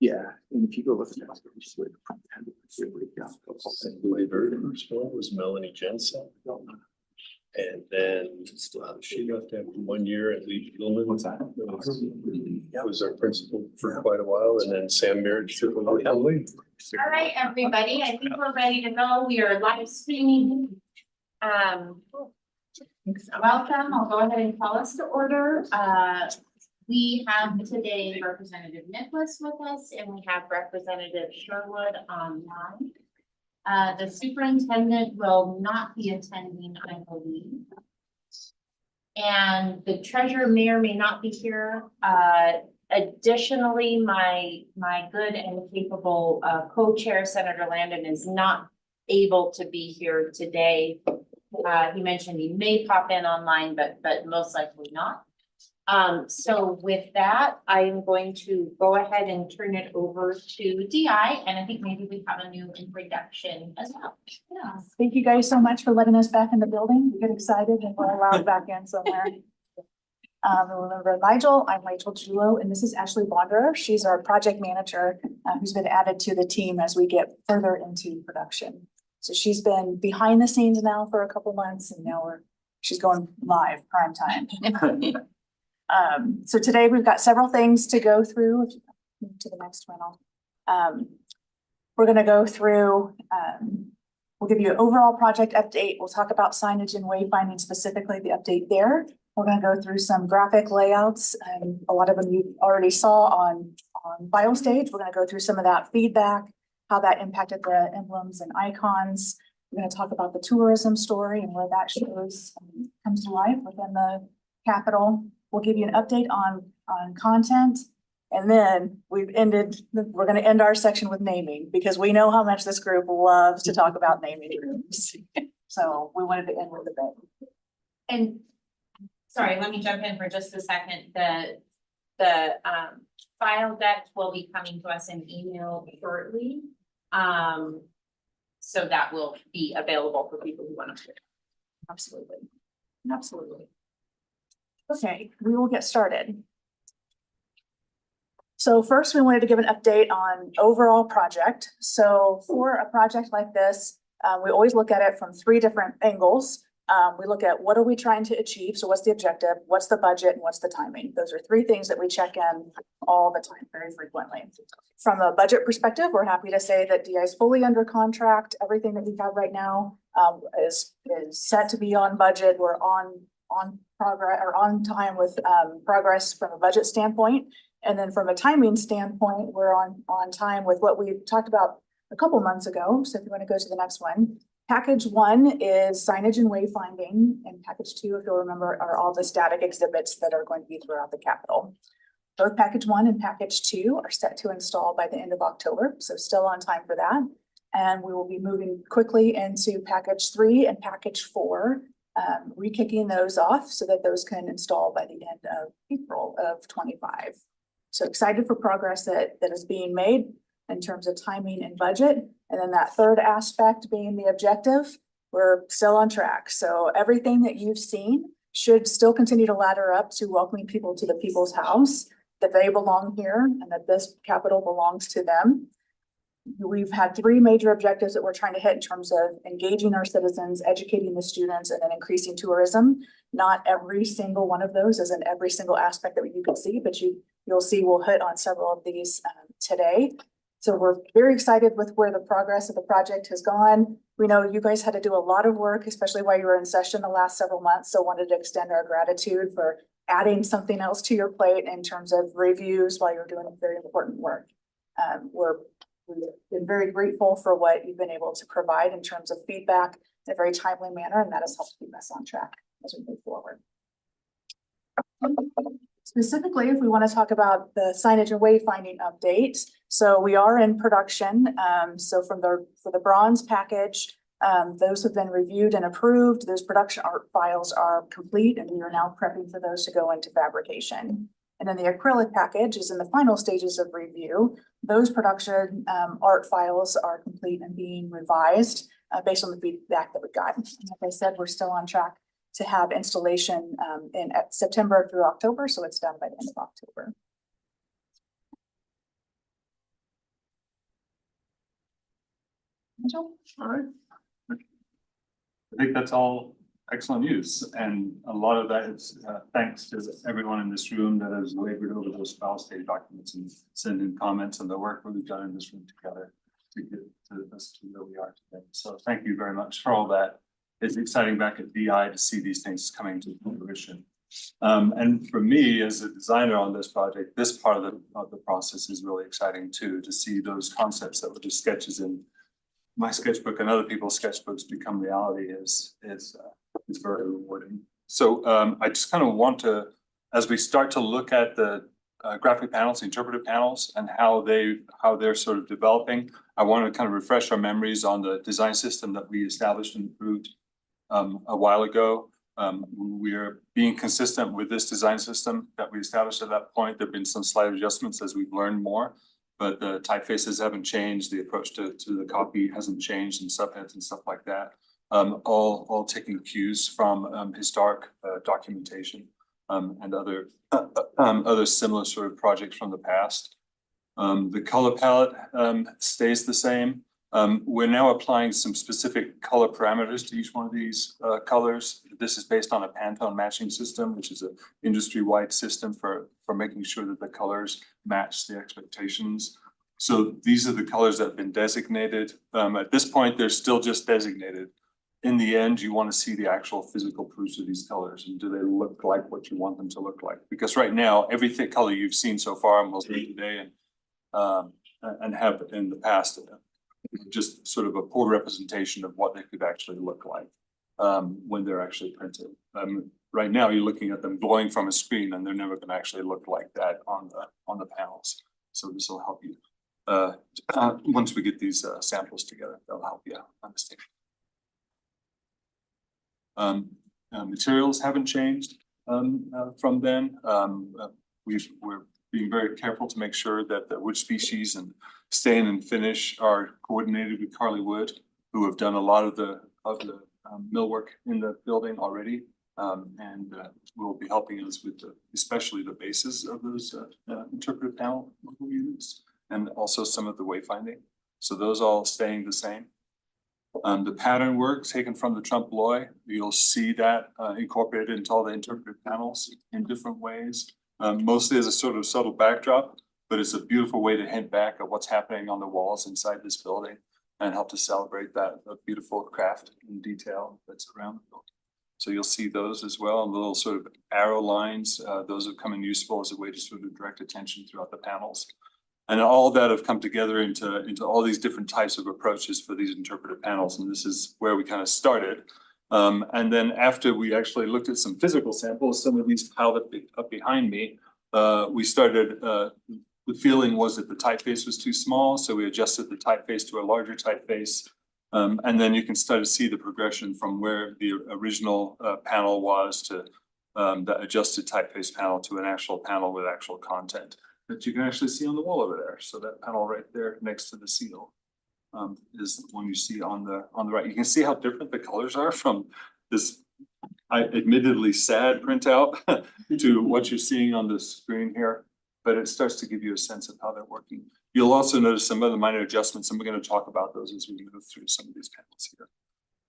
Yeah, and if you go look at that, it's like The way very first one was Melanie Jensen. And then she left after 1 year at Lee Gilman. What's that? Was our principal for quite a while, and then Sam Marriage took over. All right, everybody, I think we're ready to go. We are live streaming. Welcome. I'll go ahead and call us to order. We have today Representative Nicholas with us, and we have Representative Sherwood online. The superintendent will not be attending, I believe. And the treasurer may or may not be here. Additionally, my good and capable co-chair, Senator Landon, is not able to be here today. He mentioned he may pop in online, but most likely not. So with that, I am going to go ahead and turn it over to DI, and I think maybe we have a new introduction as well. Yeah, thank you guys so much for letting us back in the building. We get excited and we're allowed back in somewhere. Remember Nigel, I'm Rachel Julo, and this is Ashley Bonderer. She's our project manager who's been added to the team as we get further into production. So she's been behind the scenes now for a couple months, and now she's going live prime time. So today we've got several things to go through. If you move to the next one, we're going to go through, we'll give you an overall project update. We'll talk about signage and wayfinding, specifically the update there. We're going to go through some graphic layouts, and a lot of them you already saw on bio stage. We're going to go through some of that feedback, how that impacted the emblems and icons. We're going to talk about the tourism story and where that shows comes to life within the Capitol. We'll give you an update on content. And then we're going to end our section with naming, because we know how much this group loves to talk about naming groups. So we wanted to end with a bit. And sorry, let me jump in for just a second. The file deck will be coming to us in email shortly. So that will be available for people who want to. Absolutely. Absolutely. Okay, we will get started. So first, we wanted to give an update on overall project. So for a project like this, we always look at it from three different angles. We look at what are we trying to achieve? So what's the objective? What's the budget? And what's the timing? Those are three things that we check in all the time, very frequently. From a budget perspective, we're happy to say that DI is fully under contract. Everything that we have right now is set to be on budget. We're on progress or on time with progress from a budget standpoint. And then from a timing standpoint, we're on time with what we talked about a couple months ago. So if you want to go to the next one, package 1 is signage and wayfinding, and package 2, if you'll remember, are all the static exhibits that are going to be throughout the Capitol. Both package 1 and package 2 are set to install by the end of October, so still on time for that. And we will be moving quickly into package 3 and package 4, re-kicking those off so that those can install by the end of April of 25. So excited for progress that is being made in terms of timing and budget. And then that third aspect being the objective, we're still on track. So everything that you've seen should still continue to ladder up to welcoming people to the people's house, that they belong here and that this Capitol belongs to them. We've had three major objectives that we're trying to hit in terms of engaging our citizens, educating the students, and then increasing tourism. Not every single one of those is in every single aspect that you can see, but you'll see we'll hit on several of these today. So we're very excited with where the progress of the project has gone. We know you guys had to do a lot of work, especially while you were in session the last several months. So wanted to extend our gratitude for adding something else to your plate in terms of reviews while you're doing very important work. We've been very grateful for what you've been able to provide in terms of feedback in a very timely manner, and that has helped keep us on track as we move forward. Specifically, if we want to talk about the signage and wayfinding update, so we are in production. So for the bronze package, those have been reviewed and approved. Those production art files are complete, and we are now prepping for those to go into fabrication. And then the acrylic package is in the final stages of review. Those production art files are complete and being revised based on the feedback that we got. Like I said, we're still on track to have installation in September through October, so it's done by the end of October. Mitchell? All right. I think that's all excellent news, and a lot of that is thanks to everyone in this room that has labored over those file state documents and sent in comments on the work that we've done in this room together to get to us to where we are today. So thank you very much for all that. It's exciting back at DI to see these things coming to fruition. And for me, as a designer on this project, this part of the process is really exciting too, to see those concepts that were just sketches in my sketchbook and other people's sketchbooks become reality is very rewarding. So I just kind of want to, as we start to look at the graphic panels, interpretive panels, and how they're sort of developing, I want to kind of refresh our memories on the design system that we established and approved a while ago. We are being consistent with this design system that we established at that point. There have been some slight adjustments as we've learned more, but the typefaces haven't changed. The approach to the copy hasn't changed, and subheads and stuff like that. All taking cues from historic documentation and other similar sort of projects from the past. The color palette stays the same. We're now applying some specific color parameters to each one of these colors. This is based on a Pantone matching system, which is an industry-wide system for making sure that the colors match the expectations. So these are the colors that have been designated. At this point, they're still just designated. In the end, you want to see the actual physical proofs of these colors, and do they look like what you want them to look like? Because right now, every color you've seen so far, and we'll see today, and have in the past, just sort of a poor representation of what they could actually look like when they're actually printed. Right now, you're looking at them glowing from a screen, and they're never going to actually look like that on the panels. So this will help you once we get these samples together. They'll help you understand. Materials haven't changed from then. We're being very careful to make sure that the wood species and stain and finish are coordinated with Carly Wood, who have done a lot of the millwork in the building already, and will be helping us with especially the bases of those interpretive panel units, and also some of the wayfinding. So those all staying the same. The pattern work taken from the trompe l'oeil, you'll see that incorporated into all the interpretive panels in different ways. Mostly as a sort of subtle backdrop, but it's a beautiful way to hint back at what's happening on the walls inside this building and help to celebrate that beautiful craft and detail that's around the building. So you'll see those as well, and little sort of arrow lines. Those have come in useful as a way to sort of direct attention throughout the panels. And all that have come together into all these different types of approaches for these interpretive panels. And this is where we kind of started. And then after we actually looked at some physical samples, some of these piled up behind me, we started, the feeling was that the typeface was too small. So we adjusted the typeface to a larger typeface. And then you can start to see the progression from where the original panel was to the adjusted typeface panel to an actual panel with actual content that you can actually see on the wall over there. So that panel right there next to the seal is the one you see on the right. You can see how different the colors are from this admittedly sad printout to what you're seeing on the screen here, but it starts to give you a sense of how they're working. You'll also notice some other minor adjustments, and we're going to talk about those as we move through some of these panels here.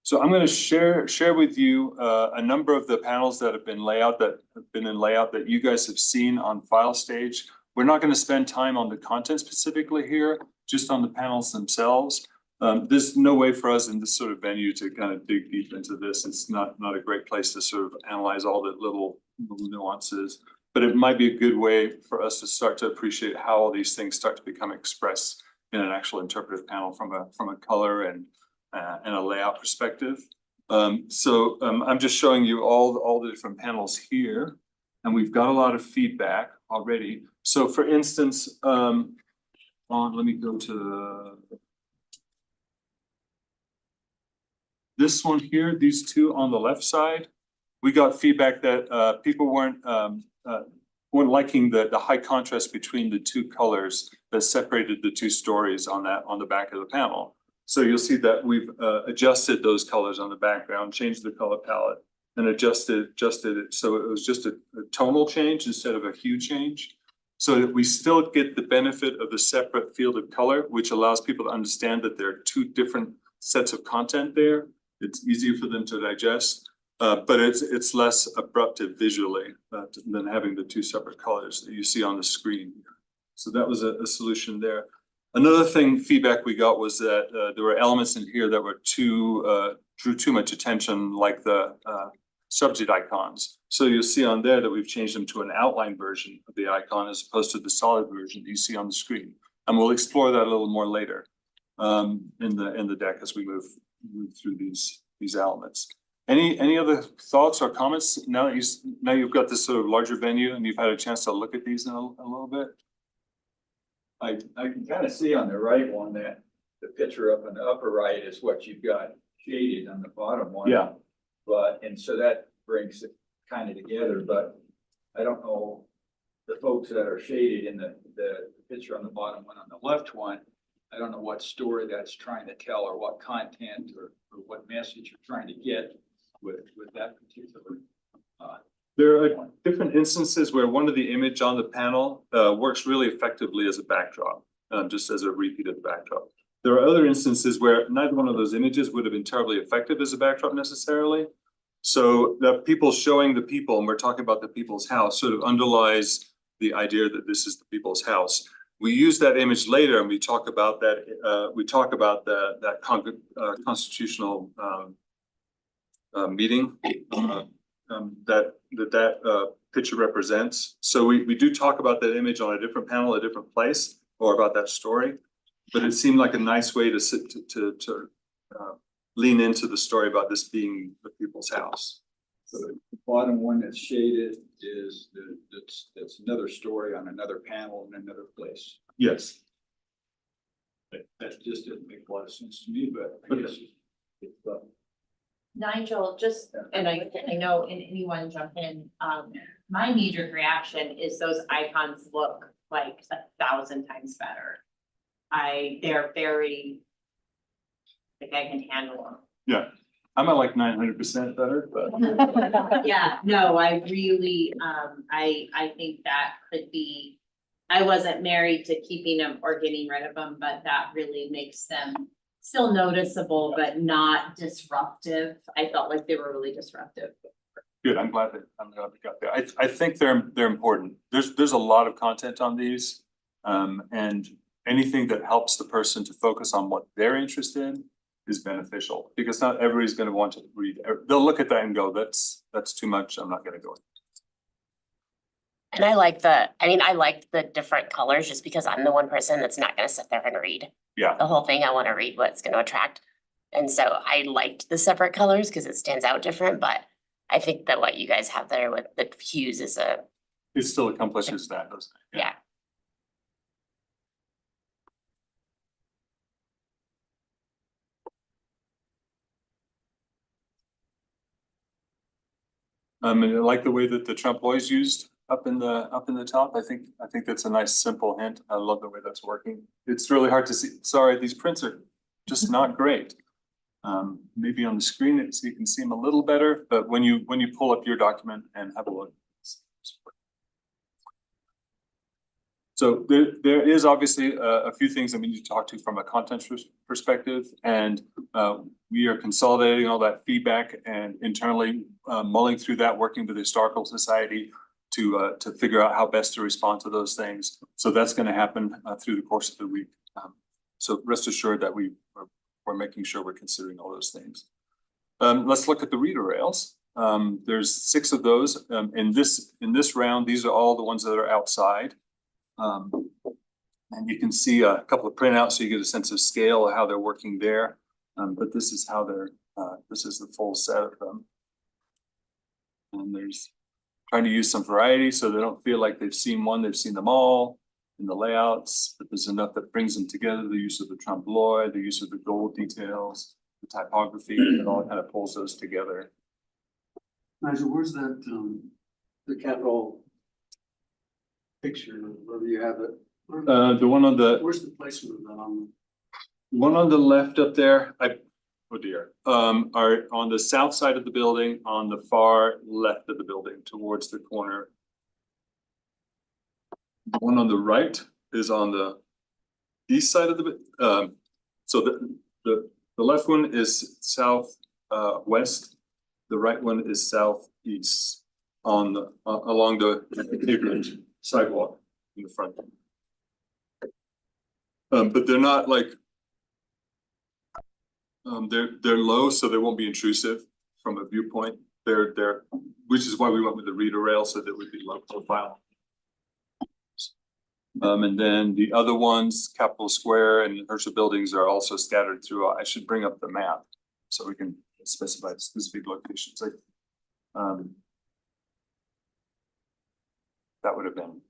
So I'm going to share with you a number of the panels that have been in layout that you guys have seen on file stage. We're not going to spend time on the content specifically here, just on the panels themselves. There's no way for us in this sort of venue to kind of dig deep into this. It's not a great place to sort of analyze all the little nuances, but it might be a good way for us to start to appreciate how all these things start to become expressed in an actual interpretive panel from a color and a layout perspective. I'm just showing you all the different panels here, and we've got a lot of feedback already. So for instance, let me go to this one here, these two on the left side. We got feedback that people weren't liking the high contrast between the two colors that separated the two stories on the back of the panel. So you'll see that we've adjusted those colors on the background, changed the color palette, and adjusted it so it was just a tonal change instead of a hue change, so that we still get the benefit of the separate field of color, which allows people to understand that there are two different sets of content there. It's easier for them to digest, but it's less abruptive visually than having the two separate colors that you see on the screen. So that was a solution there. Another feedback we got was that there were elements in here that were drew too much attention, like the subject icons. So you'll see on there that we've changed them to an outline version of the icon as opposed to the solid version that you see on the screen. And we'll explore that a little more later in the deck as we move through these elements. Any other thoughts or comments now you've got this sort of larger venue and you've had a chance to look at these in a little bit? I can kind of see on the right one that the picture up in the upper right is what you've got shaded on the bottom one. Yeah. And so that brings it kind of together, but I don't know the folks that are shaded in the picture on the bottom one, on the left one, I don't know what story that's trying to tell or what content or what message you're trying to get with that particular. There are different instances where one of the image on the panel works really effectively as a backdrop, just as a repeat of the backdrop. There are other instances where neither one of those images would have been terribly effective as a backdrop necessarily. So the people showing the people, and we're talking about the people's house, sort of underlies the idea that this is the people's house. We use that image later, and we talk about that. We talk about that constitutional meeting that picture represents. So we do talk about that image on a different panel, a different place, or about that story. But it seemed like a nice way to lean into the story about this being the people's house. So the bottom one that's shaded is that's another story on another panel in another place. Yes. That just didn't make a lot of sense to me, but I guess it's Nigel, just, and I know, and anyone jump in, my knee-jerk reaction is those icons look like 1,000 times better. They're very, like I can handle them. Yeah, I'm at like 900% better, but Yeah, no, I really, I think that could be, I wasn't married to keeping them or getting rid of them, but that really makes them still noticeable, but not disruptive. I felt like they were really disruptive. good. I'm glad we got there. I think they're important. There's a lot of content on these, and anything that helps the person to focus on what they're interested in is beneficial, because not everybody's going to want to read. They'll look at that and go, "That's too much. I'm not going to go." And I like the different colors just because I'm the one person that's not gonna sit there and read Yeah. the whole thing. I wanna read what's gonna attract. And so I liked the separate colors because it stands out different, but I think that what you guys have there with the hues is It still accomplishes that, doesn't it? yeah. And I like the way that the trompe-l'oeil is used up in the top. I think that's a nice simple hint. I love the way that's working. It's really hard to see. Sorry, these prints are just not great. Maybe on the screen so you can see them a little better, but when you pull up your document and have a look. So there is obviously a few things that we need to talk to from a content perspective, and we are consolidating all that feedback and internally mulling through that, working with the Historical Society to figure out how best to respond to those things. So that's going to happen through the course of the week. So rest assured that we're making sure we're considering all those things. Let's look at the reader rails. There's 6 of those in this round. These are all the ones that are outside. And you can see a couple of printouts so you get a sense of scale of how they're working there. But this is how this is the full set of them. And there's trying to use some variety so they don't feel like they've seen them all in the layouts, but there's enough that brings them together. The use of the trompe-l'oeil, the use of the gold details, the typography, it all kind of pulls those together. Nigel, where's that, the capital picture, wherever you have it? The one on the Where's the placement of that on? one on the left up there, oh dear, are on the south side of the building, on the far left of the building, towards the corner. The one on the right is on the east side of the, so the The left one is south west, the right one is southeast on the along the pavement sidewalk in the front. But they're not like they're low, so they won't be intrusive from a viewpoint. They're which is why we went with the reader rail, so that it would be low profile. And then the other ones, Capitol Square and Herschel buildings are also scattered throughout. I should bring up the map so we can specify specific locations. That would have been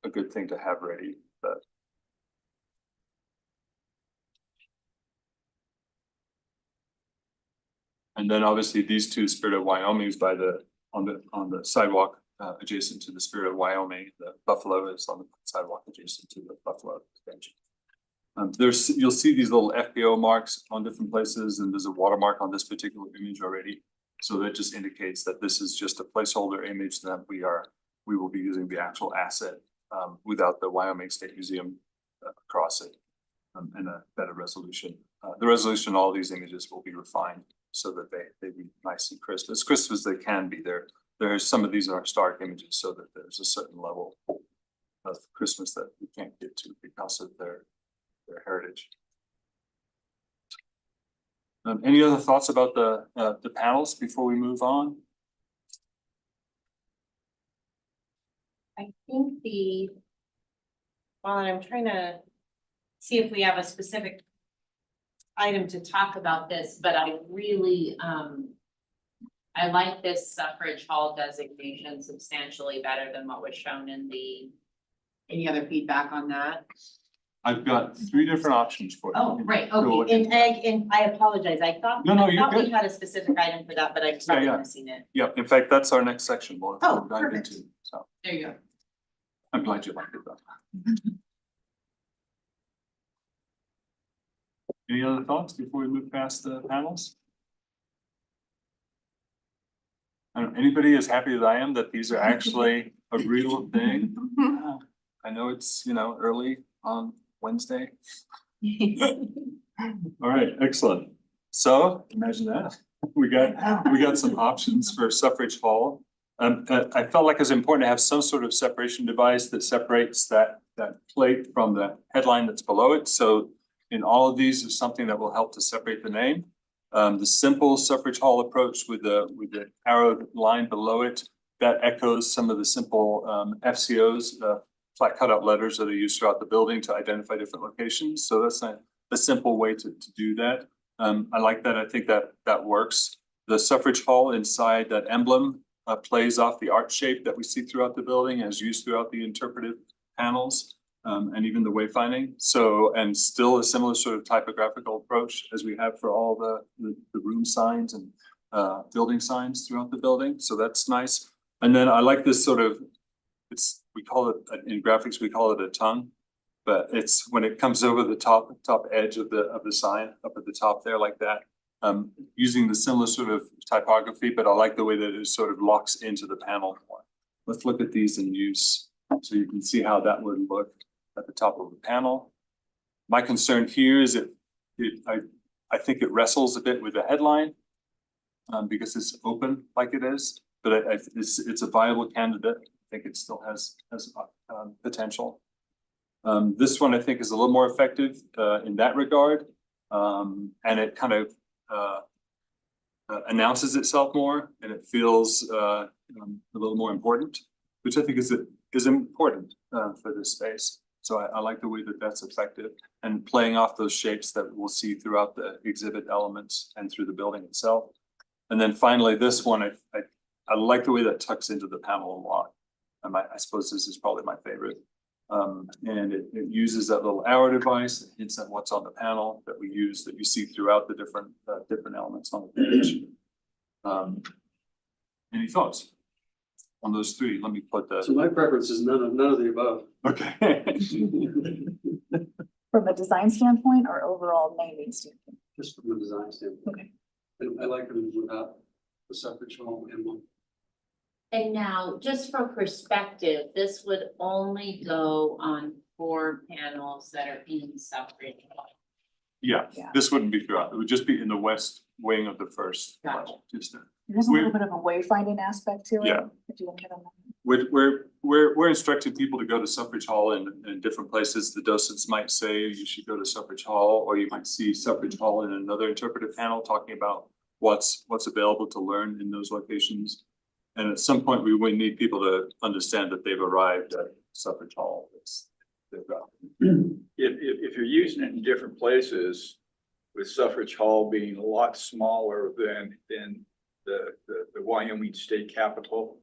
a good thing to have ready, but. And then obviously these two, Spirit of Wyoming is on the sidewalk adjacent to the Spirit of Wyoming. The Buffalo is on the sidewalk adjacent to the Buffalo extension. You'll see these little FPO marks on different places, and there's a watermark on this particular image already. So that just indicates that this is just a placeholder image that we will be using the actual asset without the Wyoming State Museum across it and a better resolution. The resolution of all these images will be refined so that they be nice and crisp, as crisp as they can be. There's some of these are stark images, so that there's a certain level of crispness that we can't get to because of their heritage. Any other thoughts about the panels before we move on? I think I'm trying to see if we have a specific item to talk about this, but I really, I like this suffrage hall designation substantially better than what was shown in any other feedback on that? I've got 3 different options for you. Oh, right, Go okay, ahead. and I apologize, I thought No, we you're good. had a specific item for that, but I'm probably yeah. missing it. Yeah, in fact, that's our next section. We'll Oh, dive perfect. into. So There you go. I'm glad you liked it though. Any other thoughts before we move past the panels? Anybody as happy as I am that these are actually a real thing? I know it's, early on Wednesday. All right, excellent. So imagine that. We got some options for suffrage hall. I felt like it was important to have some sort of separation device that separates that plate from the headline that's below it. So in all of these is something that will help to separate the name. The simple suffrage hall approach with the arrowed line below it, that echoes some of the simple FCOs, flat cutout letters that are used throughout the building to identify different locations. So that's a simple way to do that. I like that. I think that works. The suffrage hall inside that emblem plays off the arch shape that we see throughout the building as used throughout the interpretive panels. And even the wayfinding. So, and still a similar sort of typographical approach as we have for all the room signs and building signs throughout the building. So that's nice. And then I like this sort of, we call it, in graphics, we call it a tongue, but it's when it comes over the top edge of the sign up at the top there like that. Using the similar sort of typography, but I like the way that it sort of locks into the panel more. Let's look at these in use so you can see how that would look at the top of the panel. My concern here is I think it wrestles a bit with the headline because it's open like it is, but it's a viable candidate. I think it still has potential. This one I think is a little more effective in that regard, and it kind of announces itself more, and it feels a little more important, which I think is important for this space. So I like the way that that's effective and playing off those shapes that we'll see throughout the exhibit elements and through the building itself. And then finally, this one, I like the way that tucks into the panel a lot. I suppose this is probably my favorite. And it uses that little arrow device that hints at what's on the panel that we use, that you see throughout the different elements on the page. Any thoughts on those 3? Let me put So my preference is none of the above. Okay. From a design standpoint or overall naming standpoint? Just from a design standpoint. Okay. And I like them without the suffrage hall emblem. And now, just for perspective, this would only go on 4 panels that are in suffrage hall. Yeah, Yeah. this wouldn't be throughout. It would just be in the west wing of the first Gotcha. level, just there. There's a little bit of a wayfinding aspect to it. Yeah. If you look at them. We're instructing people to go to Suffrage Hall in different places. The docents might say you should go to Suffrage Hall, or you might see Suffrage Hall in another interpretive panel talking about what's available to learn in those locations. And at some point, we would need people to understand that they've arrived at Suffrage Hall. They've got. If you're using it in different places, with Suffrage Hall being a lot smaller than the Wyoming State Capitol,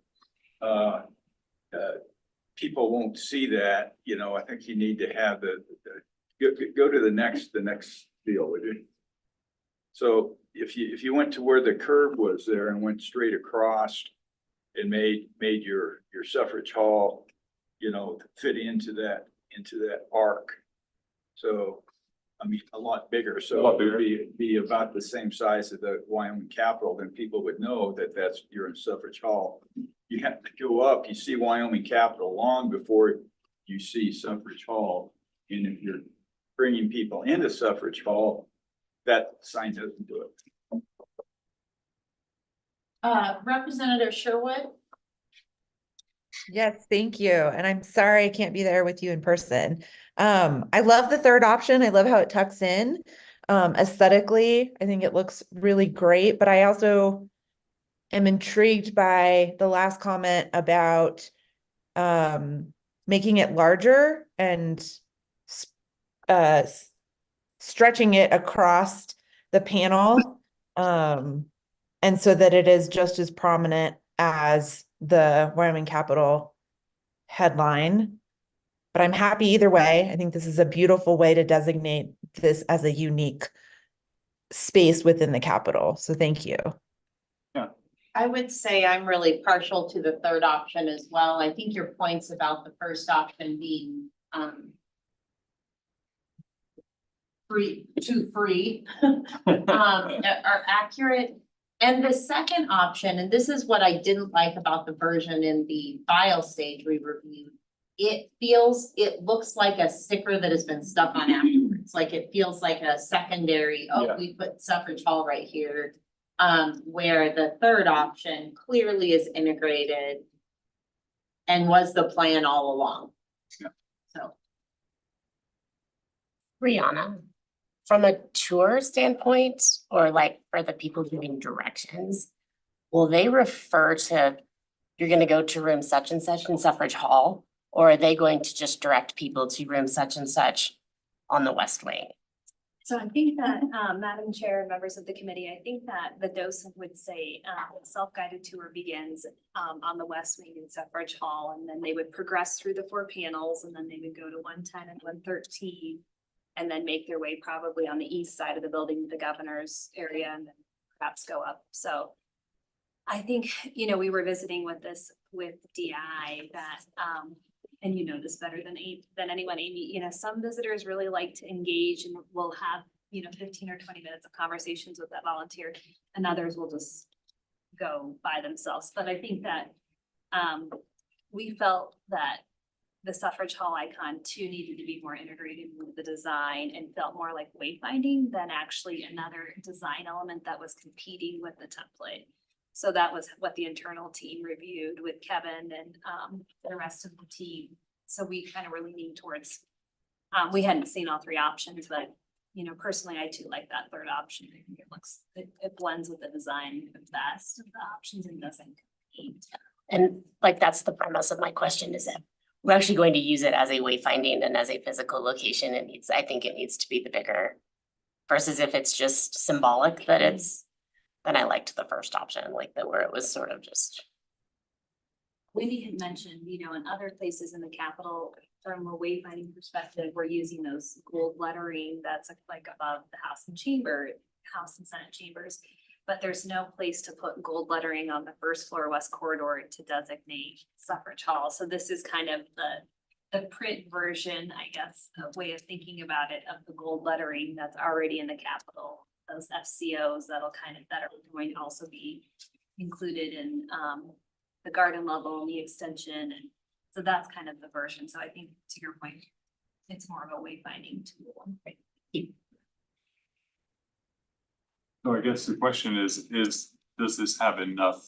people won't see that, you know. I think you need to have go to the next deal, would you? So if you went to where the curve was there and went straight across and made your Suffrage Hall, you know, fit into that arc. So, I mean, a lot bigger, so A lot bigger. it'd be about the same size as the Wyoming Capitol, then people would know that you're in Suffrage Hall. You have to go up, you see Wyoming Capitol long before you see Suffrage Hall. And if you're bringing people into Suffrage Hall, that sign doesn't do it. Representative Sherwood? Yes, thank you. And I'm sorry I can't be there with you in person. I love the third option. I love how it tucks in. Aesthetically, I think it looks really great, but I also am intrigued by the last comment about making it larger and stretching it across the panel. And so that it is just as prominent as the Wyoming Capitol headline. But I'm happy either way. I think this is a beautiful way to designate this as a unique space within the Capitol. So thank you. I would say I'm really partial to the third option as well. I think your points about the first option being too free are accurate. And the second option, and this is what I didn't like about the version in the file stage we reviewed. It looks like a sticker that has been stuck on afterwards. Like it feels like a secondary, Yeah. we put Suffrage Hall right here. Where the third option clearly is integrated and was the plan all along. Yeah. So. Brianna, from a tour standpoint, or like for the people giving directions, will they refer to, you're gonna go to room such and such in Suffrage Hall? Or are they going to just direct people to room such and such on the West Wing? So I think that, Madam Chair and members of the committee, I think that the docent would say, self-guided tour begins, on the West Wing in Suffrage Hall, and then they would progress through the 4 panels, and then they would go to 110 and 113, and then make their way probably on the east side of the building, the governor's area, and then perhaps go up. So I think, you know, we were visiting with DI that, and you know this better than anyone, Amy, you know, some visitors really like to engage and will have, you know, 15 or 20 minutes of conversations with that volunteer, and others will just go by themselves. But I think that we felt that the Suffrage Hall icon too needed to be more integrated with the design and felt more like wayfinding than actually another design element that was competing with the template. So that was what the internal team reviewed with Kevin and the rest of the team. So we kind of really leaned towards, we hadn't seen all 3 options, but you know, personally, I too like that third option. I think it blends with the design the best of the options and doesn't compete. And like, that's the premise of my question, is that we're actually going to use it as a wayfinding and as a physical location. I think it needs to be the bigger versus if it's just symbolic that it's. Then I liked the first option, like where it was sort of just. Wendy had mentioned, you know, in other places in the Capitol, from a wayfinding perspective, we're using those gold lettering that's like above the House and Senate chambers. But there's no place to put gold lettering on the first floor west corridor to designate Suffrage Hall. So this is kind of the print version, I guess, a way of thinking about it, of the gold lettering that's already in the Capitol. Those FCOs that are going to also be included in the garden level and the extension. And so that's kind of the version. So I think to your point, it's more of a wayfinding tool. So I guess the question is, does this have enough?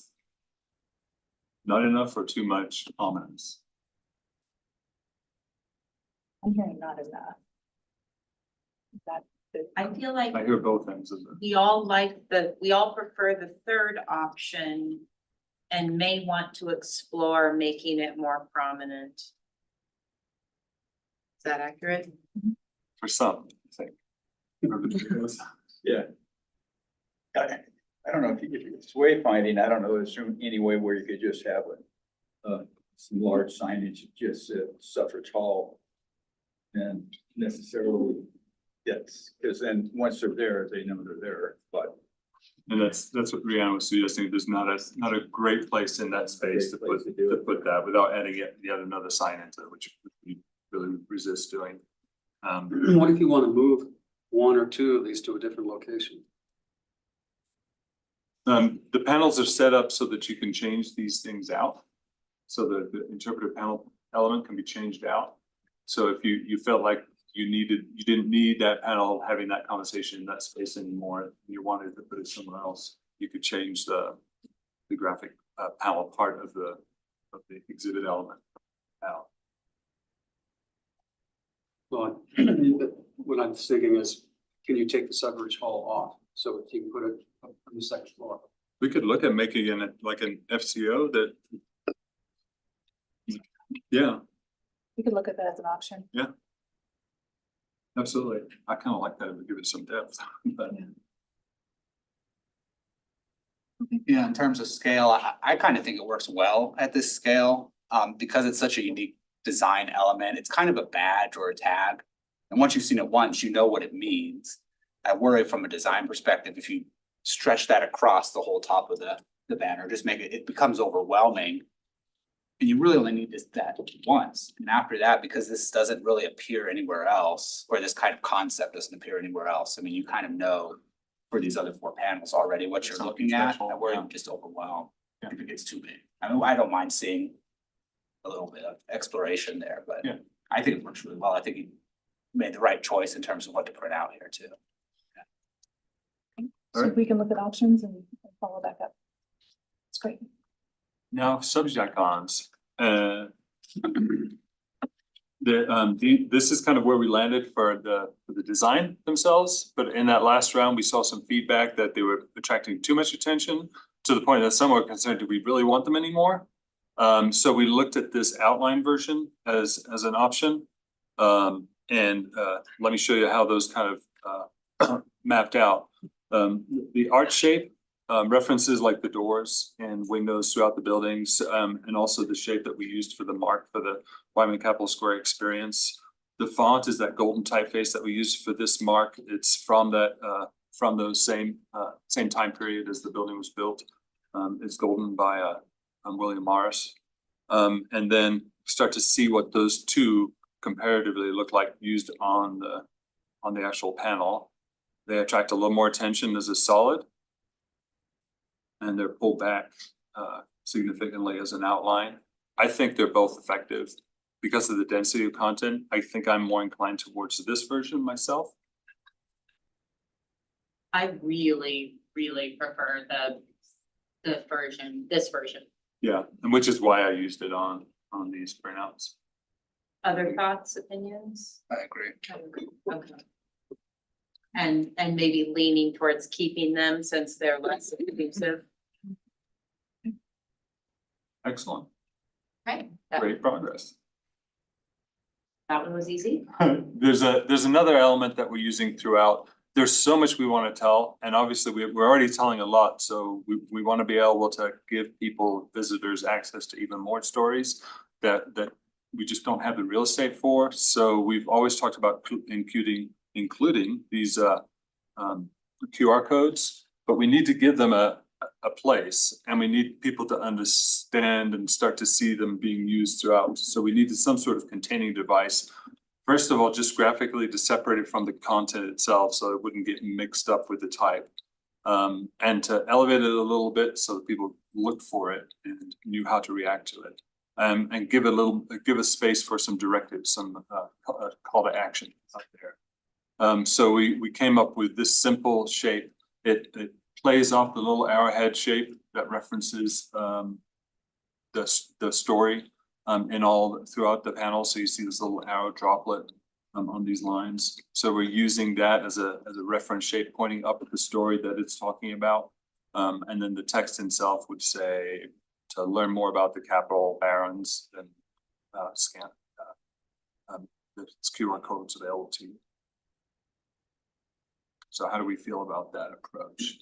Not enough or too much prominence? I'm hearing not enough. That, I feel like I hear both ends of it. we all prefer the third option and may want to explore making it more prominent. Is that accurate? For some, I think. Yeah. I don't know if it's wayfinding, I don't know, is there any way where you could just have some large signage that just said Suffrage Hall? And necessarily, yes, because then once they're there, they know they're there, but. And that's what Rihanna was suggesting. There's not a great place in that space to Great place put to do it. that without adding yet another sign into it, which we really resist doing. What if you want to move one or two at least to a different location? The panels are set up so that you can change these things out. So the interpretive panel element can be changed out. So if you felt like you didn't need that panel having that conversation in that space anymore, and you wanted to put it somewhere else, you could change the graphic panel part of the exhibit element out. Well, what I'm thinking is, can you take the Suffrage Hall off so that you can put it on the second floor? We could look at making it like an FCO that. Yeah, we could look at that as an option. absolutely. I kind of like that. It would give it some depth, but. Yeah, in terms of scale, I kind of think it works well at this scale, because it's such a unique design element. It's kind of a badge or a tag. And once you've seen it once, you know what it means. I worry from a design perspective, if you stretch that across the whole top of the banner, just make it becomes overwhelming. And you really only need that once. And after that, because this doesn't really appear anywhere else, or this kind of concept doesn't appear anywhere else, I mean, you kind of know for these other 4 panels already what you're Something looking at. special, I worry yeah. I'm just overwhelmed Yeah. if it gets too big. I mean, I don't mind seeing a little bit of exploration there, but Yeah. I think it works really well. I think you made the right choice in terms of what to print out here too. So Alright. we can look at options and follow back up. It's great. Now, subject icons, this is kind of where we landed for the design themselves, but in that last round, we saw some feedback that they were attracting too much attention to the point that some were concerned, do we really want them anymore? So we looked at this outline version as an option. Let me show you how those kind of mapped out. The art shape references like the doors and windows throughout the buildings, and also the shape that we used for the mark for the Wyman Capitol Square experience. The font is that golden typeface that we used for this mark. It's from those same time period as the building was built. It's golden by William Morris. And then start to see what those two comparatively look like used on the actual panel. They attract a little more attention as a solid. And they're pulled back significantly as an outline. I think they're both effective because of the density of content. I think I'm more inclined towards this version myself. I really prefer this version. Yeah, and which is why I used it on these printouts. Other thoughts, opinions? I agree. Okay. And maybe leaning towards keeping them since they're less inclusive. Excellent, Right, great progress. that one was easy. There's another element that we're using throughout. There's so much we want to tell, and obviously we're already telling a lot, so we want to be able to give people, visitors, access to even more stories that we just don't have the real estate for. So we've always talked about including these QR codes, but we need to give them a place, and we need people to understand and start to see them being used throughout. So we need some sort of containing device. First of all, just graphically to separate it from the content itself so it wouldn't get mixed up with the type. And to elevate it a little bit so that people looked for it and knew how to react to it. And give a space for some directives, some call to action out there. So we came up with this simple shape It plays off the little arrowhead shape that references the story in all throughout the panel. So you see this little arrow droplet on these lines. So we're using that as a reference shape pointing up at the story that it's talking about. And then the text itself would say to learn more about the Capitol Barons and scan the QR codes available to you. So how do we feel about that approach?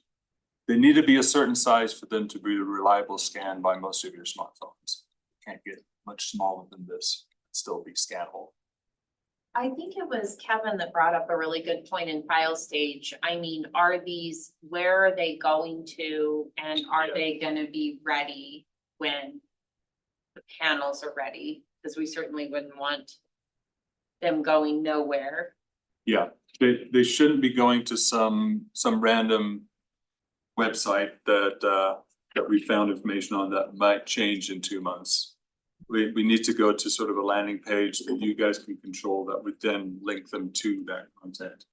They need to be a certain size for them to be a reliable scan by most of your smartphones. Can't get much smaller than this, still be scannable. I think it was Kevin that brought up a really good point in file stage. I mean, are these, where are they going to, and are they gonna be ready when the panels are ready? Because we certainly wouldn't want them going nowhere. Yeah, they shouldn't be going to some random website that we found information on that might change in 2 months. We need to go to sort of a landing page that you guys can control that would then link them to that content.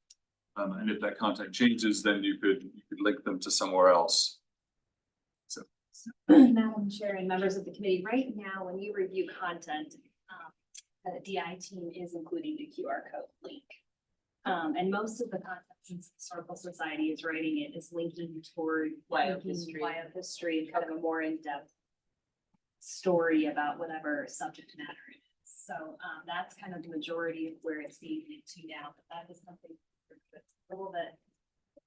And if that content changes, then you could link them to somewhere else. So Madam Chair and members of the committee, right now, when you review content, the DI team is including the QR code link. And most of the content, since Historical Society is writing it, is linking toward Wild history. Wild history and kind of a more in-depth story about whatever subject matter it is. So that's kind of the majority of where it's being linked to now, but that is something that's a little bit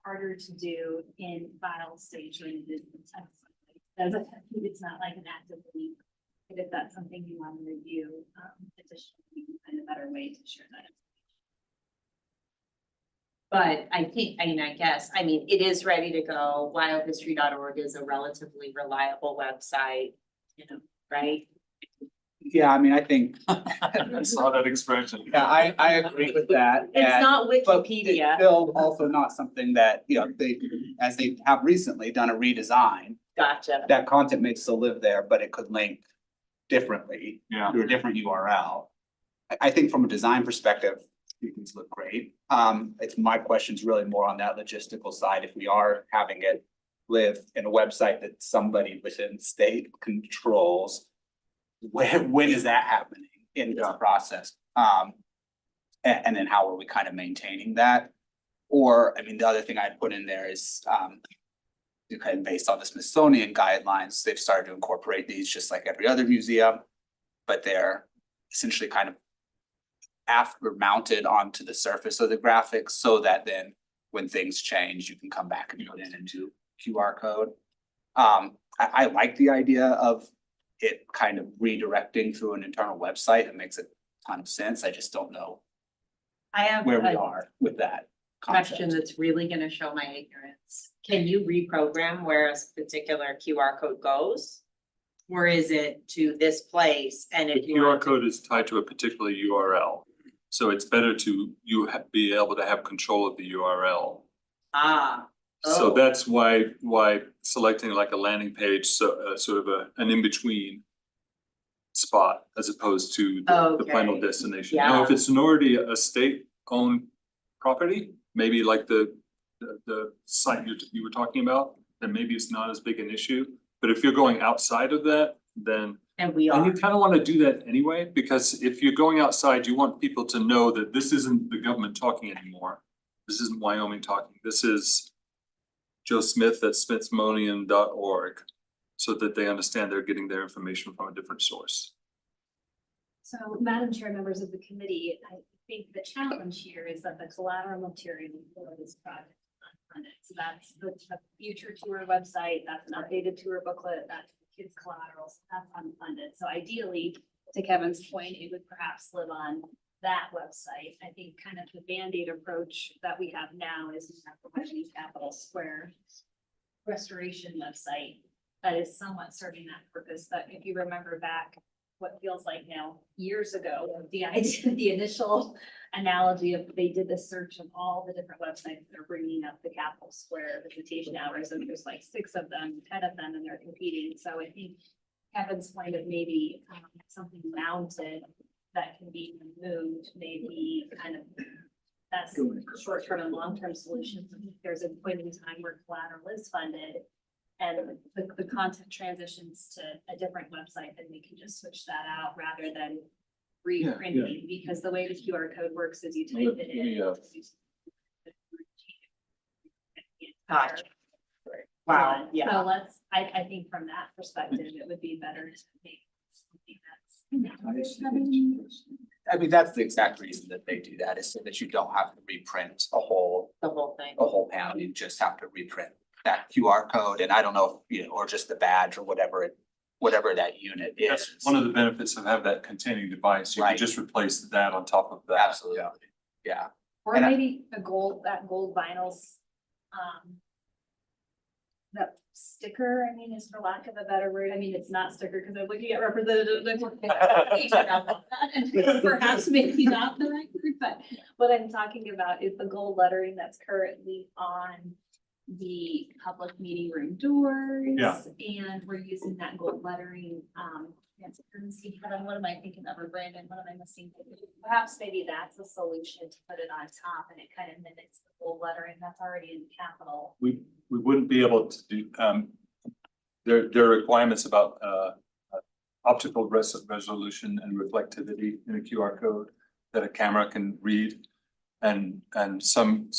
harder to do in file stage than it is in text. It's not like an active link, but if that's something you want to review, additionally, you can find a better way to share that. But I think, I mean, it is ready to go. Wildhistory.org is a relatively reliable website, you know, right? Yeah, I mean, I think, I saw that expression. yeah, I agree with that. It's and- not But it's Wikipedia. still also not something that, you know, as they have recently done a redesign, Gotcha. that content may still live there, but it could link differently Yeah. through a different URL. I think from a design perspective, these look great. It's my question's really more on that logistical side. If we are having it live in a website that somebody within state controls, when is that happening in this process? And then how are we kind of maintaining that? Or, I mean, the other thing I'd put in there is, kind of based on the Smithsonian guidelines, they've started to incorporate these just like every other museum, but they're essentially kind of after mounted onto the surface of the graphics so that then when things change, you can come back and put in a new QR code. I like the idea of it kind of redirecting through an internal website. It makes a ton of sense. I just don't know I have where we a are with that question concept. that's really gonna show my ignorance. Can you reprogram where a particular QR code goes? Or is it to this place and The if you QR want to- code is tied to a particular URL. So it's better to be able to have control of the URL. Ah. So Oh. that's why selecting like a landing page, so sort of an in-between spot as opposed to the final Okay. destination. Now, if it's already a state-owned property, maybe like the site you were talking about, then maybe it's not as big an issue. But if you're going outside of that, then And we and you are. kind of want to do that anyway, because if you're going outside, you want people to know that this isn't the government talking anymore. This isn't Wyoming talking. This is Joe Smith at Smithsonian.org, so that they understand they're getting their information from a different source. So, Madam Chair, members of the committee, I think the challenge here is that the collateral material for this project is unfunded. So that's the future tour website, that's an updated tour booklet, that's the kids' collaterals, that's unfunded. So ideally, to Kevin's point, it would perhaps live on that website. I think kind of the Band-Aid approach that we have now is we have the Washington Capitol Square restoration website that is somewhat serving that purpose. But if you remember back, what feels like now years ago, the idea, the initial analogy of they did the search of all the different websites that are bringing up the Capitol Square visitation hours, and there's like 6 of them, 10 of them, and they're competing. So I think Kevin's point of maybe something mounted that can be removed, maybe kind of assess short-term and long-term solutions. If there's a point in time where collateral is funded and the content transitions to a different website, then we can just switch that out rather than reprinting, because the way the QR code works is you type it in. Gotcha. Wow, yeah. So I think from that perspective, it would be better to make something that's. I mean, that's the exact reason that they do that, is so that you don't have to reprint The whole thing. a whole panel, you just have to reprint that QR code, and I don't know, if you know, or just the badge or whatever that unit is. That's one of the benefits of having that containing device. You Right. could just replace that on top of that. Absolutely, yeah. Or And I- maybe that gold vinyls, that sticker, I mean, is for lack of a better word, I mean, it's not sticker, because I'm looking at representative. And perhaps maybe not the right word, but what I'm talking about is the gold lettering that's currently on the public meeting room doors. Yeah. And we're using that gold lettering, what am I thinking of, or Brandon, what am I missing? Perhaps maybe that's a solution to put it on top and it kind of mimics the gold lettering that's already in capital. We wouldn't be able to do, there are requirements about optical resolution and reflectivity in a QR code that a camera can read. And some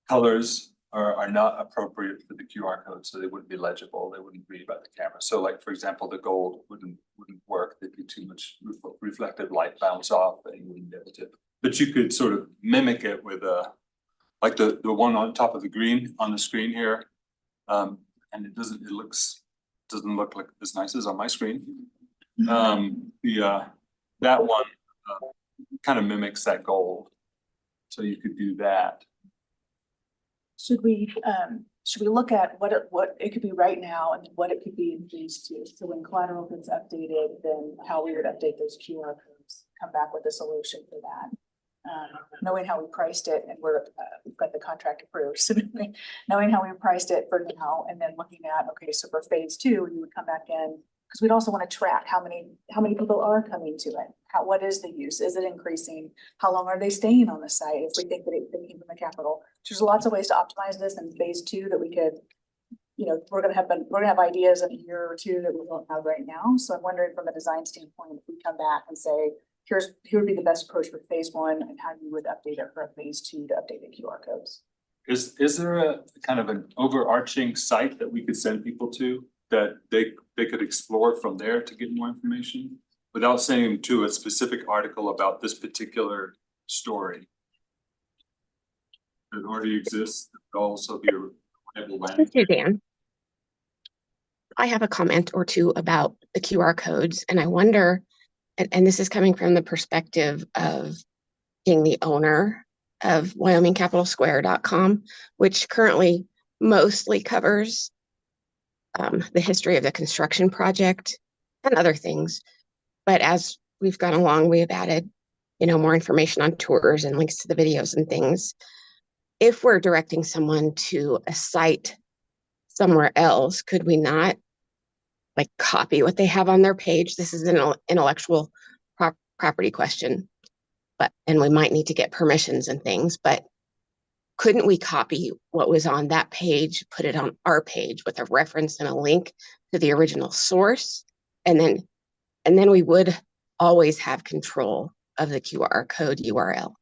colors are not appropriate for the QR code, so they wouldn't be legible, they wouldn't read by the camera. So like, for example, the gold wouldn't work, there'd be too much reflective light bounce off, and you wouldn't be able to. But you could sort of mimic it with like the one on top of the green on the screen here. And it doesn't look like as nice as on my screen. That one kind of mimics that gold. So you could do that. Should we look at what it could be right now and what it could be in phase 2? So when collateral gets updated, then how we would update those QR codes, come back with a solution for that. Knowing how we priced it, and we've got the contract approved, so knowing how we priced it for now, and then looking at, okay, so for phase 2, you would come back in, because we'd also want to track how many people are coming to it. What is the use? Is it increasing? How long are they staying on the site? If we think that it came from the capital, there's lots of ways to optimize this in phase 2 that we could, we're gonna have ideas in a year or two that we don't have right now. So I'm wondering from a design standpoint, if we come back and say, here would be the best approach for phase 1 and how you would update it for a phase 2 to update the QR codes. Is there a kind of an overarching site that we could send people to that they could explore from there to get more information without sending them to a specific article about this particular story that already exists? That could also be a reliable landing. This is Dan. I have a comment or two about the QR codes, and I wonder, and this is coming from the perspective of being the owner of WyomingCapitalSquare.com, which currently mostly covers the history of the construction project and other things. But as we've gone along, we have added, more information on tours and links to the videos and things. If we're directing someone to a site somewhere else, could we not copy what they have on their page? This is an intellectual property question, and we might need to get permissions and things, but couldn't we copy what was on that page, put it on our page with a reference and a link to the original source? And then we would always have control of the QR code URL.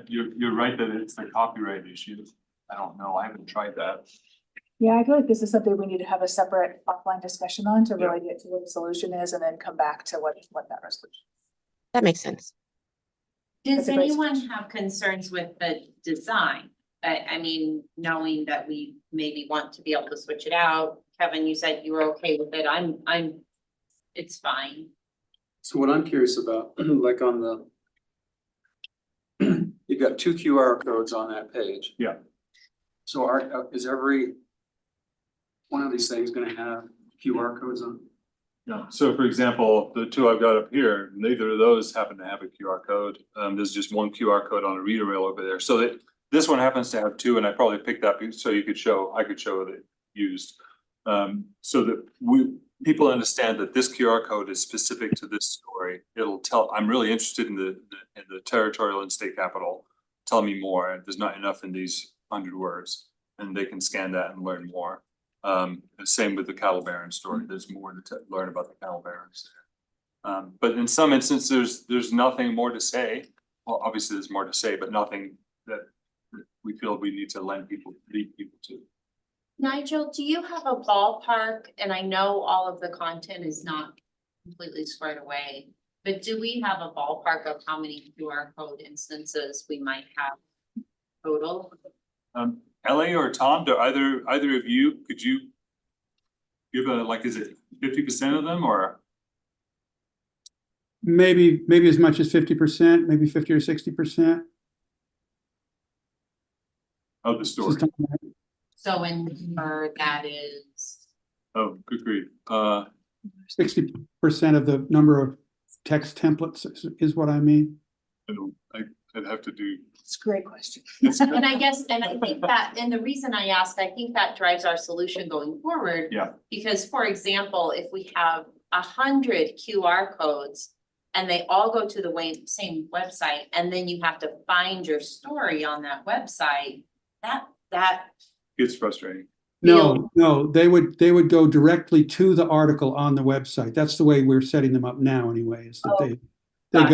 You're right that it's the copyright issue. I don't know, I haven't tried that. Yeah, I feel like this is something we need to have a separate offline discussion on to really get to what the solution is and then come back to what that resolution. That makes sense. Does That's a great anyone suggestion. have concerns with the design? I mean, knowing that we maybe want to be able to switch it out. Kevin, you said you were okay with it. It's fine. So what I'm curious about, like on the, you've got 2 QR codes on that page. Yeah. So is every one of these things gonna have QR codes on? Yeah, so for example, the 2 I've got up here, neither of those happen to have a QR code. There's just one QR code on a reader rail over there. So that this one happens to have 2, and I probably picked up so I could show that used. So that people understand that this QR code is specific to this story, it'll tell, I'm really interested in the territorial and state capital. Tell me more. There's not enough in these 100 words, and they can scan that and learn more. The same with the cattle baron story. There's more to learn about the cattle barons. But in some instances, there's nothing more to say. Well, obviously there's more to say, but nothing that we feel we need to lead people to. Nigel, do you have a ballpark? And I know all of the content is not completely squared away, but do we have a ballpark of how many QR code instances we might have total? LA or Tom, do either of you, could you give a, like, is it 50% of them or? Maybe as much as 50%, maybe 50 or 60%. Of the story? So in number that is, Oh, good grief. 60% of the number of text templates is what I mean. I'd have to do. It's a great question. and I guess, and I think that, and the reason I asked, I think that drives our solution going forward. Yeah. Because for example, if we have 100 QR codes and they all go to the same website, and then you have to find your story on that website, that It's frustrating. No, they would go directly to the article on the website. That's the way we're setting them up now anyway, is that they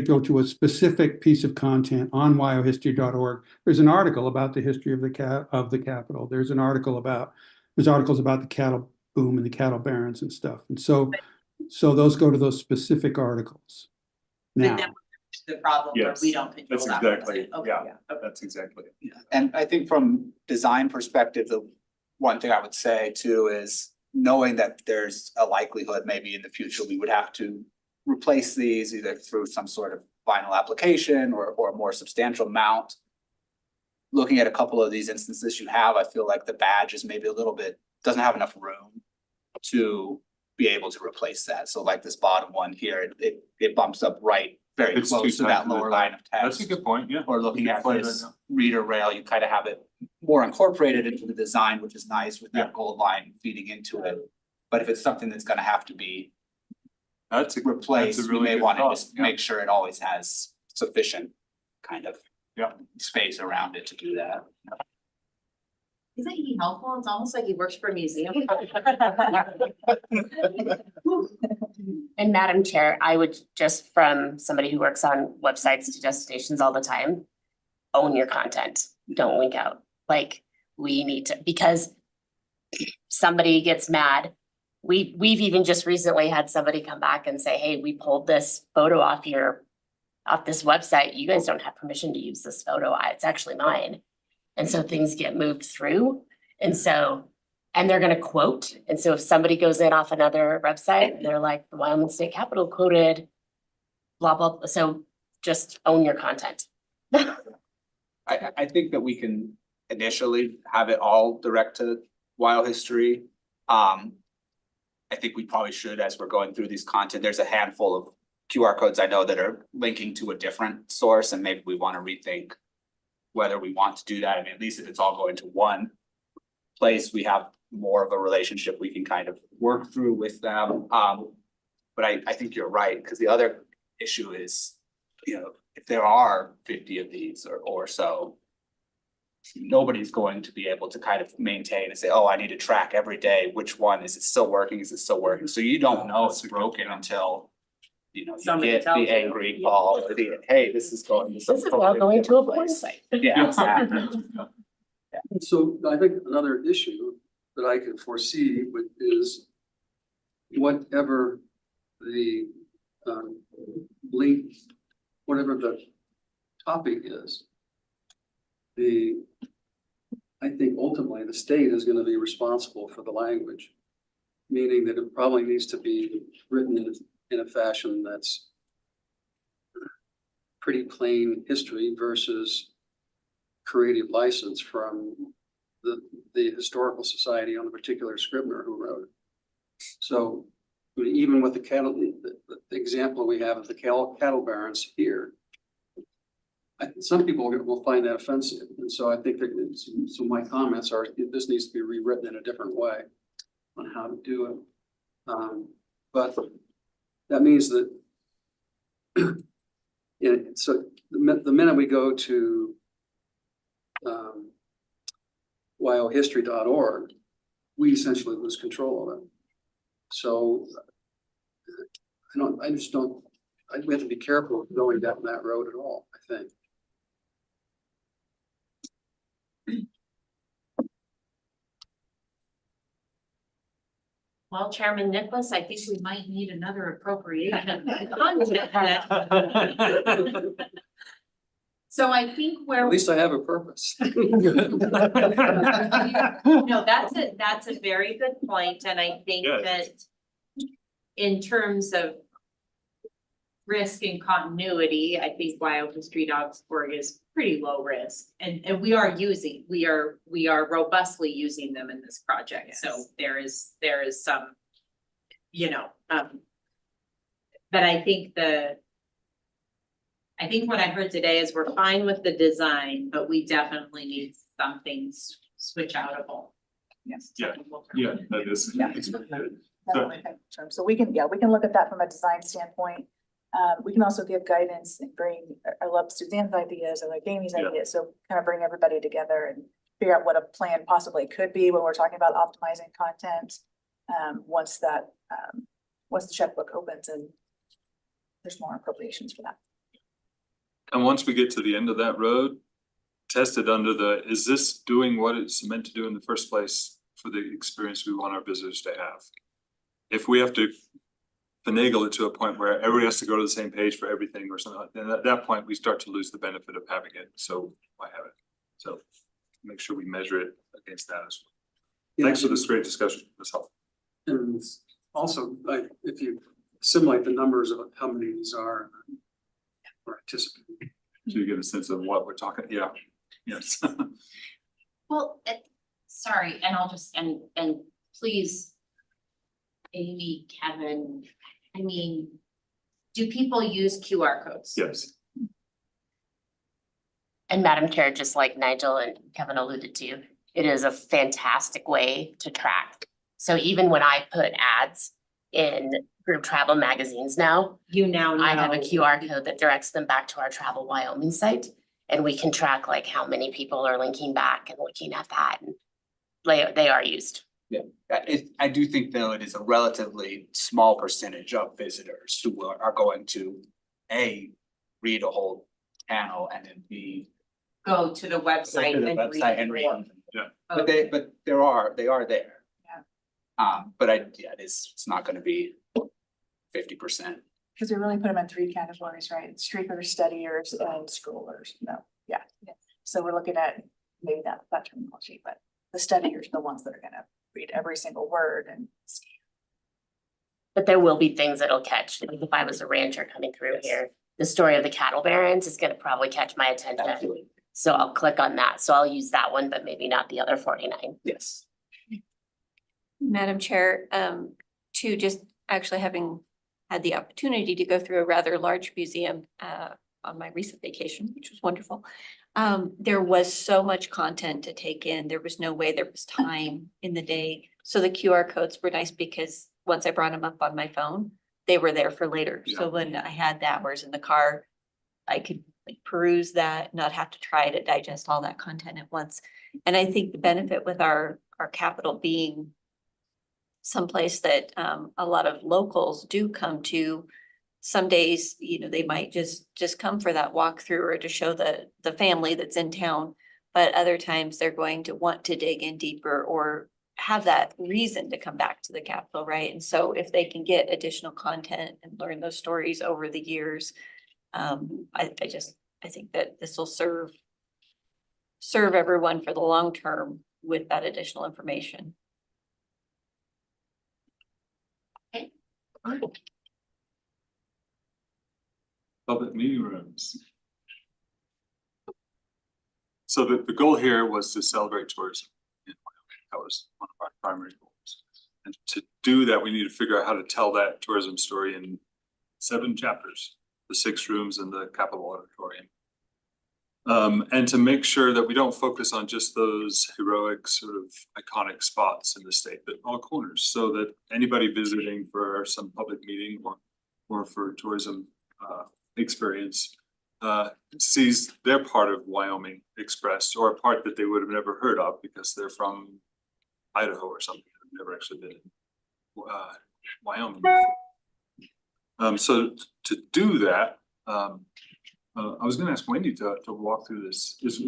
go to a specific piece of content on wyohistory.org. There's an article about the history of the capital. There's articles about the cattle boom and the cattle barons and stuff. And so those go to those specific articles. Now, the problem where Yes, we don't control that's that. exactly, website. Okay, yeah, that's exactly it. Yeah, and I think from design perspective, the one thing I would say too is knowing that there's a likelihood maybe in the future we would have to replace these either through some sort of vinyl application or a more substantial mount. Looking at a couple of these instances you have, I feel like the badge is maybe doesn't have enough room to be able to replace that. So like this bottom one here, it bumps up very It's too close to tight that to the lower top. line of text. That's a good point, yeah. Or looking at Slide this that down. reader rail, you kind of have it more incorporated into the design, which is nice with Yeah. that gold line feeding into it. But if it's something that's gonna have to be That's a replaced, we really may good wanna thought, just yeah. make sure it always has sufficient kind of Yeah. space around it to do that. Isn't he helpful? It's almost like he works for a museum. And Madam Chair, I would just, from somebody who works on websites to destinations all the time, own your content, don't link out. Like, we need to, because somebody gets mad. We've even just recently had somebody come back and say, hey, we pulled this photo off this website. You guys don't have permission to use this photo. It's actually mine. And so things get moved through. And they're gonna quote. And so if somebody goes in off another website, and they're like, the Wyoming State Capitol quoted, blah, blah, blah. So just own your content. I think that we can initially have it all direct to Wild History. I think we probably should, as we're going through these content, there's a handful of QR codes I know that are linking to a different source, and maybe we want to rethink whether we want to do that. I mean, at least if it's all going to one place, we have more of a relationship we can kind of work through with them. But I think you're right, because the other issue is, if there are 50 of these or so, nobody's going to be able to kind of maintain and say, oh, I need to track every day which one, is it still working? Is it still working? So you don't know it's broken until you Somebody get tells the you. angry call or hey, this is going. This is now going to a porn site. Yeah, exactly. So I think another issue that I could foresee is whatever the link, whatever the topic is. I think ultimately the state is going to be responsible for the language, meaning that it probably needs to be written in a fashion that's pretty plain history versus creative license from the historical society on the particular scrivener who wrote it. So even with the example we have of the cattle barons here, some people will find that offensive. And so I think that so my comments are, this needs to be rewritten in a different way on how to do it. But that means that so the minute we go to yohistory.org, we essentially lose control of it. So we have to be careful of going down that road at all, I think. Well, Chairman Nicholas, I think we might need another appropriation. So I think where. At least I have a purpose. No, that's a very good point, and I think Yes. that in terms of risk and continuity, I think yohistory.org is pretty low risk, and we are robustly using them in this project, so there is some, but I think what I heard today is we're fine with the design, but we definitely need something switch outable. Yes. Yeah, yeah, that is. Yeah. it's good. Definitely think so. So we can look at that from a design standpoint. We can also give guidance and I love Suzanne's ideas, I like Amy's Yeah. ideas, so kind of bring everybody together and figure out what a plan possibly could be when we're talking about optimizing content. Once the checkbook opens and there's more appropriations for that. And once we get to the end of that road, test it under is this doing what it's meant to do in the first place for the experience we want our visitors to have? If we have to finagle it to a point where everybody has to go to the same page for everything or something, then at that point, we start to lose the benefit of having it. So why have it? So make sure we measure it against that as well. Yeah, Thanks for this great discussion. That's helpful. and also, like, if you assimilate the numbers of how many of these are or anticipate. So you get a sense of what we're talking, yeah, yes. Well, sorry, and I'll just, and please, Amy, Kevin, I mean, do people use QR codes? Yes. And Madam Chair, just like Nigel and Kevin alluded to, it is a fantastic way to track. So even when I put ads in group travel magazines now, You now know. I have a QR code that directs them back to our Travel Wyoming site. And we can track like how many people are linking back and looking at that. And they are used. I do think though it is a relatively small percentage of visitors who are going to read a whole panel and then Go to the website go to the and website and read. read. Yeah. But they are there. Yeah. But it's not gonna be 50%. Because we really put them in three categories, right? Streakers, studiers, and scrollers. No, yeah. So we're looking at maybe that terminology, but the studiers are the ones that are gonna read every single word and. But there will be things that'll catch. Like if I was a rancher coming through here, the story of the cattle barons is gonna probably catch my attention. Absolutely. So I'll click on that. So I'll use that one, but maybe not the other 49. Yes. Madam Chair, to just actually having had the opportunity to go through a rather large museum on my recent vacation, which was wonderful. There was so much content to take in. There was no way there was time in the day. So the QR codes were nice because once I brought them up on my phone, they were there for later. So when I had the hours in the car, I could like peruse that, not have to try to digest all that content at once. And I think the benefit with our capital being someplace that a lot of locals do come to. Some days, they might just come for that walkthrough or to show the family that's in town. But other times they're going to want to dig in deeper or have that reason to come back to the Capitol, right? And so if they can get additional content and learn those stories over the years, I think that this will serve everyone for the long term with that additional information. Public meeting rooms. So the goal here was to celebrate tourism in Wyoming. That was one of our primary goals. And to do that, we need to figure out how to tell that tourism story in 7 chapters, the 6 rooms in the Capitol Auditorium. And to make sure that we don't focus on just those heroic sort of iconic spots in the state, but all corners, so that anybody visiting for some public meeting or for tourism experience sees their part of Wyoming expressed, or a part that they would have never heard of because they're from Idaho or something, they've never actually been in Wyoming. So to do that, I was gonna ask Wendy to walk through this. Is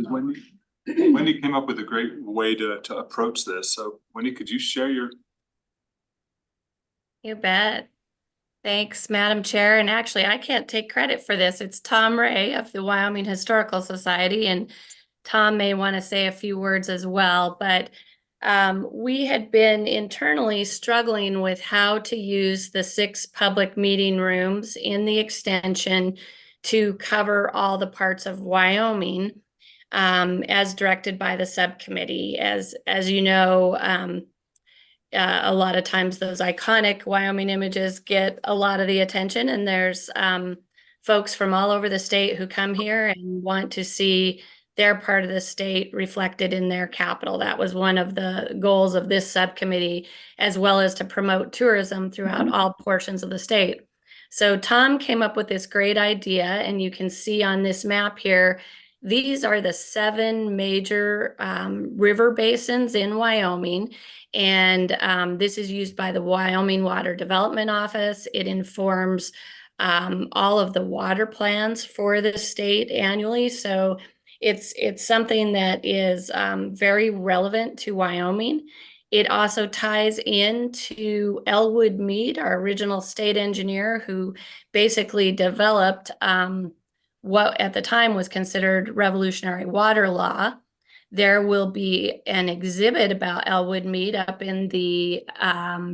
Wendy came up with a great way to approach this. So Wendy, could you share your? You bet. Thanks, Madam Chair. And actually, I can't take credit for this. It's Tom Ray of the Wyoming Historical Society, and Tom may want to say a few words as well. But we had been internally struggling with how to use the 6 public meeting rooms in the extension to cover all the parts of Wyoming as directed by the subcommittee. As you know, a lot of times those iconic Wyoming images get a lot of the attention, and there's folks from all over the state who come here and want to see their part of the state reflected in their capital. That was one of the goals of this subcommittee, as well as to promote tourism throughout all portions of the state. So Tom came up with this great idea, and you can see on this map here, these are the 7 major river basins in Wyoming. And this is used by the Wyoming Water Development Office. It informs all of the water plans for the state annually. So it's something that is very relevant to Wyoming. It also ties into Elwood Mead, our original state engineer, who basically developed what at the time was considered revolutionary water law. There will be an exhibit about Elwood Mead up in the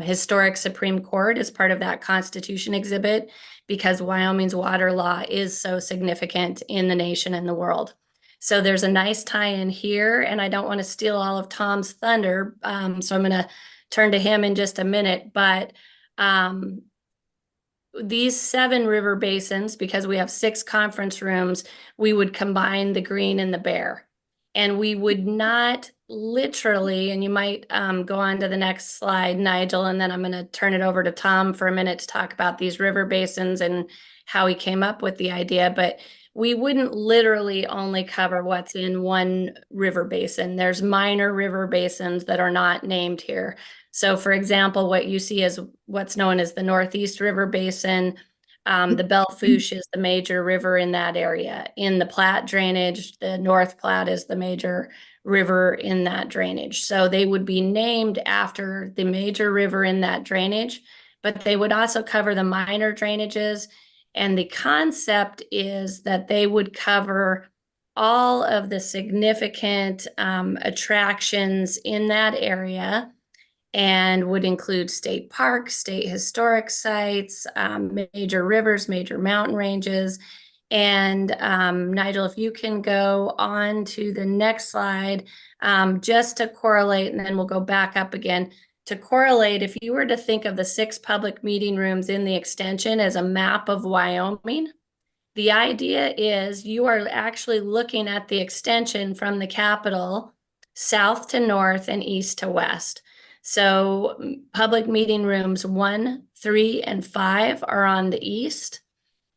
Historic Supreme Court as part of that Constitution exhibit, because Wyoming's water law is so significant in the nation and the world. So there's a nice tie-in here, and I don't want to steal all of Tom's thunder, so I'm going to turn to him in just a minute. But these 7 river basins, because we have 6 conference rooms, we would combine the green and the bare. And we would not literally, and you might go on to the next slide, Nigel, and then I'm going to turn it over to Tom for a minute to talk about these river basins and how he came up with the idea. But we wouldn't literally only cover what's in one river basin. There's minor river basins that are not named here. So for example, what you see is what's known as the Northeast River Basin. The Belle Fourche is the major river in that area. In the Platte drainage, the North Platte is the major river in that drainage. So they would be named after the major river in that drainage, but they would also cover the minor drainages. And the concept is that they would cover all of the significant attractions in that area, and would include state parks, state historic sites, major rivers, major mountain ranges. And Nigel, if you can go on to the next slide, just to correlate, and then we'll go back up again. To correlate, if you were to think of the 6 public meeting rooms in the extension as a map of Wyoming, the idea is you are actually looking at the extension from the capital south to north and east to west. So public meeting rooms 1, 3, and 5 are on the east,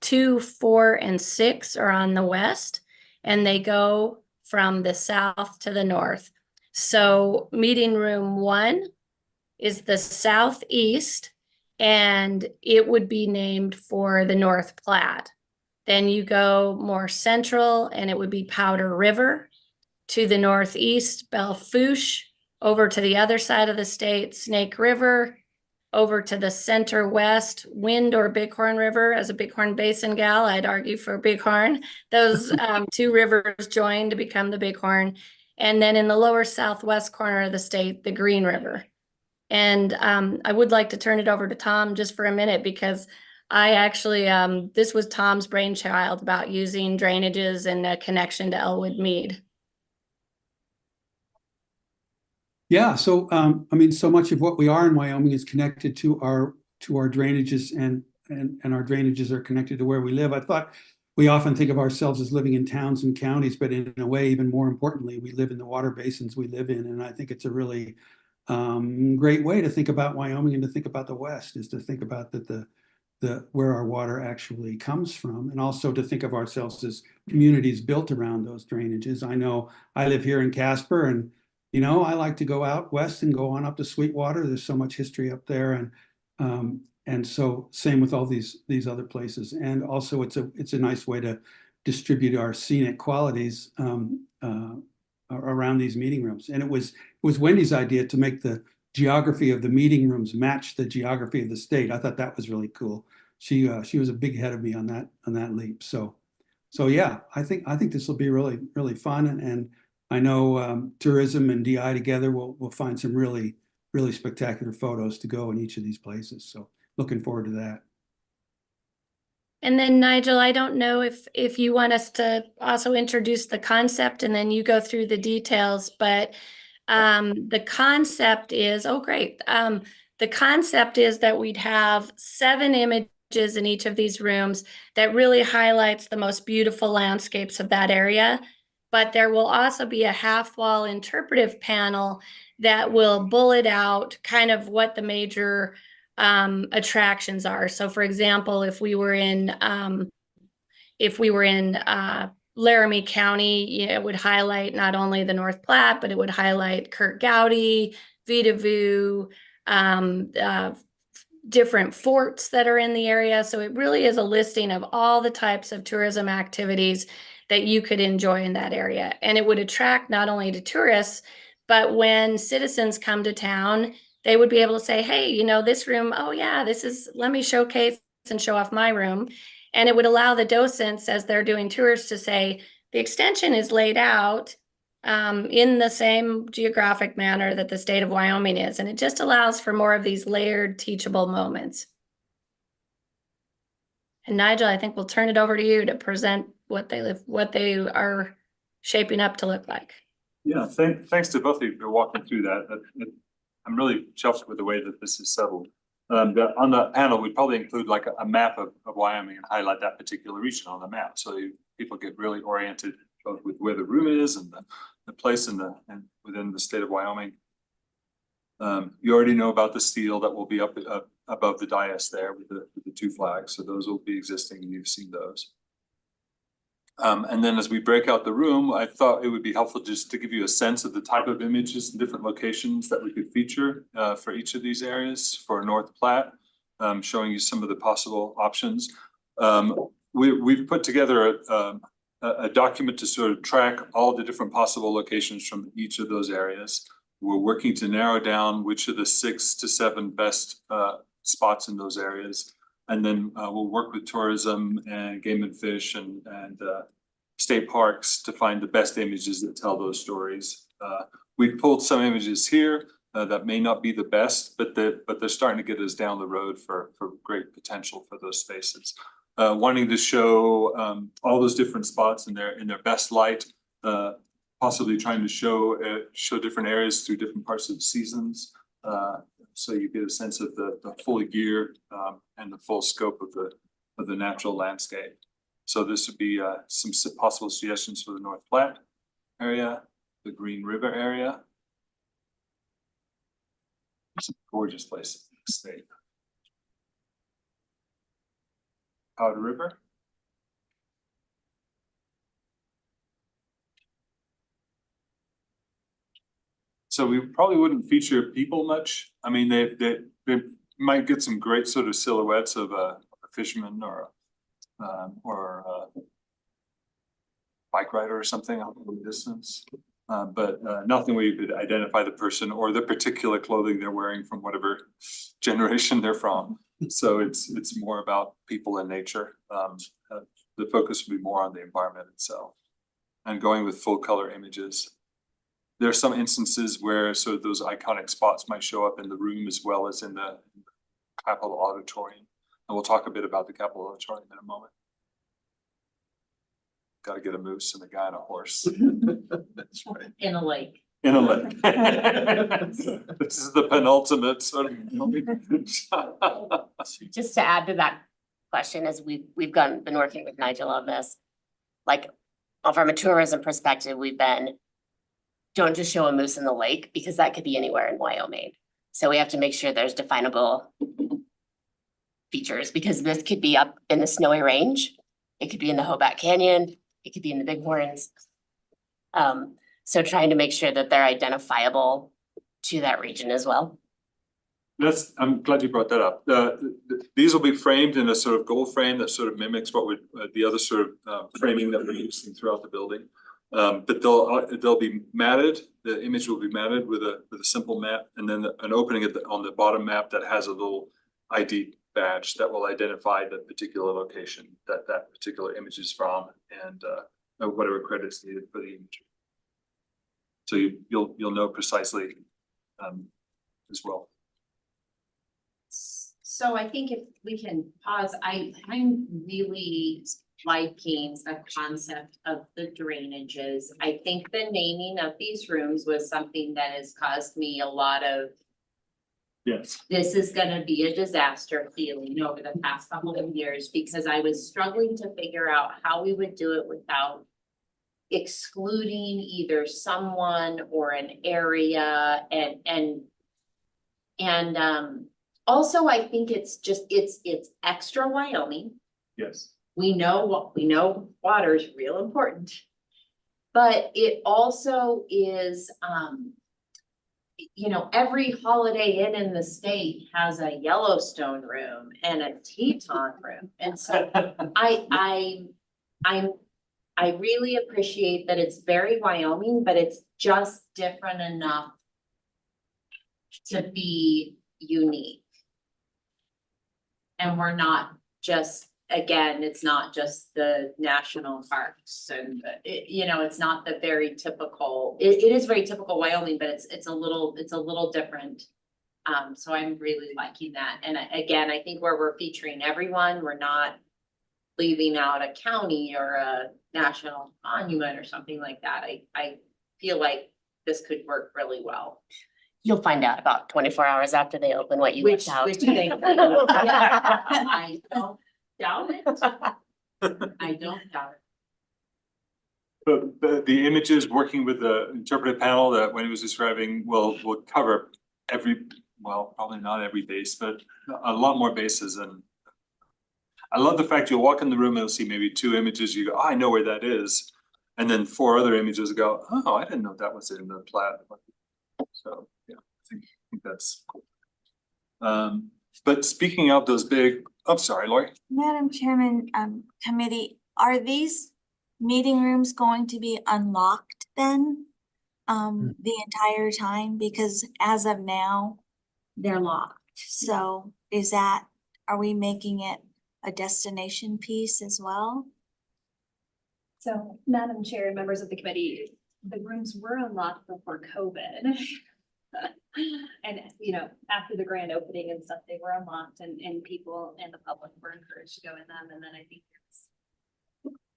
2, 4, and 6 are on the west, and they go from the south to the north. So meeting room 1 is the southeast, and it would be named for the North Platte. Then you go more central, and it would be Powder River. To the northeast, Belle Fourche. Over to the other side of the state, Snake River. Over to the center west, Wind or Bighorn River. As a Bighorn Basin gal, I'd argue for Bighorn. Those 2 rivers join to become the Bighorn. And then in the lower southwest corner of the state, the Green River. And I would like to turn it over to Tom just for a minute, because I actually, this was Tom's brainchild about using drainages and a connection to Elwood Mead. Yeah, so I mean, so much of what we are in Wyoming is connected to our drainages, and our drainages are connected to where we live. I thought we often think of ourselves as living in towns and counties, but in a way, even more importantly, we live in the water basins we live in. And I think it's a really great way to think about Wyoming and to think about the West, is to think about the where our water actually comes from, and also to think of ourselves as communities built around those drainages. I know I live here in Casper, and I like to go out west and go on up to Sweetwater. There's so much history up there, and so same with all these other places. And also it's a nice way to distribute our scenic qualities around these meeting rooms. And it was Wendy's idea to make the geography of the meeting rooms match the geography of the state. I thought that was really cool. She was a big head of me on that leap. So yeah, I think this will be really, really fun. And I know tourism and DI together will find some really, really spectacular photos to go in each of these places. So looking forward to that. And then Nigel, I don't know if you want us to also introduce the concept and then you go through the details, but the concept is, oh, great. The concept is that we'd have 7 images in each of these rooms that really highlights the most beautiful landscapes of that area. But there will also be a half-wall interpretive panel that will bullet out kind of what the major attractions are. So for example, if we were in Laramie County, it would highlight not only the North Platte, but it would highlight Kurt Gowdy, Vita Vu, different forts that are in the area. So it really is a listing of all the types of tourism activities that you could enjoy in that area. And it would attract not only to tourists, but when citizens come to town, they would be able to say, hey, this room, oh yeah, let me showcase and show off my room. And it would allow the docents, as they're doing tours, to say, the extension is laid out in the same geographic manner that the state of Wyoming is. And it just allows for more of these layered, teachable moments. And Nigel, I think we'll turn it over to you to present what they are shaping up to look like. Yeah, thanks to both of you for walking through that. I'm really chuffed with the way that this is settled. On the panel, we'd probably include like a map of Wyoming and highlight that particular region on the map, so people get really oriented both with where the room is and the place and within the state of Wyoming. You already know about the stele that will be up above the dais there with the 2 flags, so those will be existing and you've seen those. And then as we break out the room, I thought it would be helpful just to give you a sense of the type of images and different locations that we could feature for each of these areas. For North Platte, showing you some of the possible options. We've put together a document to sort of track all the different possible locations from each of those areas. We're working to narrow down which are the 6 to 7 best spots in those areas. And then we'll work with tourism and game and fish and state parks to find the best images that tell those stories. We've pulled some images here that may not be the best, but they're starting to get us down the road for great potential for those spaces. Wanting to show all those different spots in their best light, possibly trying to show different areas through different parts of the seasons. So you get a sense of the full gear and the full scope of the natural landscape. So this would be some possible suggestions for the North Platte area, the Green River area. Some gorgeous places in the state. Powder River. So we probably wouldn't feature people much. I mean, they might get some great sort of silhouettes of a fisherman or a bike rider or something out in the distance, but nothing where you could identify the person or the particular clothing they're wearing from whatever generation they're from. So it's more about people and nature. The focus would be more on the environment itself and going with full color images. There are some instances where sort of those iconic spots might show up in the room as well as in the Capitol Auditorium. And we'll talk a bit about the Capitol Auditorium in a moment. Got to get a moose and a guy on a horse. That's right. In a lake. In a lake. This is the penultimate sort of. Just to add to that question is we've been working with Nigel on this. Like, from a tourism perspective, we've been, don't just show a moose in the lake because that could be anywhere in Wyoming. So we have to make sure there's definable features because this could be up in the Snowy Range. It could be in the Hobart Canyon. It could be in the Bighorns. So trying to make sure that they're identifiable to that region as well. I'm glad you brought that up. These will be framed in a sort of gold frame that sort of mimics what would the other sort of framing that we're using throughout the building. But they'll be matted. The image will be matted with a simple mat, and then an opening on the bottom map that has a little ID badge that will identify the particular location that particular image is from, and whatever credits needed for the image. So you'll know precisely as well. So I think if we can pause, I'm really liking the concept of the drainages. I think the naming of these rooms was something that has caused me a lot of, Yes. this is gonna be a disaster feeling over the past couple of years, because I was struggling to figure out how we would do it without excluding either someone or an area, and also I think it's just, it's extra Wyoming. Yes. We know water is real important, but it also is, you know, every Holiday Inn in the state has a Yellowstone room and a Teton room. And so I really appreciate that it's very Wyoming, but it's just different enough to be unique. And we're not just, again, it's not just the national parks and, you know, it's not the very typical, it is very typical Wyoming, but it's a little different. So I'm really liking that. And again, I think where we're featuring everyone, we're not leaving out a county or a national monument or something like that. I feel like this could work really well. You'll find out about 24 hours after they open what you left out. Which they, I don't doubt it. I don't doubt it. But the images working with the interpretive panel that Wendy was describing will cover probably not every base, but a lot more bases. And I love the fact you'll walk in the room and you'll see maybe 2 images. You go, oh, I know where that is. And then 4 other images go, oh, I didn't know that was in the plat. So yeah, I think that's cool. But speaking of those big, I'm sorry, Lori. Madam Chairman, committee, are these meeting rooms going to be unlocked then? The entire time? Because as of now, they're locked. So are we making it a destination piece as well? So, Madam Chair and members of the committee, the rooms were unlocked before COVID. And, you know, after the grand opening and stuff, they were unlocked and people and the public were encouraged to go in them. And then I think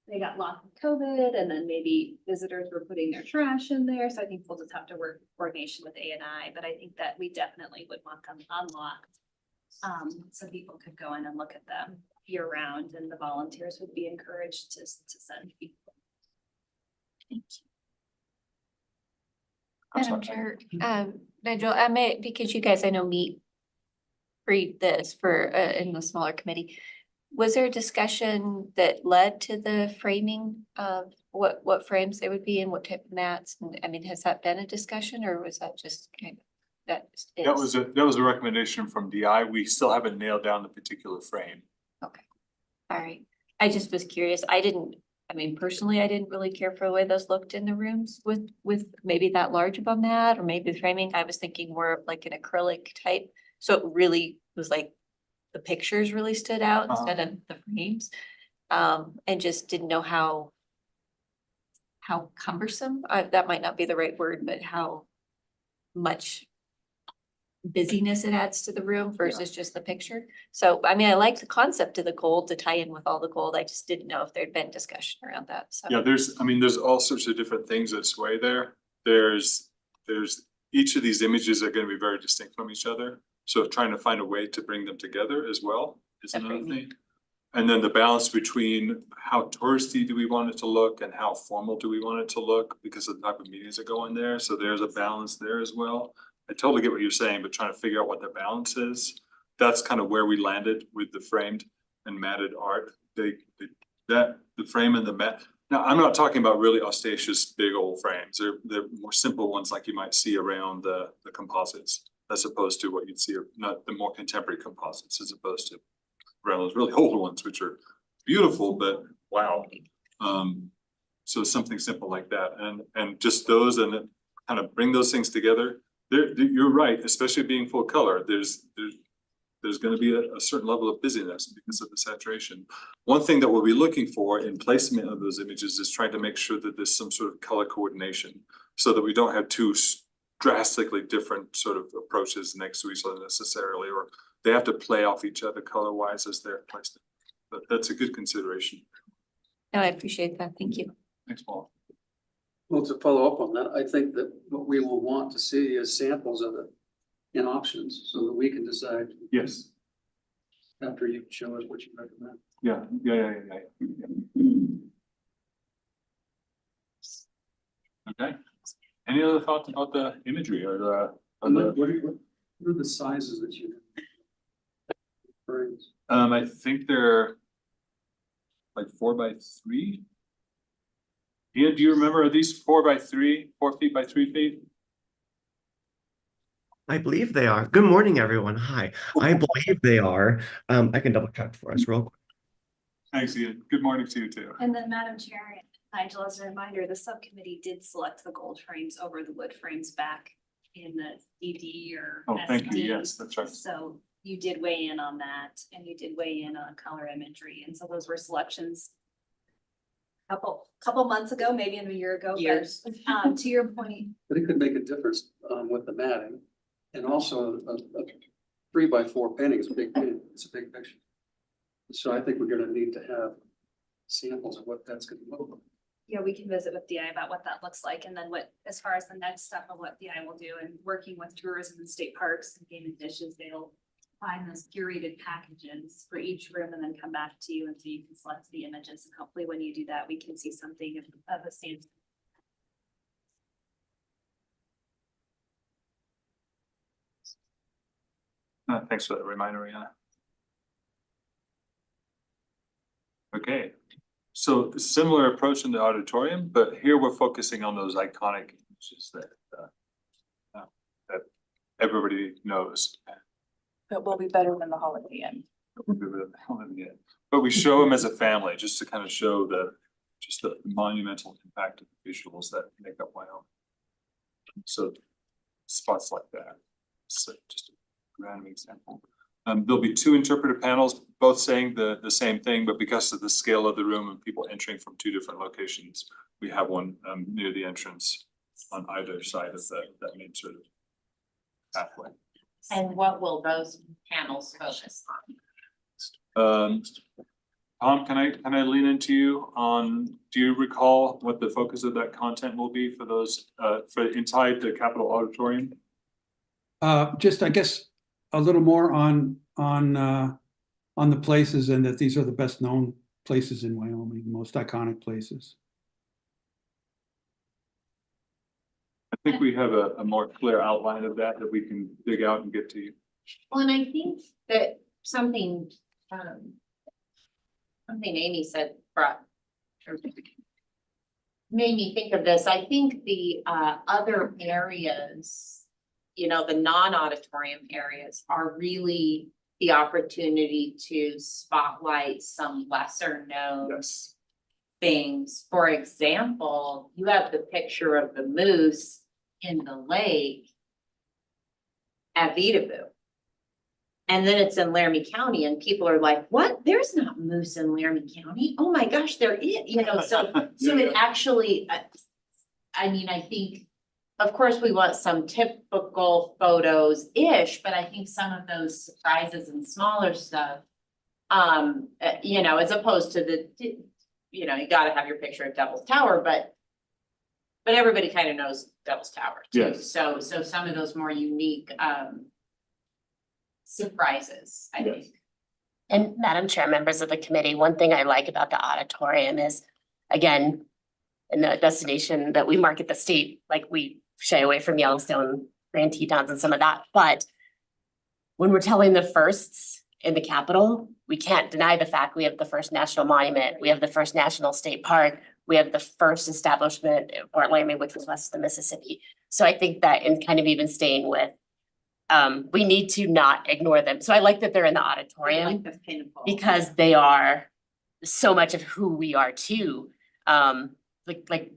they got locked with COVID, and then maybe visitors were putting their trash in there. So I think we'll just have to work coordination with ANI, but I think that we definitely would want them unlocked. So people could go in and look at them year round, and the volunteers would be encouraged to send people. Thank you. Madam Chair, Nigel, because you guys I know read this for in the smaller committee. Was there a discussion that led to the framing of what frames they would be and what type of mats? And I mean, has that been a discussion, or was that just kind of That was a recommendation from DI. We still haven't nailed down the particular frame. Okay. All right. I just was curious. Personally, I didn't really care for the way those looked in the rooms with maybe that large of a mat or maybe the framing. I was thinking more of like an acrylic type. So it really was like the pictures really stood out instead of the frames. And just didn't know how cumbersome, that might not be the right word, but how much busyness it adds to the room versus just the picture. So, I mean, I like the concept of the gold to tie in with all the gold. I just didn't know if there'd been discussion around that. So yeah, there's all sorts of different things that sway there. There's each of these images are going to be very distinct from each other. So trying to find a way to bring them together as well is another thing. And then the balance between how touristy do we want it to look and how formal do we want it to look because of the type of meetings that go in there. So there's a balance there as well. I totally get what you're saying, but trying to figure out what the balance is. That's kind of where we landed with the framed and matted art. The frame and the mat. Now, I'm not talking about really ostentatious big old frames. They're more simple ones like you might see around the composites, as opposed to what you'd see, not the more contemporary composites, as opposed to around those really old ones, which are beautiful, but wow. So something simple like that, and just those, and then kind of bring those things together. You're right, especially being full color. There's going to be a certain level of busyness because of the saturation. One thing that we'll be looking for in placement of those images is trying to make sure that there's some sort of color coordination, so that we don't have two drastically different sort of approaches next to each other necessarily, or they have to play off each other color-wise as they're placed. But that's a good consideration. No, I appreciate that. Thank you. Thanks, Paul. Well, to follow up on that, I think that what we will want to see is samples of it in options so that we can decide Yes. after you show us what you recommend. Yeah. Okay. Any other thoughts about the imagery or the? What are the sizes that you have? Frames. I think they're like 4x3. Ian, do you remember, are these 4x3, 4 feet by 3 feet? I believe they are. Good morning, everyone. Hi. I believe they are. I can double check for us real quick. Thanks, Ian. Good morning to you too. And then Madam Chair, Nigel, as a reminder, the subcommittee did select the gold frames over the wood frames back in the ED or. Oh, thank you. SD. Yes, that's right. So you did weigh in on that and you did weigh in on color imagery. And so those were selections couple months ago, maybe even a year ago. But, Years. to your point, But it could make a difference with the matting, and also a 3x4 painting is a big painting. It's a big picture. So I think we're going to need to have samples of what that's going to look like. yeah, we can visit with DI about what that looks like. And then what, as far as the next step of what DI will do and working with tourism and state parks and game and dishes, they'll find those curated packages for each room and then come back to you and so you can select the images. And hopefully when you do that, we can see something of a sample. Thanks for that reminder, Rihanna. Okay, so similar approach in the auditorium, but here we're focusing on those iconic images that everybody knows. It will be better than the Holiday Inn. But we show them as a family, just to kind of show the monumental impact of the visuals that make up Wyoming. So spots like that, so just a random example. There'll be 2 interpretive panels, both saying the same thing, but because of the scale of the room and people entering from 2 different locations, we have one near the entrance on either side of that main sort of pathway. And what will those panels focus on? Tom, can I lean into you on, do you recall what the focus of that content will be for those, for inside the Capitol Auditorium? Just, I guess, a little more on the places, and that these are the best known places in Wyoming, the most iconic places. I think we have a more clear outline of that we can dig out and get to you. Well, and I think that something Amy said made me think of this. I think the other areas, you know, the non-auditorium areas are really the opportunity to spotlight some lesser known things. For example, you have the picture of the moose in the lake at Vidaboo. And then it's in Laramie County and people are like, what? There's not moose in Laramie County. Oh my gosh, there is, you know, so it actually, I mean, I think, of course, we want some typical photos-ish, but I think some of those surprises and smaller stuff, you know, as opposed to the, you know, you gotta have your picture of Devil's Tower, but everybody kind of knows Devil's Tower too. Yes. So some of those more unique surprises, I think. And Madam Chair, members of the committee, one thing I like about the auditorium is, again, in the destination that we market the state, like we shy away from Yellowstone, Grand Tetons and some of that, but when we're telling the firsts in the capital, we can't deny the fact we have the first national monument, we have the first national state park, we have the first establishment in Fort Laramie, which was west of the Mississippi. So I think that in kind of even staying with, we need to not ignore them. So I like that they're in the auditorium because they are so much of who we are too. Like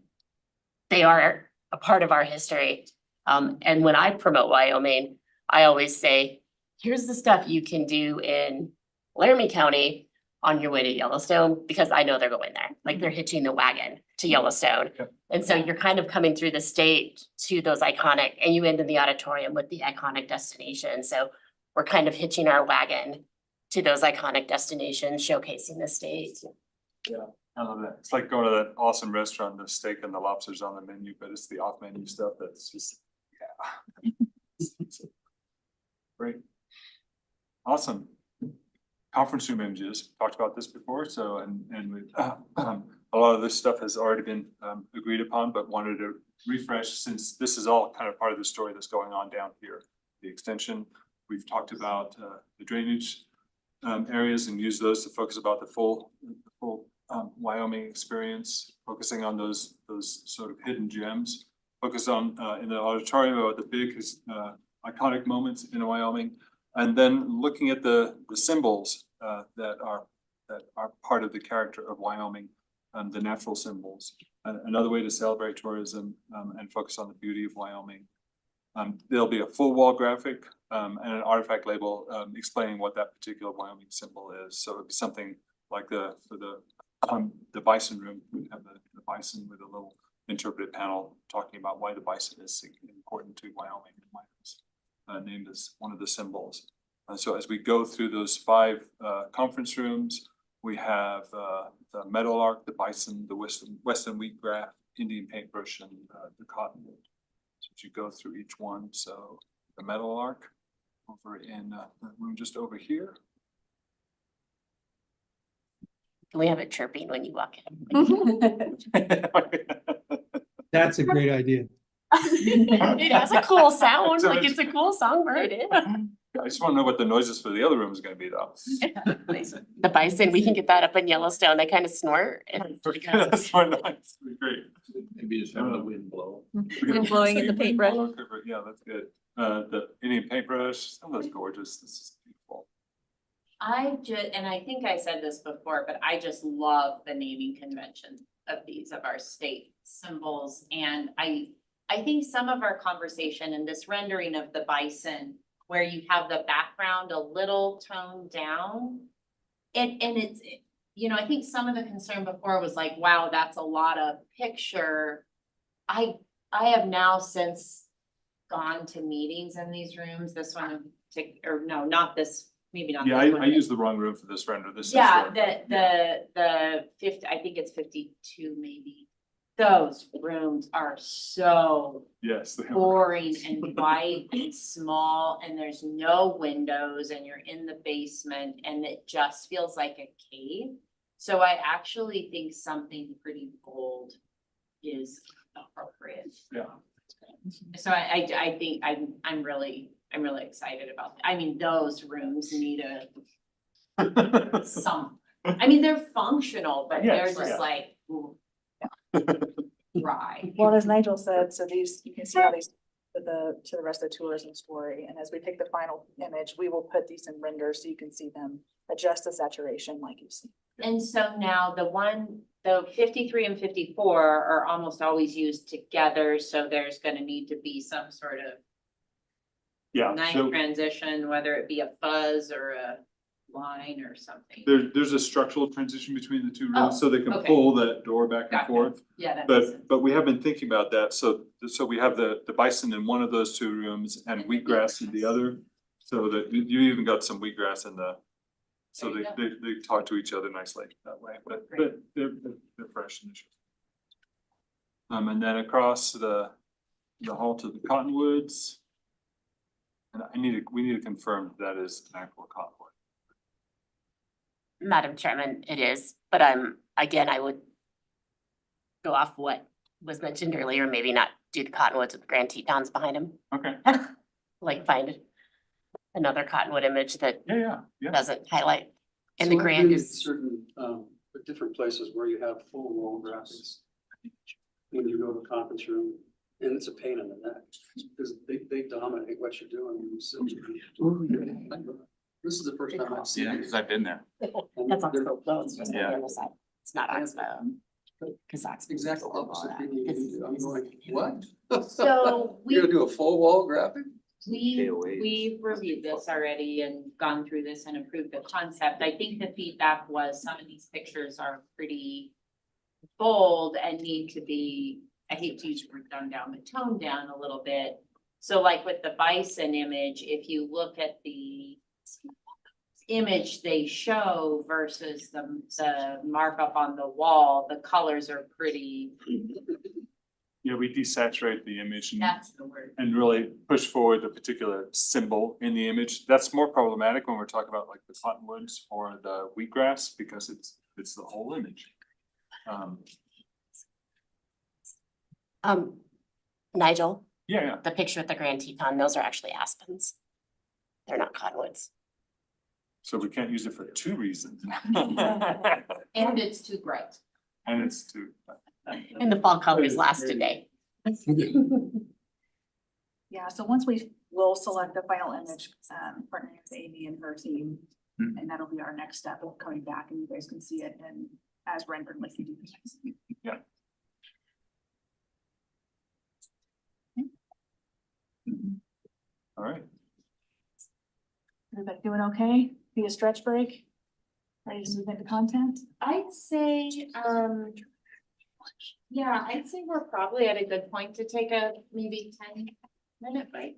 they are a part of our history. And when I promote Wyoming, I always say, here's the stuff you can do in Laramie County on your way to Yellowstone, because I know they're going there, like they're hitching the wagon to Yellowstone. And so you're kind of coming through the state to those iconic, and you end in the auditorium with the iconic destination. So we're kind of hitching our wagon to those iconic destinations, showcasing the state. Yeah, I love that. It's like going to that awesome restaurant, the steak and the lobster's on the menu, but it's the off menu stuff that's just, yeah. Great. Awesome. Conference room images, talked about this before, so and with a lot of this stuff has already been agreed upon, but wanted to refresh since this is all kind of part of the story that's going on down here. The extension, we've talked about the drainage areas and use those to focus about the full Wyoming experience, focusing on those sort of hidden gems. Focus on in the auditorium about the big iconic moments in Wyoming. And then looking at the symbols that are part of the character of Wyoming, the natural symbols. Another way to celebrate tourism and focus on the beauty of Wyoming. There'll be a full wall graphic and an artifact label explaining what that particular Wyoming symbol is. So it'd be something like for the bison room, we have the bison with a little interpretive panel talking about why the bison is important to Wyoming. Named as one of the symbols. So as we go through those 5 conference rooms, we have the meadowlark, the bison, the western wheatgrass, Indian paintbrush, and the cottonwood. So as you go through each one, so the meadowlark over in the room just over here. Can we have it chirping when you walk in? That's a great idea. It has a cool sound, like it's a cool songbird. I just want to know what the noises for the other room is going to be though. The bison, we can get that up in Yellowstone. They kind of snort. And That's so nice. Great. Maybe just having the wind blow. Wind blowing in the paintbrush. Yeah, that's good. The Indian paintbrush, oh, that's gorgeous. This is beautiful. And I think I said this before, but I just love the naming convention of these, of our state symbols. And I think some of our conversation and this rendering of the bison, where you have the background a little toned down. And it's, I think some of the concern before was like, wow, that's a lot of picture. I have now since gone to meetings in these rooms, this one, or no, not this, maybe not. Yeah, this one, I used the wrong room for this render. This yeah, is the 50, I think it's 52 maybe. Those rooms are so yes, they are. boring and white and small, and there's no windows, and you're in the basement, and it just feels like a cave. So I actually think something pretty bold is appropriate. Yeah. So I think I'm really excited about that. I mean, those rooms need some. I mean, they're functional, but Yes, they're just yeah. like. Ooh. Dry. Well, as Nigel said, so these, you can see how these to the rest of the tourism story. And as we pick the final image, we will put these in renders so you can see them adjust the saturation like you see. And so now the 53 and 54 are almost always used together. So there's gonna need to be some sort of nice transition, whether it be a fuzz or a line or something. There's a structural transition between the 2 rooms, so they can okay. pull that door back and Gotcha. forth. Yeah, that makes sense. But we have been thinking about that. So we have the bison in one of those 2 rooms and wheatgrass in the other. So that you even got some wheatgrass in the. So they talk to each other nicely that way. But they're fresh and and then across the hall to the cottonwoods. And we need to confirm that is an actual cottonwood. Madam Chairman, it is, but again, I would go off what was mentioned earlier, maybe not do the cottonwoods with the Grand Tetons behind them. Okay, Like find another cottonwood image that yeah. doesn't highlight. And So the I've grand been in is, certain, different places where you have full wall graphics. When you go to a conference room, and it's a pain in the neck, because they dominate what you're doing. So, this is the first time I've seen Yeah, it. because I've been there. And that's they're- Oxbow, though, it's just on Yeah. the other side. It's not Oxbow. Cause Oxbow. Exactly opposite thing you do. I'm going, what? So You're gonna do a full wall graphic? We've reviewed this already and gone through this and approved the concept. I think the feedback was some of these pictures are pretty bold and need to be, I hate to use the word dumbed down, but toned down a little bit. So like with the bison image, if you look at the image they show versus the markup on the wall, the colors are pretty, Yeah, we desaturate the image that's the word. and really push forward the particular symbol in the image. That's more problematic when we're talking about like the cottonwoods or the wheatgrass, because it's the whole image. Nigel, Yeah, the picture with the Grand Teton, those are actually aspens. They're not cottonwoods. so we can't use it for two reasons. And it's too bright. And it's too. And the fall colors last a day. Yeah, so once we'll select the final image, partnering with Amy and her team. And that'll be our next step of coming back and you guys can see it and as rendered like you do. Yeah. All right. Everybody doing okay? Be a stretch break? Ready to move into content? I'd say, yeah, I'd say we're probably at a good point to take a maybe 10-minute break.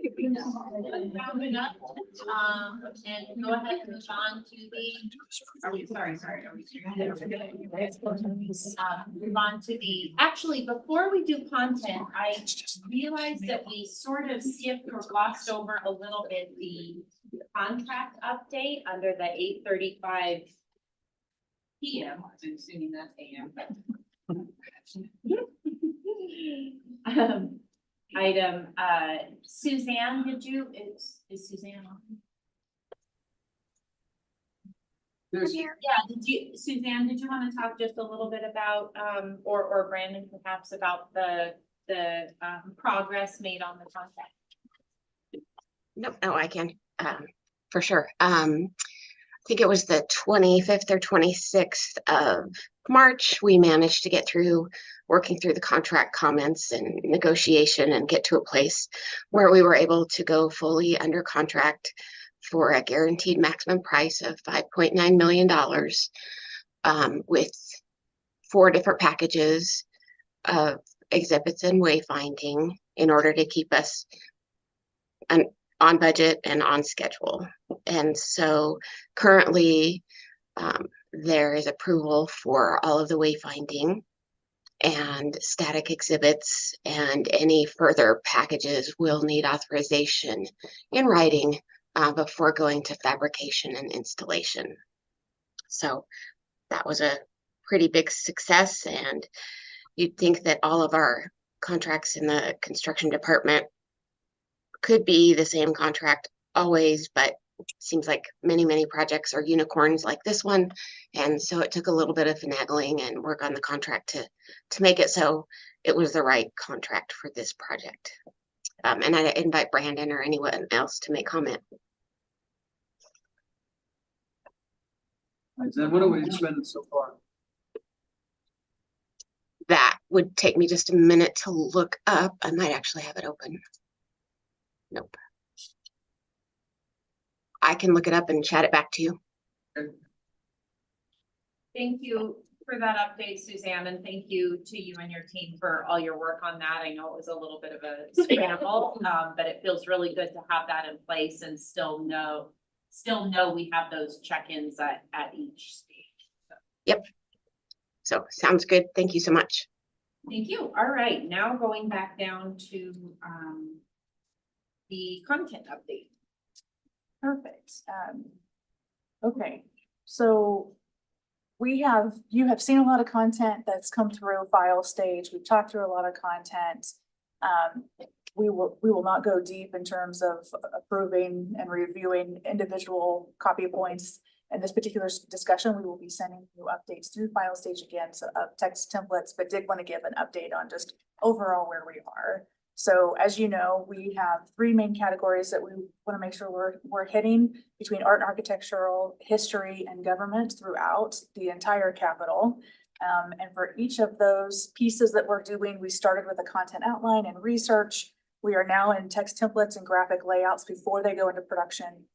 And go ahead and move on to move on to actually, before we do content, I realized that we sort of skipped or glossed over a little bit the contract update under the 8:35 PM. I'm assuming that's AM. Item, Suzanne, is Suzanne on? Suzanne, did you want to talk just a little bit about, or Brandon perhaps about the progress made on the contract? No, I can, for sure. I think it was the 25th or 26th of March, we managed to get through working through the contract comments and negotiation and get to a place where we were able to go fully under contract for a guaranteed maximum price of $5.9 million with 4 different packages of exhibits and wayfinding in order to keep us on budget and on schedule. And so currently there is approval for all of the wayfinding and static exhibits, and any further packages will need authorization in writing before going to fabrication and installation. So that was a pretty big success, and you'd think that all of our contracts in the construction department could be the same contract always, but seems like many projects are unicorns like this one, and so it took a little bit of finagling and work on the contract to make it so it was the right contract for this project. And I invite Brandon or anyone else to make comment. Then what have we expended so far? That would take me just a minute to look up. I might actually have it open. Nope. I can look it up and chat it back to you. Thank you for that update, Suzanne, and thank you to you and your team for all your work on that. I know it was a little bit of a scramble, but it feels really good to have that in place and still know we have those check-ins at each stage. So. Yep. So sounds good. Thank you so much. Thank you. All right, now going back down to the content update. Perfect. Okay, so you have seen a lot of content that's come through file stage. We've talked through a lot of content. We will not go deep in terms of approving and reviewing individual copy points. In this particular discussion, we will be sending you updates through file stage again, so text templates, but did want to give an update on just overall where we are. So as you know, we have 3 main categories that we want to make sure we're hitting between art and architectural, history, and government throughout the entire Capitol. And for each of those pieces that we're doing, we started with a content outline and research. We are now in text templates and graphic layouts before they go into production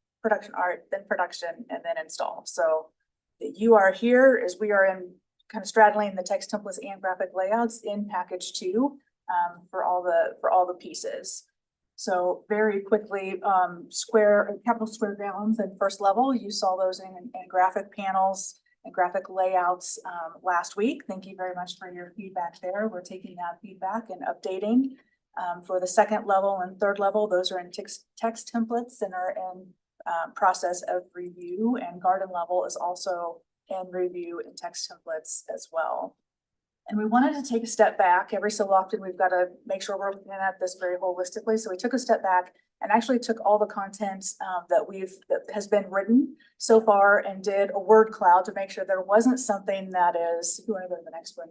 art, then production, and then install. So you are here as we are in kind of straddling the text templates and graphic layouts in package 2. For all the pieces. So very quickly, Capitol Square grounds and first level, you saw those in graphic panels and graphic layouts last week. Thank you very much for your feedback there. We're taking that feedback and updating. For the second level and third level, those are in text templates and are in process of review, and garden level is also in review in text templates as well. And we wanted to take a step back. Every so often, we've got to make sure we're looking at this very holistically. So we took a step back and actually took all the content that has been written so far and did a word cloud to make sure there wasn't something that is, if you want to go to the next one,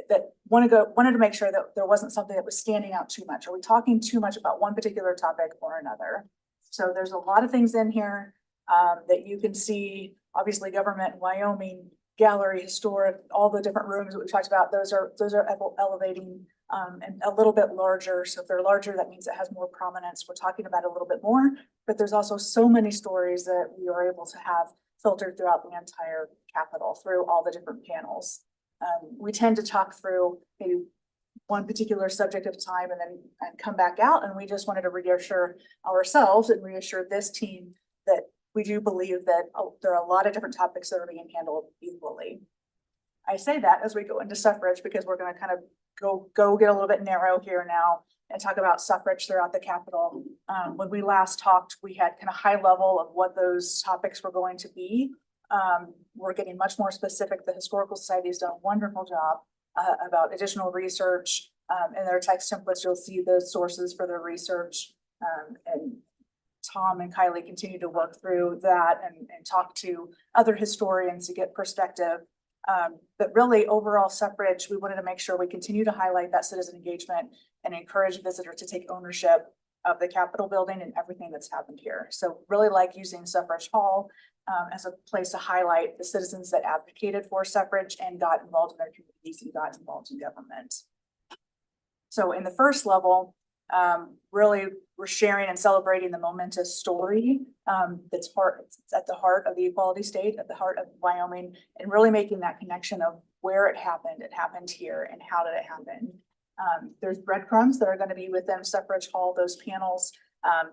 that wanted to make sure that there wasn't something that was standing out too much. Are we talking too much about one particular topic or another? So there's a lot of things in here that you can see. Obviously, government in Wyoming, gallery, historic, all the different rooms that we talked about, those are elevating and a little bit larger. So if they're larger, that means it has more prominence. We're talking about it a little bit more, but there's also so many stories that we are able to have filtered throughout the entire Capitol through all the different panels. We tend to talk through maybe one particular subject at a time and come back out. And we just wanted to reassure ourselves and reassure this team that we do believe that there are a lot of different topics that are being handled equally. I say that as we go into suffrage because we're going to kind of go get a little bit narrow here now and talk about suffrage throughout the Capitol. When we last talked, we had kind of high level of what those topics were going to be. We're getting much more specific. The Historical Society has done a wonderful job about additional research. In their text templates, you'll see the sources for their research. And Tom and Kylie continue to work through that and talk to other historians to get perspective. But really overall suffrage, we wanted to make sure we continue to highlight that citizen engagement and encourage visitors to take ownership of the Capitol building and everything that's happened here. So really like using Suffrage Hall as a place to highlight the citizens that advocated for suffrage and got involved in their communities and got involved in government. So in the first level, really we're sharing and celebrating the momentous story it's at the heart of the equality state, at the heart of Wyoming, and really making that connection of where it happened here, and how did it happen. There's breadcrumbs that are going to be within Suffrage Hall, those panels,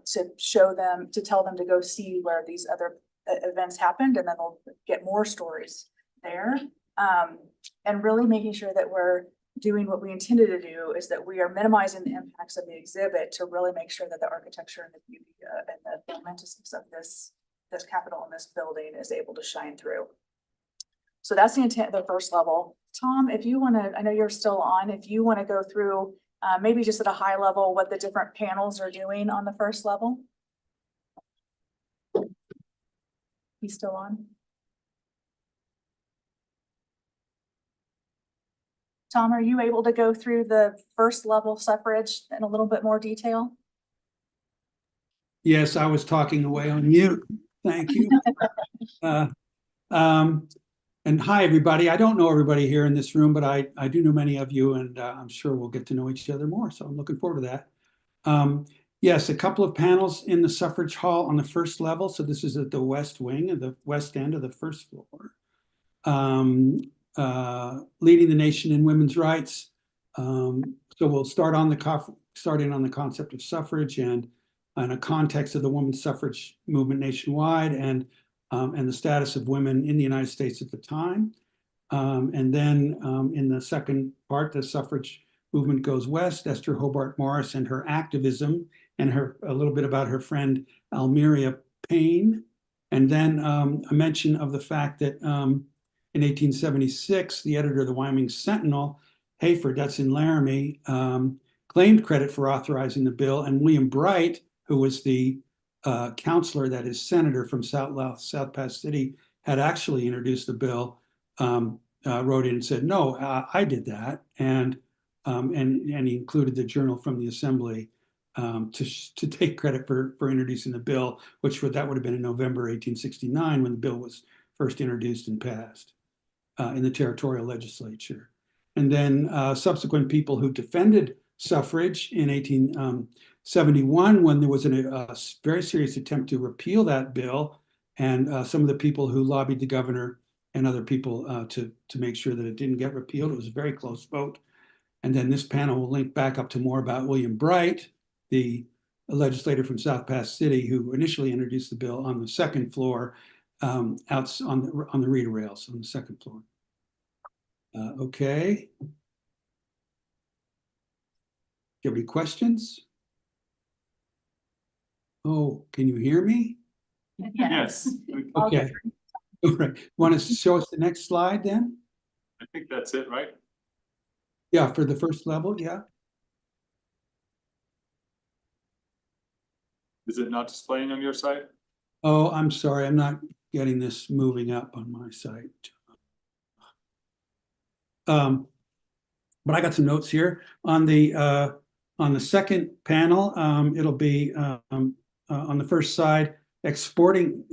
to show them, to tell them to go see where these other events happened, and then they'll get more stories there. And really making sure that we're doing what we intended to do, is that we are minimizing the impacts of the exhibit to really make sure that the architecture and the beauty and the momentousness of this Capitol and this building is able to shine through. So that's the intent of the first level. Tom, if you want to, I know you're still on, if you want to go through maybe just at a high level what the different panels are doing on the first level. He's still on. Tom, are you able to go through the first level suffrage in a little bit more detail? Yes, I was talking away on mute. Thank you. And hi, everybody. I don't know everybody here in this room, but I do know many of you, and I'm sure we'll get to know each other more. So I'm looking forward to that. Yes, a couple of panels in the Suffrage Hall on the first level. So this is at the west wing of the west end of the first floor. Leading the nation in women's rights. So we'll start on starting on the concept of suffrage and a context of the women's suffrage movement nationwide and the status of women in the United States at the time. And then in the second part, the suffrage movement goes west, Esther Hobart Morris and her activism, and a little bit about her friend Almeria Payne. And then a mention of the fact that in 1876, the editor of the Wyoming Sentinel, Hayford, that's in Laramie, claimed credit for authorizing the bill, and William Bright, who was the counselor, that is senator from South Pass City, had actually introduced the bill, wrote in and said, no, I did that. And he included the journal from the assembly to take credit for introducing the bill, that would have been in November 1869 when the bill was first introduced and passed in the territorial legislature. And then subsequent people who defended suffrage in 1871, when there was a very serious attempt to repeal that bill, and some of the people who lobbied the governor and other people to make sure that it didn't get repealed. It was a very close vote. And then this panel will link back up to more about William Bright, the legislator from South Pass City, who initially introduced the bill on the second floor, out on the reader rails on the second floor. Okay. Do you have any questions? Oh, can you hear me? Yes. Okay. All right. Want to show us the next slide then? I think that's it, right? Yeah, for the first level, yeah. Is it not displaying on your side? Oh, I'm sorry. I'm not getting this moving up on my site. But I got some notes here on the second panel. It'll be on the first side, exporting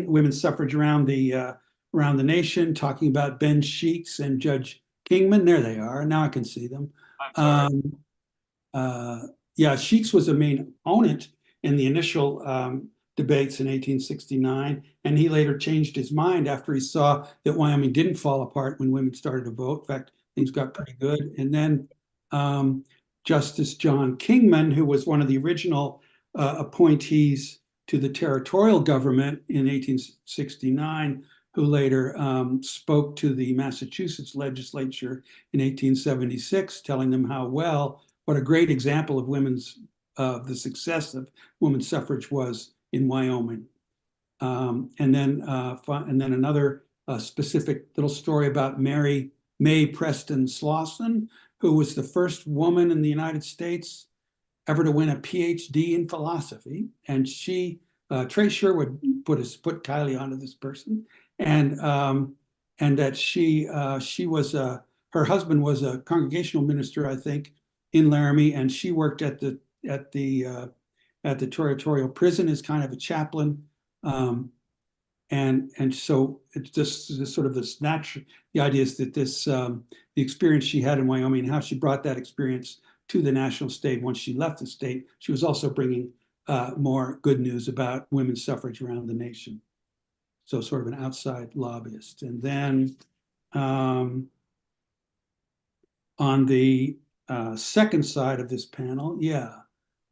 women's suffrage around the nation, talking about Ben Sheets and Judge Kingman. There they are. Now I can see them. Yeah, Sheets was a main opponent in the initial debates in 1869, and he later changed his mind after he saw that Wyoming didn't fall apart when women started to vote. In fact, things got pretty good. And then Justice John Kingman, who was one of the original appointees to the territorial government in 1869, who later spoke to the Massachusetts legislature in 1876, telling them what a great example of the success of women's suffrage was in Wyoming. And then another specific little story about Mary May Preston Slauson, who was the first woman in the United States ever to win a PhD in philosophy. And Trey Sherwood put Kylie onto this person, and that she was her husband was a congregational minister, I think, in Laramie, and she worked at the territorial prison as kind of a chaplain. And so it's just sort of this natural, the idea is that the experience she had in Wyoming and how she brought that experience to the national stage once she left the state, she was also bringing more good news about women's suffrage around the nation. So sort of an outside lobbyist. And then on the second side of this panel,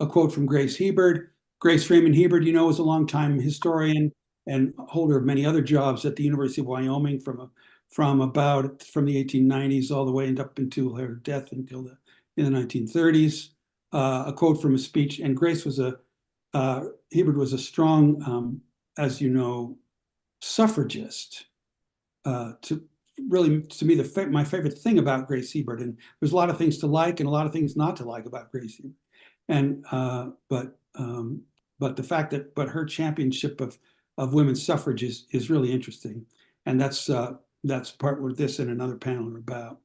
a quote from Grace Hebert. Grace Freeman Hebert, was a longtime historian and holder of many other jobs at the University of Wyoming from the 1890s all the way and up until her death in the 1930s. A quote from a speech, and Grace Hebert was a strong, as you know, suffragist. To me, my favorite thing about Grace Hebert, and there's a lot of things to like and a lot of things not to like about Grace Hebert, and but the fact that her championship of women's suffrage is really interesting, and that's part what this and another panel are about.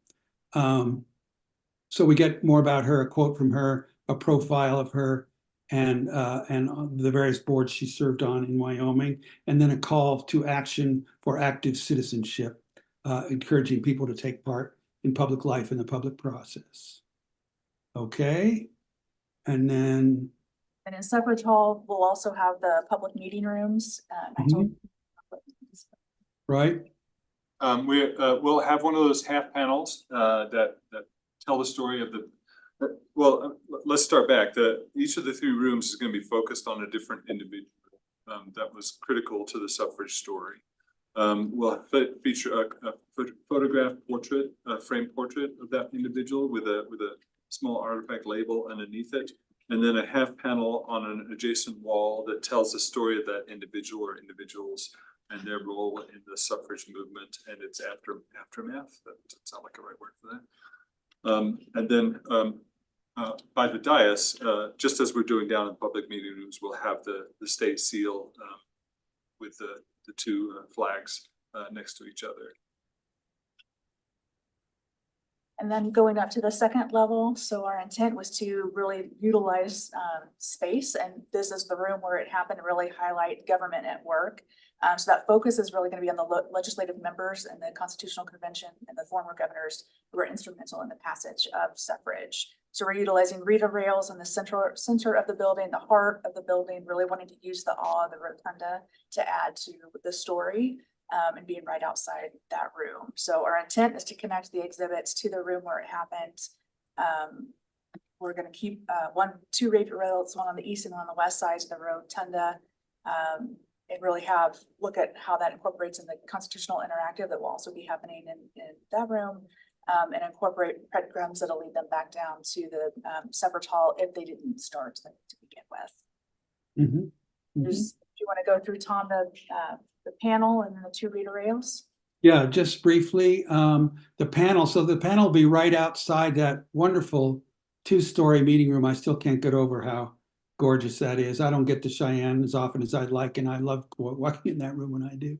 So we get more about her, a quote from her, a profile of her, and the various boards she served on in Wyoming, and then a call to action for active citizenship, encouraging people to take part in public life and the public process. Okay, and then. And in Suffrage Hall, we'll also have the public meeting rooms. Right. We'll have one of those half panels that tell the story of let's start back. Each of the three rooms is going to be focused on a different individual that was critical to the suffrage story. We'll feature a photograph portrait, a frame portrait of that individual with a small artifact label underneath it, and then a half panel on an adjacent wall that tells the story of that individual or individuals and their role in the suffrage movement and its aftermath. That doesn't sound like a right word for that. And then by the dais, just as we're doing down in public meeting rooms, we'll have the state seal with the two flags next to each other. And then going up to the second level, so our intent was to really utilize space, and this is the room where it happened to really highlight government at work. So that focus is really going to be on the legislative members and the Constitutional Convention and the former governors who were instrumental in the passage of suffrage. So we're utilizing reader rails in the center of the building, the heart of the building, really wanting to use the awe of the rotunda to add to the story. And being right outside that room. So our intent is to connect the exhibits to the room where it happened. We're going to keep two reader rails, one on the east and one on the west sides of the rotunda, and really look at how that incorporates in the constitutional interactive that will also be happening in that room, and incorporate breadcrumbs that'll lead them back down to the suffrage hall if they didn't start to begin with. Mm-hmm. Do you want to go through, Tom, the panel and then the two reader rails? Yeah, just briefly, the panel. So the panel will be right outside that wonderful two-story meeting room. I still can't get over how gorgeous that is. I don't get to Cheyenne as often as I'd like, and I love walking in that room when I do.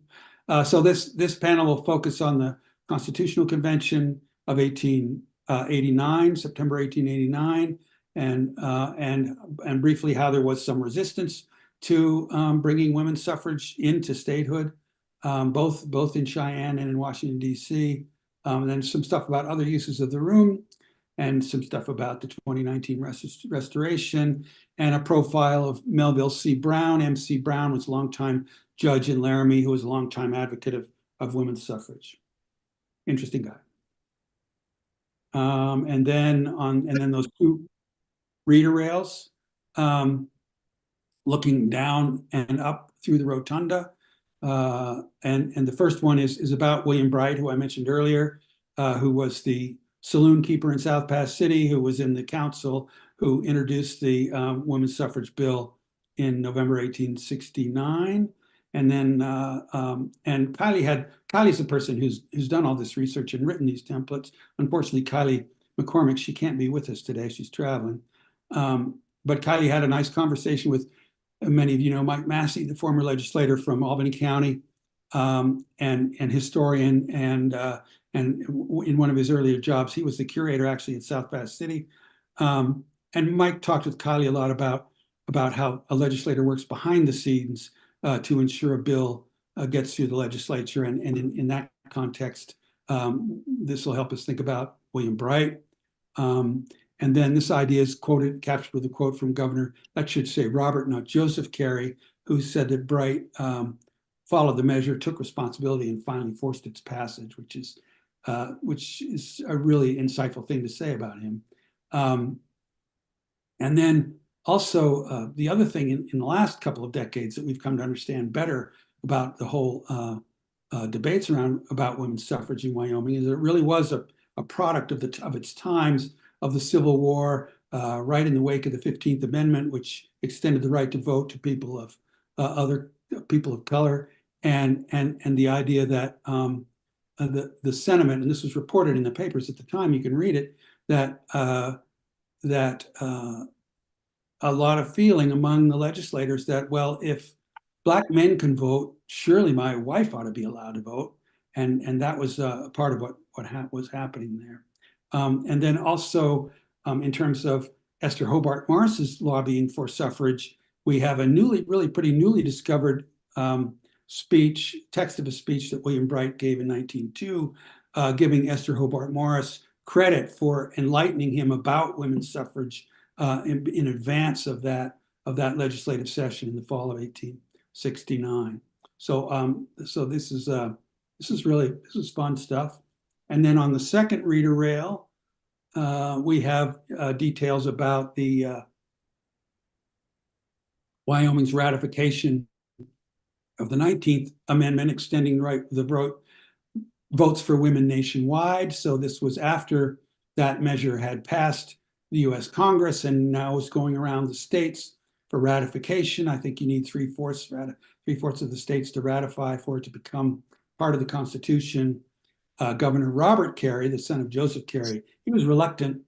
So this panel will focus on the Constitutional Convention of 1889, September 1889, and briefly how there was some resistance to bringing women's suffrage into statehood, both in Cheyenne and in Washington, D.C. And then some stuff about other uses of the room and some stuff about the 2019 restoration and a profile of Melville C. Brown. M.C. Brown was a longtime judge in Laramie who was a longtime advocate of women's suffrage. Interesting guy. And then those two reader rails, looking down and up through the rotunda. And the first one is about William Bright, who I mentioned earlier, who was the saloon keeper in South Pass City, who was in the council, who introduced the women's suffrage bill in November 1869. And then and Kylie's the person who's done all this research and written these templates. Unfortunately, Kylie McCormick, she can't be with us today. She's traveling. But Kylie had a nice conversation with, many of you know, Mike Massey, the former legislator from Albany County, and historian, and in one of his earlier jobs, he was the curator actually at South Pass City. And Mike talked with Kylie a lot about how a legislator works behind the scenes to ensure a bill gets through the legislature. And in that context, this will help us think about William Bright. And then this idea is captured with a quote from Governor, that should say Robert, not Joseph Carey, who said that Bright followed the measure, took responsibility, and finally forced its passage, which is a really insightful thing to say about him. And then also the other thing in the last couple of decades that we've come to understand better about the whole debates about women's suffrage in Wyoming is that it really was a product of its times, of the Civil War, right in the wake of the 15th Amendment, which extended the right to vote to people of other people of color, and the idea that the sentiment, and this was reported in the papers at the time, you can read it, that a lot of feeling among the legislators that, well, if Black men can vote, surely my wife ought to be allowed to vote, and that was part of what was happening there. And then also, in terms of Esther Hobart Morris's lobbying for suffrage, we have a pretty newly discovered text of a speech that William Bright gave in 1902, giving Esther Hobart Morris credit for enlightening him about women's suffrage in advance of that legislative session in the fall of 1869. So this is fun stuff. And then on the second reader rail, we have details about the Wyoming's ratification of the 19th Amendment, extending the votes for women nationwide. So this was after that measure had passed the U.S. Congress and now is going around the states for ratification. I think you need three-fourths of the states to ratify for it to become part of the Constitution. Governor Robert Carey, the son of Joseph Carey, he was reluctant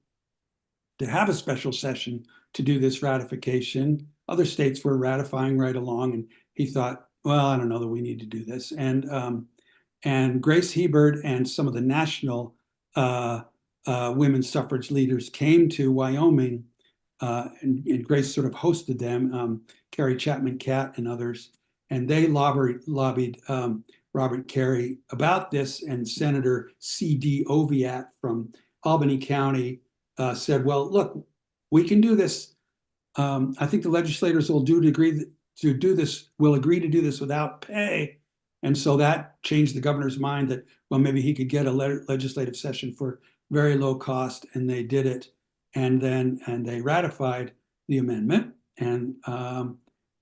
to have a special session to do this ratification. Other states were ratifying right along, and he thought, well, I don't know that we need to do this. And Grace Hebert and some of the national women's suffrage leaders came to Wyoming, and Grace sort of hosted them, Carrie Chapman Catt and others, and they lobbied Robert Carey about this, and Senator C.D. Oviatt from Albany County said, well, look, we can do this. I think the legislators will agree to do this without pay. And so that changed the governor's mind that, well, maybe he could get a legislative session for very low cost, and they did it. And they ratified the amendment. And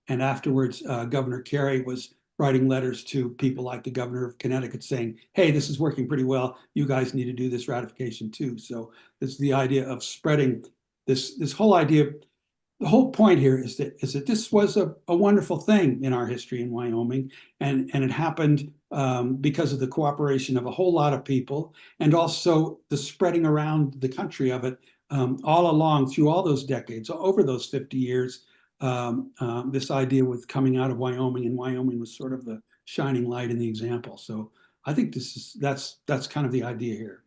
afterwards, Governor Carey was writing letters to people like the governor of Connecticut saying, hey, this is working pretty well. You guys need to do this ratification too. So this is the idea of spreading this whole idea. The whole point here is that this was a wonderful thing in our history in Wyoming, and it happened because of the cooperation of a whole lot of people, and also the spreading around the country of it all along through all those decades, over those 50 years. This idea was coming out of Wyoming, and Wyoming was sort of the shining light in the example. So I think that's kind of the idea here.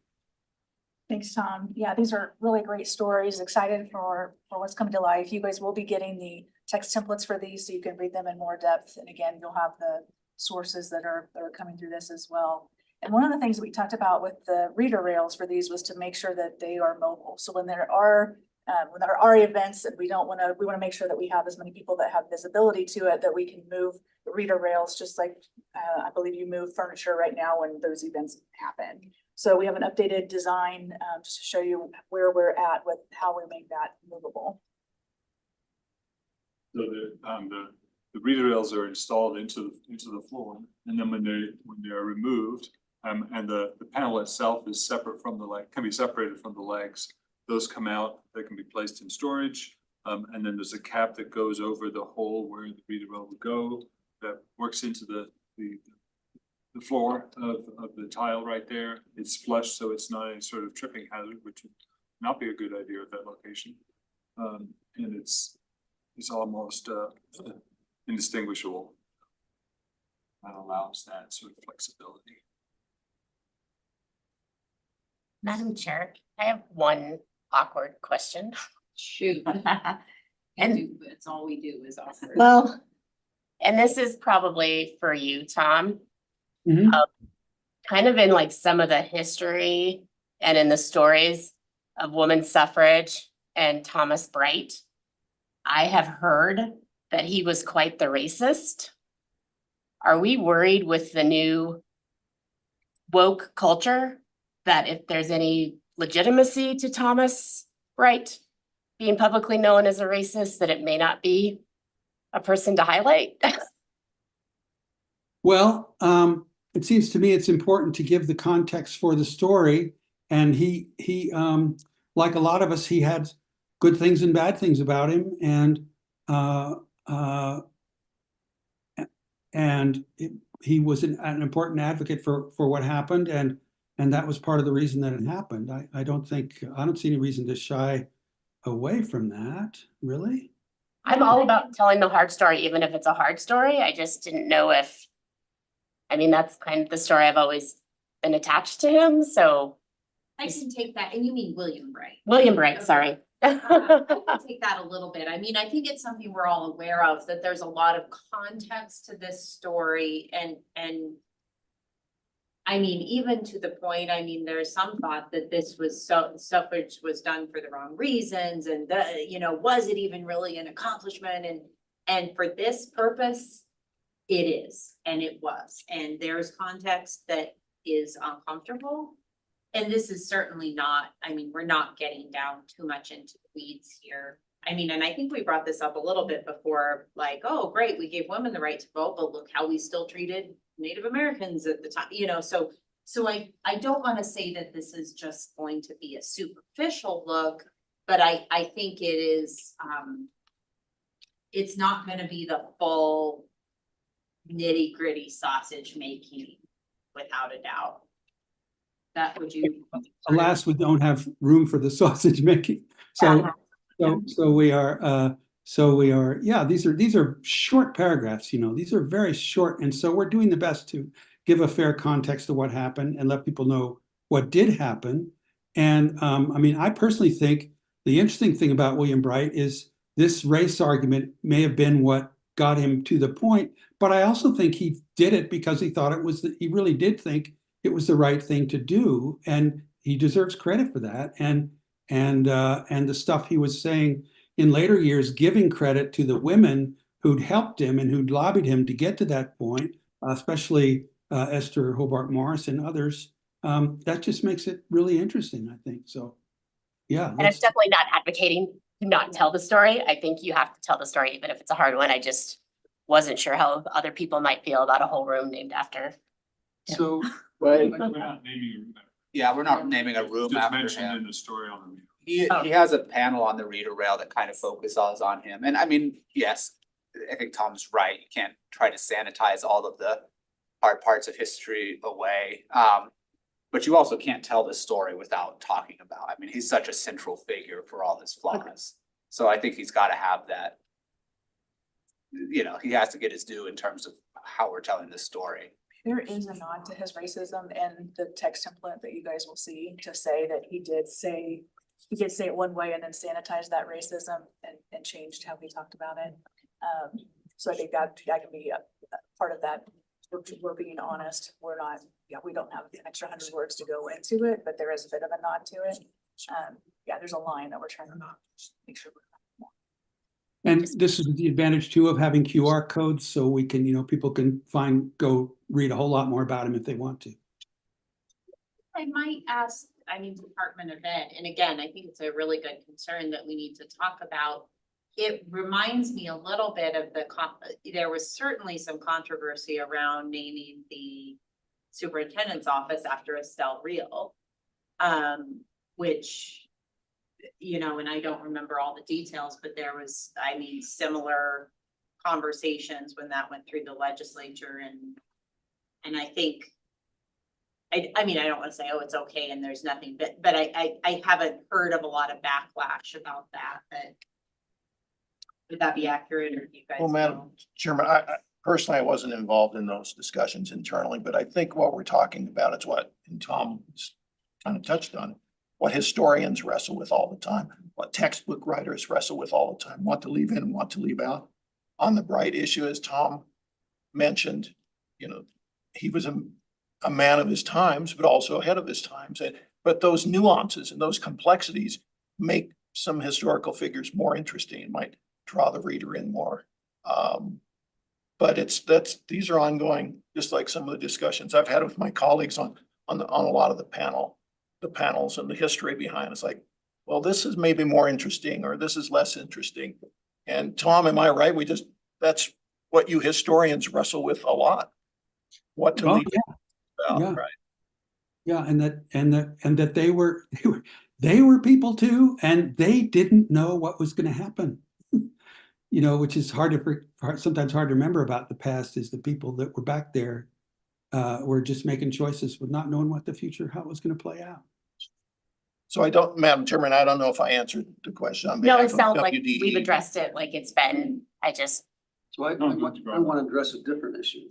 Thanks, Tom. Yeah, these are really great stories. Excited for what's coming to life. You guys will be getting the text templates for these so you can read them in more depth. And again, you'll have the sources that are coming through this as well. And one of the things that we talked about with the reader rails for these was to make sure that they are mobile. So when there are events that we want to make sure that we have as many people that have visibility to it, that we can move the reader rails, just like I believe you move furniture right now when those events happen. So we have an updated design, just to show you where we're at with how we make that movable. So the reader rails are installed into the floor, and then when they are removed, and the panel itself is separate from the leg, can be separated from the legs. Those come out, they can be placed in storage, and then there's a cap that goes over the hole where the reader rail would go, that works into the floor of the tile right there. It's flush, so it's not any sort of tripping hazard, which would not be a good idea at that location. And it's almost indistinguishable. That allows that sort of flexibility. Madam Chair, I have one awkward question. Shoot. And That's all we do is offer. well, and this is probably for you, Tom. Mhm. Kind of in like some of the history and in the stories of women's suffrage and Thomas Bright, I have heard that he was quite the racist. Are we worried with the new woke culture that if there's any legitimacy to Thomas Bright being publicly known as a racist, that it may not be a person to highlight? Well, it seems to me it's important to give the context for the story. And he, like a lot of us, he had good things and bad things about him. He was an important advocate for what happened. And that was part of the reason that it happened. I don't see any reason to shy away from that, really. I'm all about telling the hard story, even if it's a hard story. I just didn't know if, I mean, that's kind of the story I've always been attached to him, so. I can take that, and you mean William Bright. William Bright, sorry. I can take that a little bit. I mean, I think it's something we're all aware of, that there's a lot of context to this story and I mean, even to the point, I mean, there's some thought that this was suffrage was done for the wrong reasons and was it even really an accomplishment? And for this purpose, it is, and it was, and there's context that is uncomfortable. And this is certainly not, I mean, we're not getting down too much into the weeds here. I mean, and I think we brought this up a little bit before, like, oh, great, we gave women the right to vote, but look how we still treated Native Americans at the time, so I don't want to say that this is just going to be a superficial look, but I think it is, it's not going to be the full nitty gritty sausage making, without a doubt. That would you? Alas, we don't have room for the sausage making. So we are, yeah, these are short paragraphs, these are very short. And so we're doing the best to give a fair context to what happened and let people know what did happen. And I mean, I personally think the interesting thing about William Bright is this race argument may have been what got him to the point, but I also think he did it because he thought he really did think it was the right thing to do. And he deserves credit for that. And the stuff he was saying in later years, giving credit to the women who'd helped him and who'd lobbied him to get to that point, especially Esther Hobart Morris and others, that just makes it really interesting, I think. So, yeah. And I'm definitely not advocating to not tell the story. I think you have to tell the story, even if it's a hard one. I just wasn't sure how other people might feel about a whole room named after. So, Right. we're not naming Yeah, we're not naming a room just after mentioned him. in the story on the. He has a panel on the reader rail that kind of focuses on him. And I mean, yes, I think Tom's right. You can't try to sanitize all of the hard parts of history away. But you also can't tell this story without talking about, I mean, he's such a central figure for all his flaws. So I think he's got to have that, he has to get his due in terms of how we're telling this story. There is a nod to his racism in the text template that you guys will see, to say that he did say it one way and then sanitize that racism and changed how he talked about it. So I think that can be a part of that. We're being honest. We don't have the extra 100 words to go into it, but there is a bit of a nod to it. There's a line that we're trying to make sure. And this is the advantage too of having QR codes, so we can, people can go read a whole lot more about him if they want to. I might ask, Department of Ed, and again, I think it's a really good concern that we need to talk about. It reminds me a little bit of there was certainly some controversy around naming the superintendent's office after Estelle Real. Which, and I don't remember all the details, but there was, similar conversations when that went through the legislature and I think I don't want to say, oh, it's okay and there's nothing, but I haven't heard of a lot of backlash about that, but would that be accurate or do you guys? Well, Madam know? Chairman, I personally, I wasn't involved in those discussions internally, but I think what we're talking about is what, and Tom kind of touched on, what historians wrestle with all the time, what textbook writers wrestle with all the time, what to leave in and what to leave out. On the Bright issue, as Tom mentioned, he was a man of his times, but also ahead of his times. But those nuances and those complexities make some historical figures more interesting. It might draw the reader in more. But these are ongoing, just like some of the discussions I've had with my colleagues on a lot of the panels and the history behind. It's like, well, this is maybe more interesting or this is less interesting. And Tom, am I right? That's what you historians wrestle with a lot. What to leave out, Yeah. right? Yeah, and that they were people too, and they didn't know what was going to happen. Which is sometimes hard to remember about the past, is the people that were back there were just making choices with not knowing what the future, how it was going to play out. So Madam Chairman, I don't know if I answered the question. No, it sounds like we've addressed it, like it's been, So I want to address a different issue,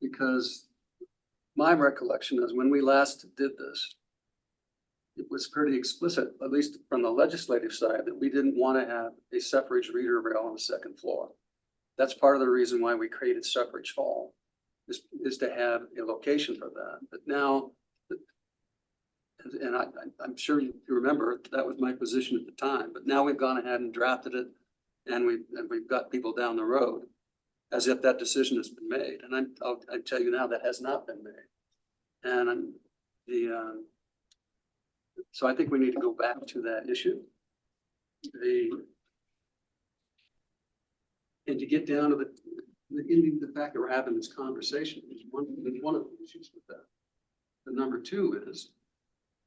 because my recollection is when we last did this, it was pretty explicit, at least from the legislative side, that we didn't want to have a suffrage reader rail on the second floor. That's part of the reason why we created Suffrage Hall, is to have a location for that. But now, and I'm sure you remember, that was my position at the time, but now we've gone ahead and drafted it, and we've got people down the road as if that decision has been made. And I'll tell you now, that has not been made. And so I think we need to go back to that issue. And to get down to the fact that we're having this conversation is one of the issues with that. The number two is,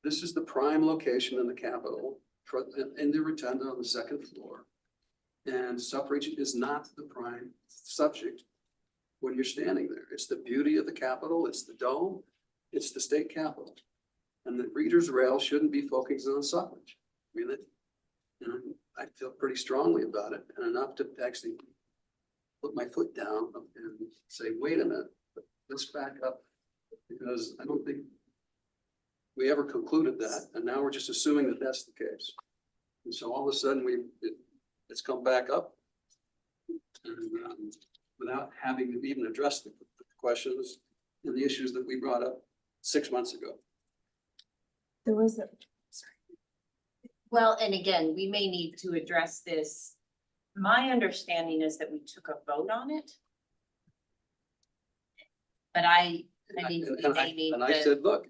this is the prime location in the Capitol in the rotunda on the second floor. And suffrage is not the prime subject when you're standing there. It's the beauty of the Capitol, it's the dome, it's the state capitol. And the reader's rail shouldn't be focused on suffrage. I feel pretty strongly about it, and enough to actually put my foot down and say, wait a minute, let's back up, because I don't think we ever concluded that, and now we're just assuming that that's the case. And so all of a sudden it's come back up, and without having to even address the questions and the issues that we brought up 6 months ago. There was Well, and again, we may need to address this. My understanding is that we took a vote on it. But I said, look,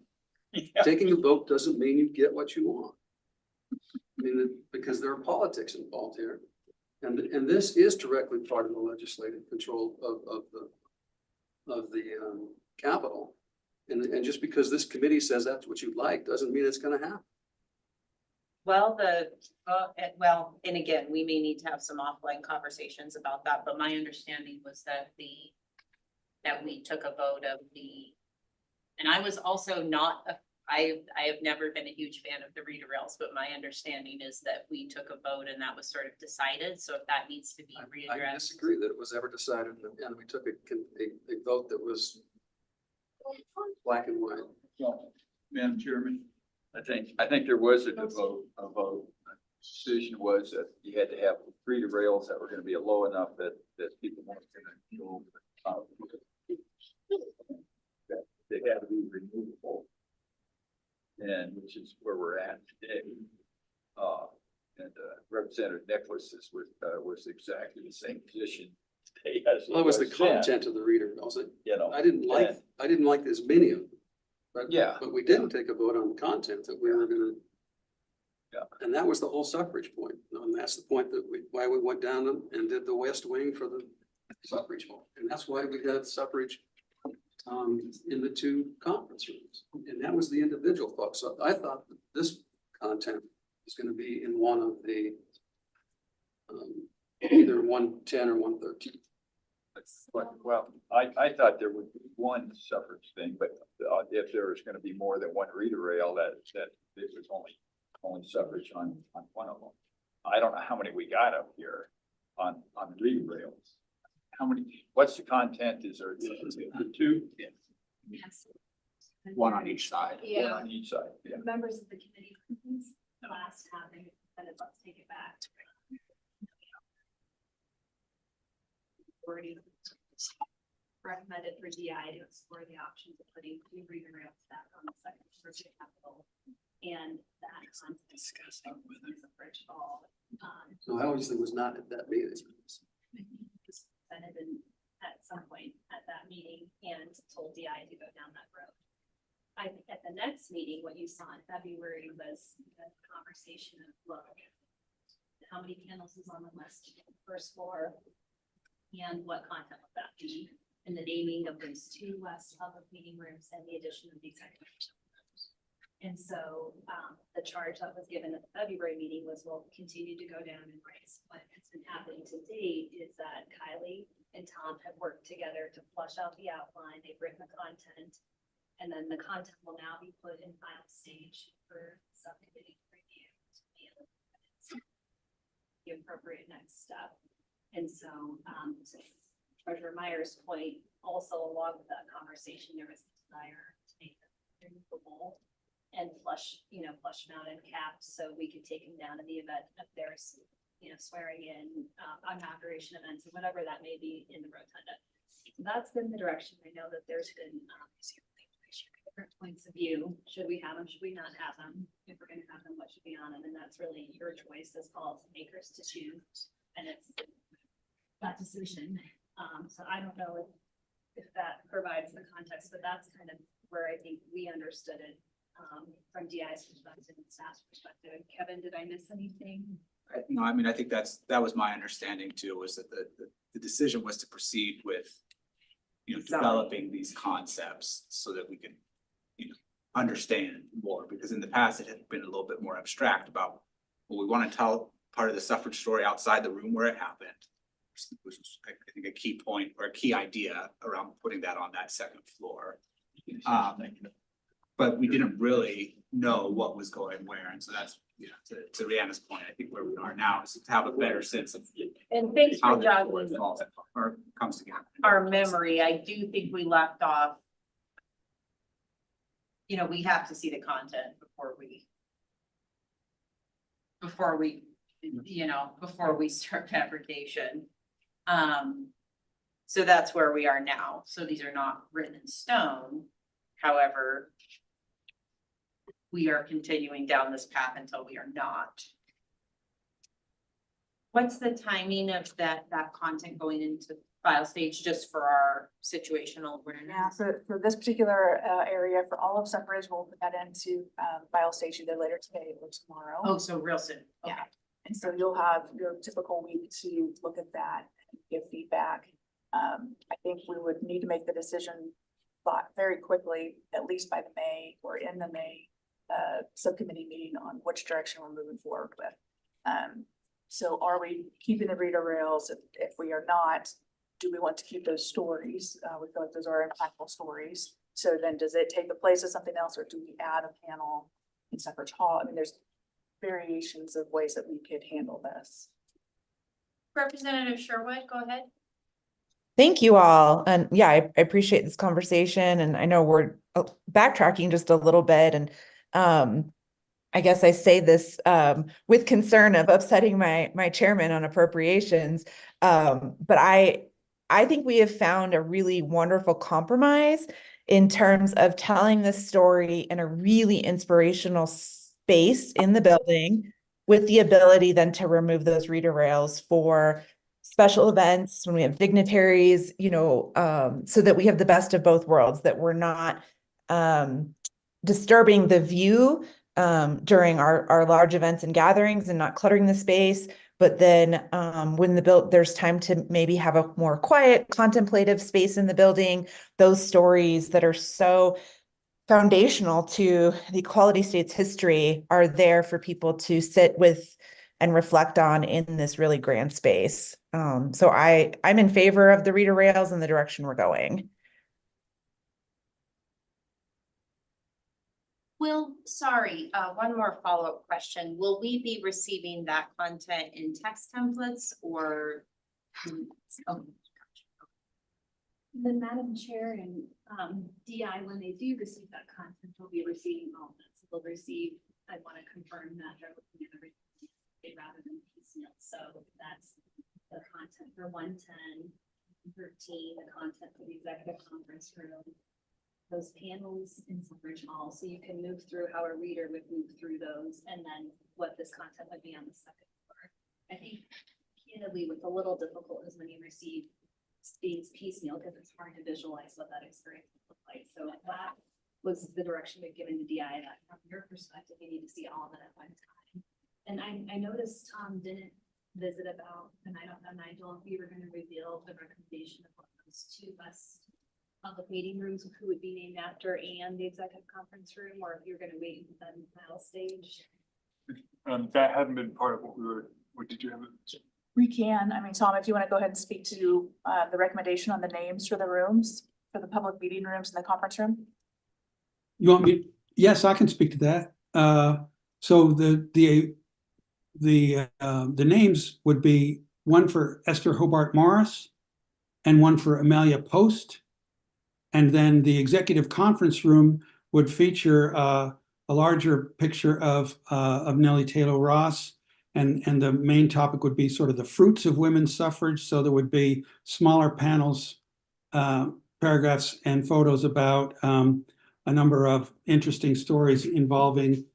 taking a vote doesn't mean you get what you want. Because there are politics involved here. And this is directly part of the legislative control of the Capitol. And just because this committee says that's what you like, doesn't mean it's gonna happen. Well, and again, we may need to have some offline conversations about that, but my understanding was that we took a vote of and I was also not, I have never been a huge fan of the reader rails, but my understanding is that we took a vote and that was sort of decided. So if that needs to be readdressed. I disagree that it was ever decided, and we took a vote that was black and white. Well, Madam Chairman, I think there was a vote. The decision was that you had to have reader rails that were going to be low enough that people weren't going to go. They had to be removable, and which is where we're at today. And Representative Nicholas was exactly the same position. Well, it was the content of the reader rails. I didn't like as many of them. Yeah. But we didn't take a vote on the content that we were gonna. Yeah. And that was the whole suffrage point. And that's the point that why we went down and did the west wing for the suffrage hall. And that's why we got suffrage in the two conference rooms. And that was the individual folks. So I thought that this content was gonna be in one of the either 110 or 113. Well, I thought there would be one suffrage thing, but if there was gonna be more than one reader rail, that it was only suffrage on one of them. I don't know how many we got up here on reader rails. How many, what's the content? Is there two? Yeah. Yes. One on each side. One Yeah, on each side, yeah. members of the committee, last having, let's take it back. Already recommended for DI to explore the options of putting two reader rails back on the second floor of the Capitol. And that content discussing whether the bridge all. So I obviously was not at that meeting. Presented in at some point at that meeting and told DI to go down that road. I think at the next meeting, what you saw in February was the conversation of, look, how many panels is on the first floor? And what content will that be? And the naming of those two west public meeting rooms and the addition of the executive. And so the charge that was given at the February meeting was we'll continue to go down and raise. What has been happening to date is that Kylie and Tom have worked together to flush out the outline. They've written the content. And then the content will now be put in final stage for subcommittee review. The appropriate next step. And so, to Treasurer Meyer's point, also along with that conversation, there was a desire to make them removable and flush them out and capped, so we could take them down in the event of there's, swearing in, inauguration events, or whatever that may be in the rotunda. So that's been the direction. I know that there's been different points of view. Should we have them? Should we not have them? If we're going to have them, what should be on them? And that's really your choice as policymakers to choose. And it's that decision. So I don't know if that provides the context, but that's kind of where I think we understood it from DI's perspective and staff's perspective. Kevin, did I miss anything? No, I mean, I think that was my understanding too, was that the decision was to proceed with, developing these concepts so that we can, understand more, because in the past it had been a little bit more abstract about, well, we want to tell part of the suffrage story outside the room where it happened, which is, I think, a key point or a key idea around putting that on that second floor. But we didn't really know what was going where, and so that's, to Rihanna's point, I think where we are now is to have a better sense of And thanks how for the jogging story falls or comes together. our memory. I do think we left off. We have to see the content before we start fabrication. So that's where we are now. So these are not written in stone. However, we are continuing down this path until we are not. What's the timing of that content going into file stage, just for our situational awareness? Yeah, for this particular area, for all of suffrage, we'll put that into file stage either later today or tomorrow. Oh, so real soon. Okay. Yeah. And so you'll have your typical week to look at that and give feedback. I think we would need to make the decision very quickly, at least by the May or in the May subcommittee meeting on which direction we're moving forward with. So are we keeping the reader rails? If we are not, do we want to keep those stories? We feel like those are impactful stories. So then does it take the place of something else, or do we add a panel in suffrage hall? I mean, there's variations of ways that we could handle this. Representative Sherwood, go ahead. Thank you all. And yeah, I appreciate this conversation, and I know we're backtracking just a little bit, and I guess I say this with concern of upsetting my chairman on appropriations. But I think we have found a really wonderful compromise in terms of telling this story in a really inspirational space in the building, with the ability then to remove those reader rails for special events when we have dignitaries, so that we have the best of both worlds, that we're not disturbing the view during our large events and gatherings and not cluttering the space. But then when there's time to maybe have a more quiet, contemplative space in the building, those stories that are so foundational to the Equality State's history are there for people to sit with and reflect on in this really grand space. So I'm in favor of the reader rails and the direction we're going. Sorry, one more follow-up question. Will we be receiving that content in text templates or? Oh, The Madam Chair and DI, when they do receive that content, will be receiving all of that. So they'll receive, I want to confirm that they're looking at everything rather than piecemeal. So that's the content for 110, 13, the content for the executive conference room, those panels in Suffrage Hall. So you can move through how a reader would move through those and then what this content would be on the second floor. I think candidly what's a little difficult is when you receive things piecemeal because it's hard to visualize what that experience would look like. So that was the direction we've given the DI, that from your perspective, you need to see all of it at one time. And I noticed Tom didn't visit about, and I don't know, Nigel, if you were going to reveal the recommendation of what those two best public meeting rooms, who would be named after, and the executive conference room, or if you're going to wait until the final stage. That hadn't been part of what did you have? We can, I mean, Tom, if you want to go ahead and speak to the recommendation on the names for the rooms, for the public meeting rooms and the conference room. You want me? Yes, I can speak to that. So the names would be one for Esther Hobart Morris and one for Amelia Post. And then the executive conference room would feature a larger picture of Nellie Taylor Ross. And the main topic would be sort of the fruits of women's suffrage. So there would be smaller panels, paragraphs and photos about a number of interesting stories involving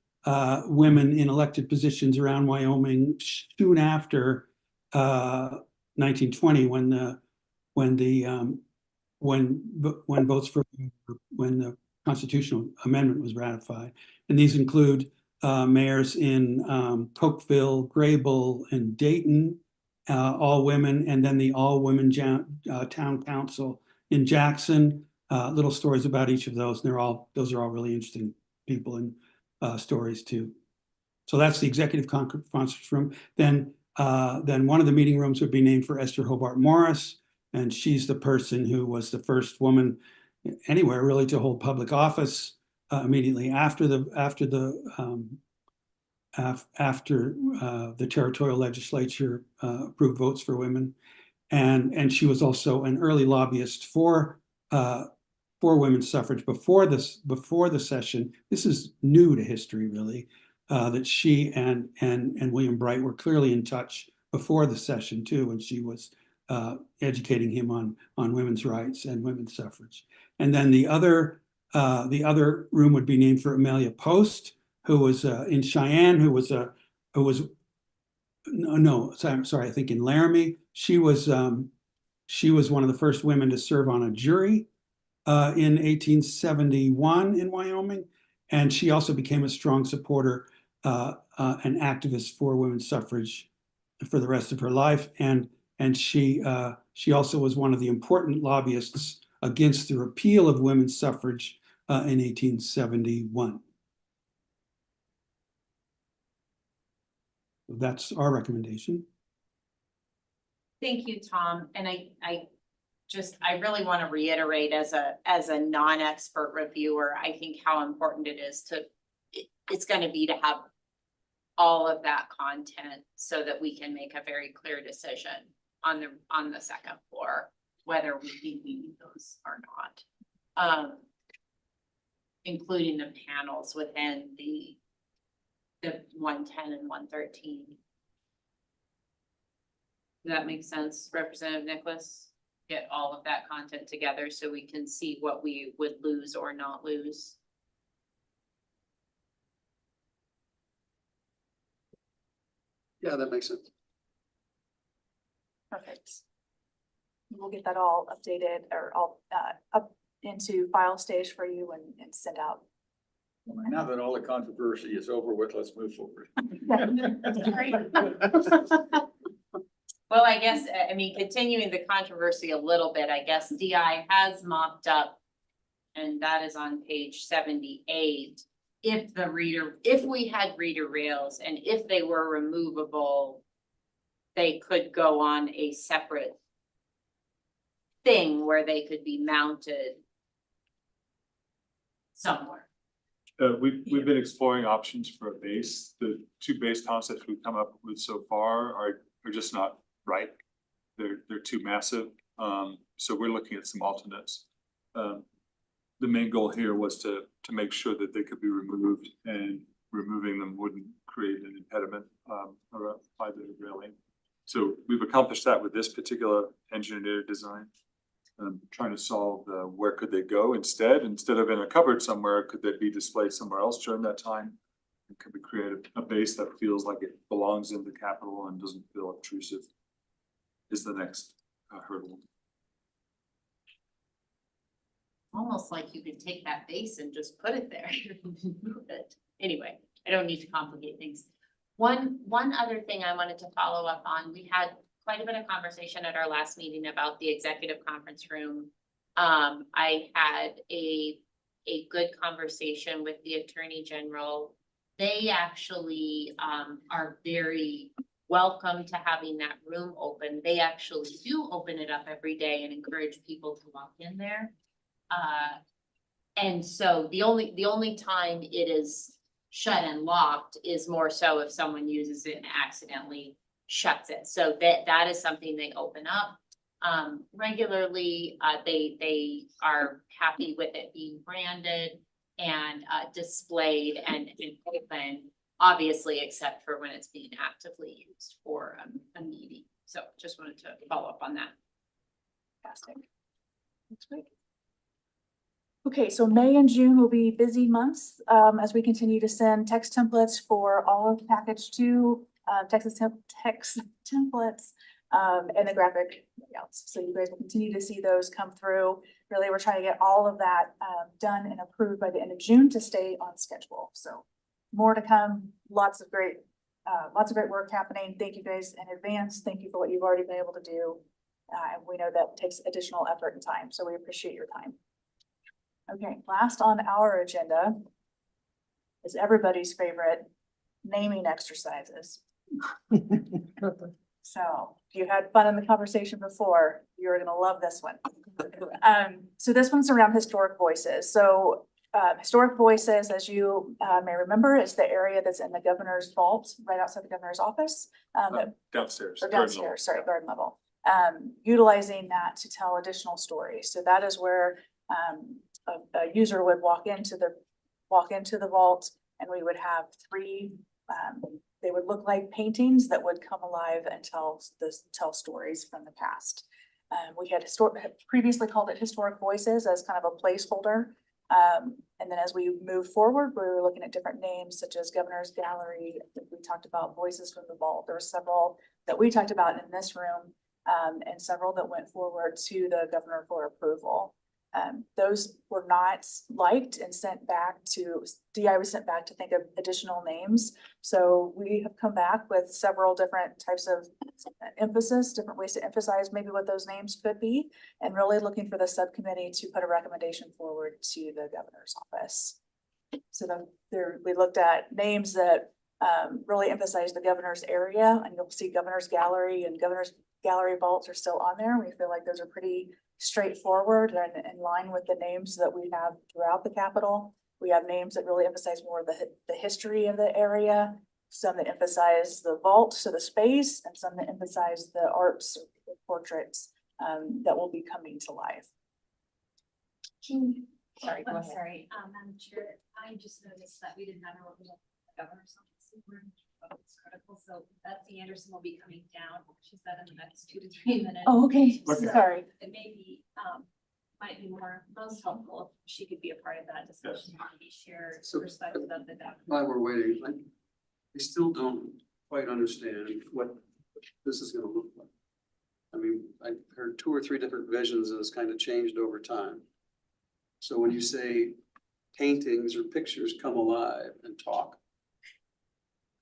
women in elected positions around Wyoming soon after 1920, when the constitutional amendment was ratified. And these include mayors in Cokeville, Grable, and Dayton, all women, and then the all-women town council in Jackson. Little stories about each of those, and those are all really interesting people and stories too. So that's the executive conference room. Then one of the meeting rooms would be named for Esther Hobart Morris, and she's the person who was the first woman anywhere really to hold public office immediately after the territorial legislature approved votes for women, and she was also an early lobbyist for women's suffrage before the session. This is new to history, really, that she and William Bright were clearly in touch before the session too, when she was educating him on women's rights and women's suffrage. And then the other room would be named for Amelia Post, who was in Cheyenne, I think in Laramie. She was one of the first women to serve on a jury in 1871 in Wyoming, and she also became a strong supporter and activist for women's suffrage for the rest of her life. And she also was one of the important lobbyists against the repeal of women's suffrage in 1871. That's our recommendation. Thank you, Tom. And I really want to reiterate as a non-expert reviewer, I think how important it is it's going to be to have all of that content so that we can make a very clear decision on the second floor, whether we think we need those or not. Including the panels within the 110 and 113. Does that make sense, Representative Nicholas? Get all of that content together so we can see what we would lose or not lose. Yeah, that makes sense. Perfect. We'll get that all updated or all up into file stage for you and send out. Now that all the controversy is over with, let's move forward. Well, I guess, I mean, continuing the controversy a little bit, I guess DI has mocked up, and that is on page 78. If we had reader rails and if they were removable, they could go on a separate thing where they could be mounted somewhere. We've been exploring options for a base. The two base concepts we've come up with so far are just not right. They're too massive. So we're looking at some alternates. The main goal here was to make sure that they could be removed, and removing them wouldn't create an impediment around by the railing. So we've accomplished that with this particular engineered design. Trying to solve where could they go instead of in a cupboard somewhere, could they be displayed somewhere else during that time? And could we create a base that feels like it belongs in the Capitol and doesn't feel obtrusive is the next hurdle. Almost like you could take that base and just put it there. Move it. Anyway, I don't need to complicate things. One other thing I wanted to follow up on, we had quite a bit of conversation at our last meeting about the executive conference room. I had a good conversation with the Attorney General. They actually are very welcome to having that room open. They actually do open it up every day and encourage people to walk in there. And so the only time it is shut and locked is more so if someone uses it and accidentally shuts it. So that is something they open up regularly. They are happy with it being branded and displayed and open, obviously, except for when it's being actively used for a meeting. So just wanted to follow up on that. Fantastic. That's great. Okay, so May and June will be busy months as we continue to send text templates for all of package 2, text templates, and the graphic layouts. So you guys will continue to see those come through. Really, we're trying to get all of that done and approved by the end of June to stay on schedule. So more to come. Lots of great work happening. Thank you guys in advance. Thank you for what you've already been able to do. And we know that takes additional effort and time, so we appreciate your time. Okay, last on our agenda is everybody's favorite naming exercises. So if you had fun in the conversation before, you're gonna love this one. So this one's around historic voices. So historic voices, as you may remember, is the area that's in the governor's vault, right outside the governor's office. Downstairs. Or downstairs, sorry, garden level. Utilizing that to tell additional stories. So that is where a user would walk into the vault, and we would have 3 they would look like paintings that would come alive and tell stories from the past. We had previously called it historic voices as kind of a placeholder. And then as we move forward, we were looking at different names such as Governor's Gallery. We talked about Voices from the Vault. There were several that we talked about in this room, and several that went forward to the governor for approval. Those were not liked and sent back to, DI was sent back to think of additional names. So we have come back with several different types of emphasis, different ways to emphasize maybe what those names could be, and really looking for the subcommittee to put a recommendation forward to the governor's office. So we looked at names that really emphasize the governor's area, and you'll see Governor's Gallery and Governor's Gallery vaults are still on there. We feel like those are pretty straightforward and in line with the names that we have throughout the Capitol. We have names that really emphasize more of the history of the area, some that emphasize the vault, so the space, and some that emphasize the arts or portraits that will be coming to life. Sorry, go I'm ahead. sorry, Madam Chair, I just noticed that we did not know the governor's office. It's critical, so Betsy Anderson will be coming down. She said in the next 2 to 3 minutes. Oh, okay. So Sorry. it may be, might be most helpful if she could be a part of that discussion, and maybe share perspective of the governor. While we're waiting, I still don't quite understand what this is gonna look like. I mean, I heard 2 or 3 different visions and it's kind of changed over time. So when you say paintings or pictures come alive and talk.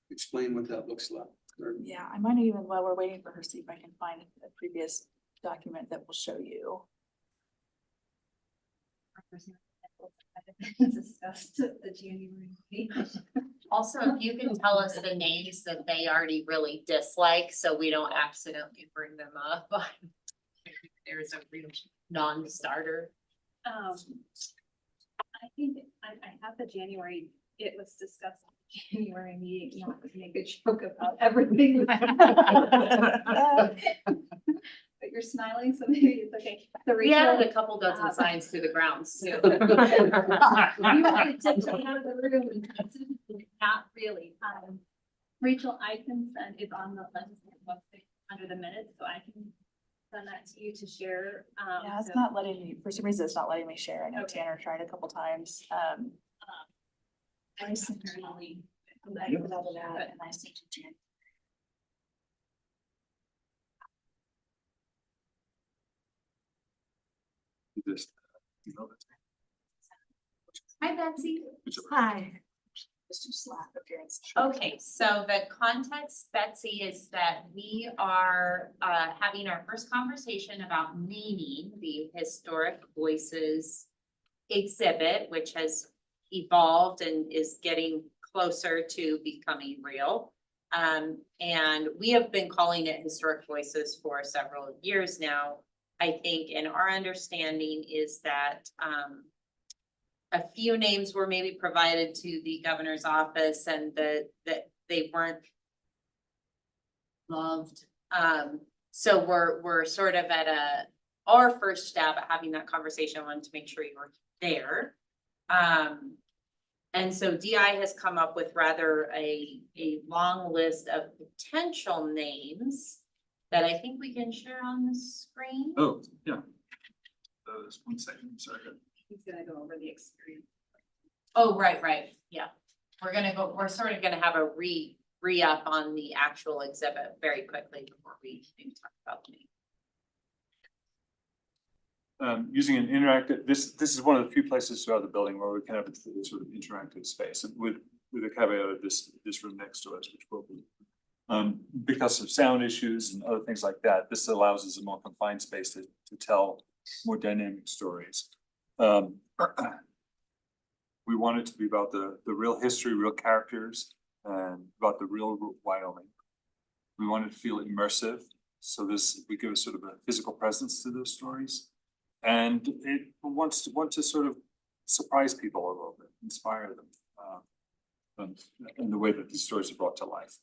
Explain what that looks like. Or- Yeah, I might even, while we're waiting for her, see if I can find a previous document that will show you. Discussed at the January meeting. Also, if you can tell us the names that they already really dislike, so we don't accidentally bring them up. There's a real non-starter. I think I have the January, it was discussed at the January meeting, not to make a joke about everything. But you're smiling, so maybe it's okay. So We added Rachel, a couple dozen signs to the grounds too. you might tiptoe out of the room and not really. Rachel Eikenson is on the list under the minutes, so I can send that to you to share. Yeah, it's so- not letting me, for some reason, it's not letting me share. I know Okay. Tanner tried a couple times. I sent her a link. I put out of that and I sent it to Jen. Just, you know, Hi, Betsy. Hi. Let's just slap appearance. Okay, so the context, Betsy, is that we are having our first conversation about naming the Historic Voices exhibit, which has evolved and is getting closer to becoming real. And we have been calling it Historic Voices for several years now. I think, and our understanding is that a few names were maybe provided to the governor's office and that they weren't loved. So we're sort of at our first stab at having that conversation. I wanted to make sure you were there. And so DI has come up with rather a long list of potential names that I think we can share on the screen. oh, yeah. Just 1 second, sorry. He's gonna go over the experience. Oh, right, yeah. We're sort of gonna have a re-up on the actual exhibit very quickly before we maybe talk about the name. Using an interactive, this is one of the few places throughout the building where we can have a sort of interactive space with a caveat of this room next to us, which will be. Because of sound issues and other things like that, this allows us a more confined space to tell more dynamic stories. We want it to be about the real history, real characters, and about the real Wyoming. We want it to feel immersive, so we give a sort of a physical presence to those stories. And it wants to sort of surprise people a little bit, inspire them in the way that these stories are brought to life.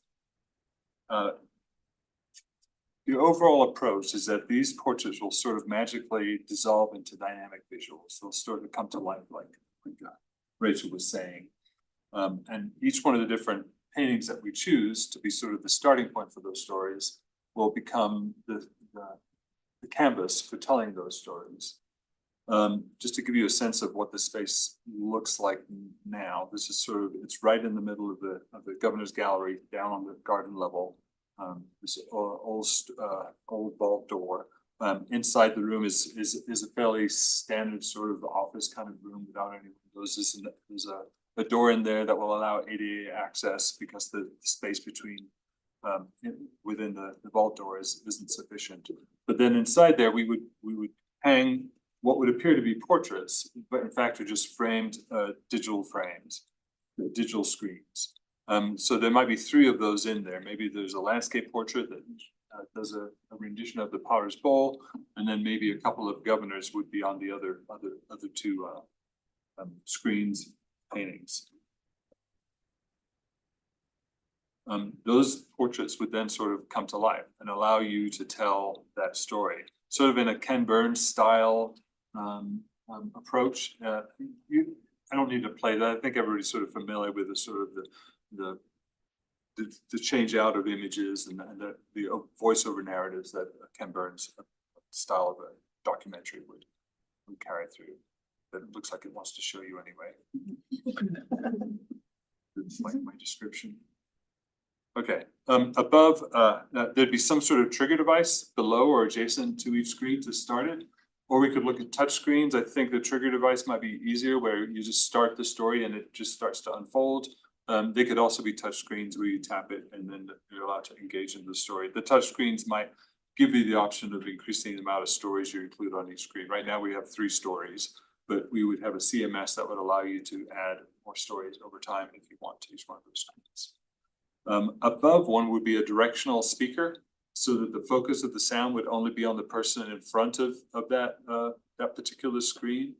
The overall approach is that these portraits will sort of magically dissolve into dynamic visuals. They'll sort of come to life like Rachel was saying. And each one of the different paintings that we choose to be sort of the starting point for those stories will become the canvas for telling those stories. Just to give you a sense of what the space looks like now, this is sort of, it's right in the middle of the governor's gallery down on the garden level. This old vault door. Inside the room is a fairly standard sort of office kind of room without any windows. There's a door in there that will allow ADA access because the space between within the vault door isn't sufficient. But then inside there we would hang what would appear to be portraits, but in fact are just framed digital frames, digital screens. So there might be 3 of those in there. Maybe there's a landscape portrait that does a rendition of the Potter's Bowl, and then maybe a couple of governors would be on the other 2 screens paintings. Those portraits would then sort of come to life and allow you to tell that story, sort of in a Ken Burns style approach. I don't need to play that. I think everybody's sort of familiar with the sort of the change out of images and the voiceover narratives that Ken Burns style of a documentary would carry through. That it looks like it wants to show you anyway. It's like my description. Okay, above, there'd be some sort of trigger device below or adjacent to each screen to start it. Or we could look at touchscreens. I think the trigger device might be easier where you just start the story and it just starts to unfold. They could also be touchscreens where you tap it and then you're allowed to engage in the story. The touchscreens might give you the option of increasing the amount of stories you include on each screen. Right now we have 3 stories, but we would have a CMS that would allow you to add more stories over time if you want to use one of those screens. Above one would be a directional speaker, so that the focus of the sound would only be on the person in front of that particular screen,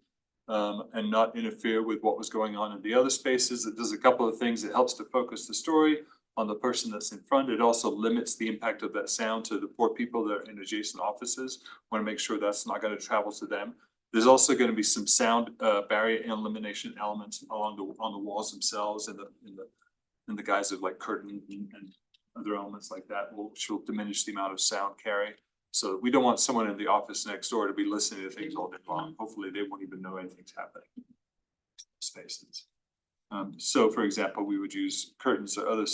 and not interfere with what was going on in the other spaces. It does a couple of things. It helps to focus the story on the person that's in front. It also limits the impact of that sound to the poor people that are in adjacent offices. Want to make sure that's not going to travel to them. There's also going to be some sound barrier and elimination elements on the walls themselves in the guise of like curtain and other elements like that, which will diminish the amount of sound carry. So we don't want someone in the office next door to be listening to things all day long. Hopefully they won't even know anything's happening in spaces. So for example, we would use curtains or other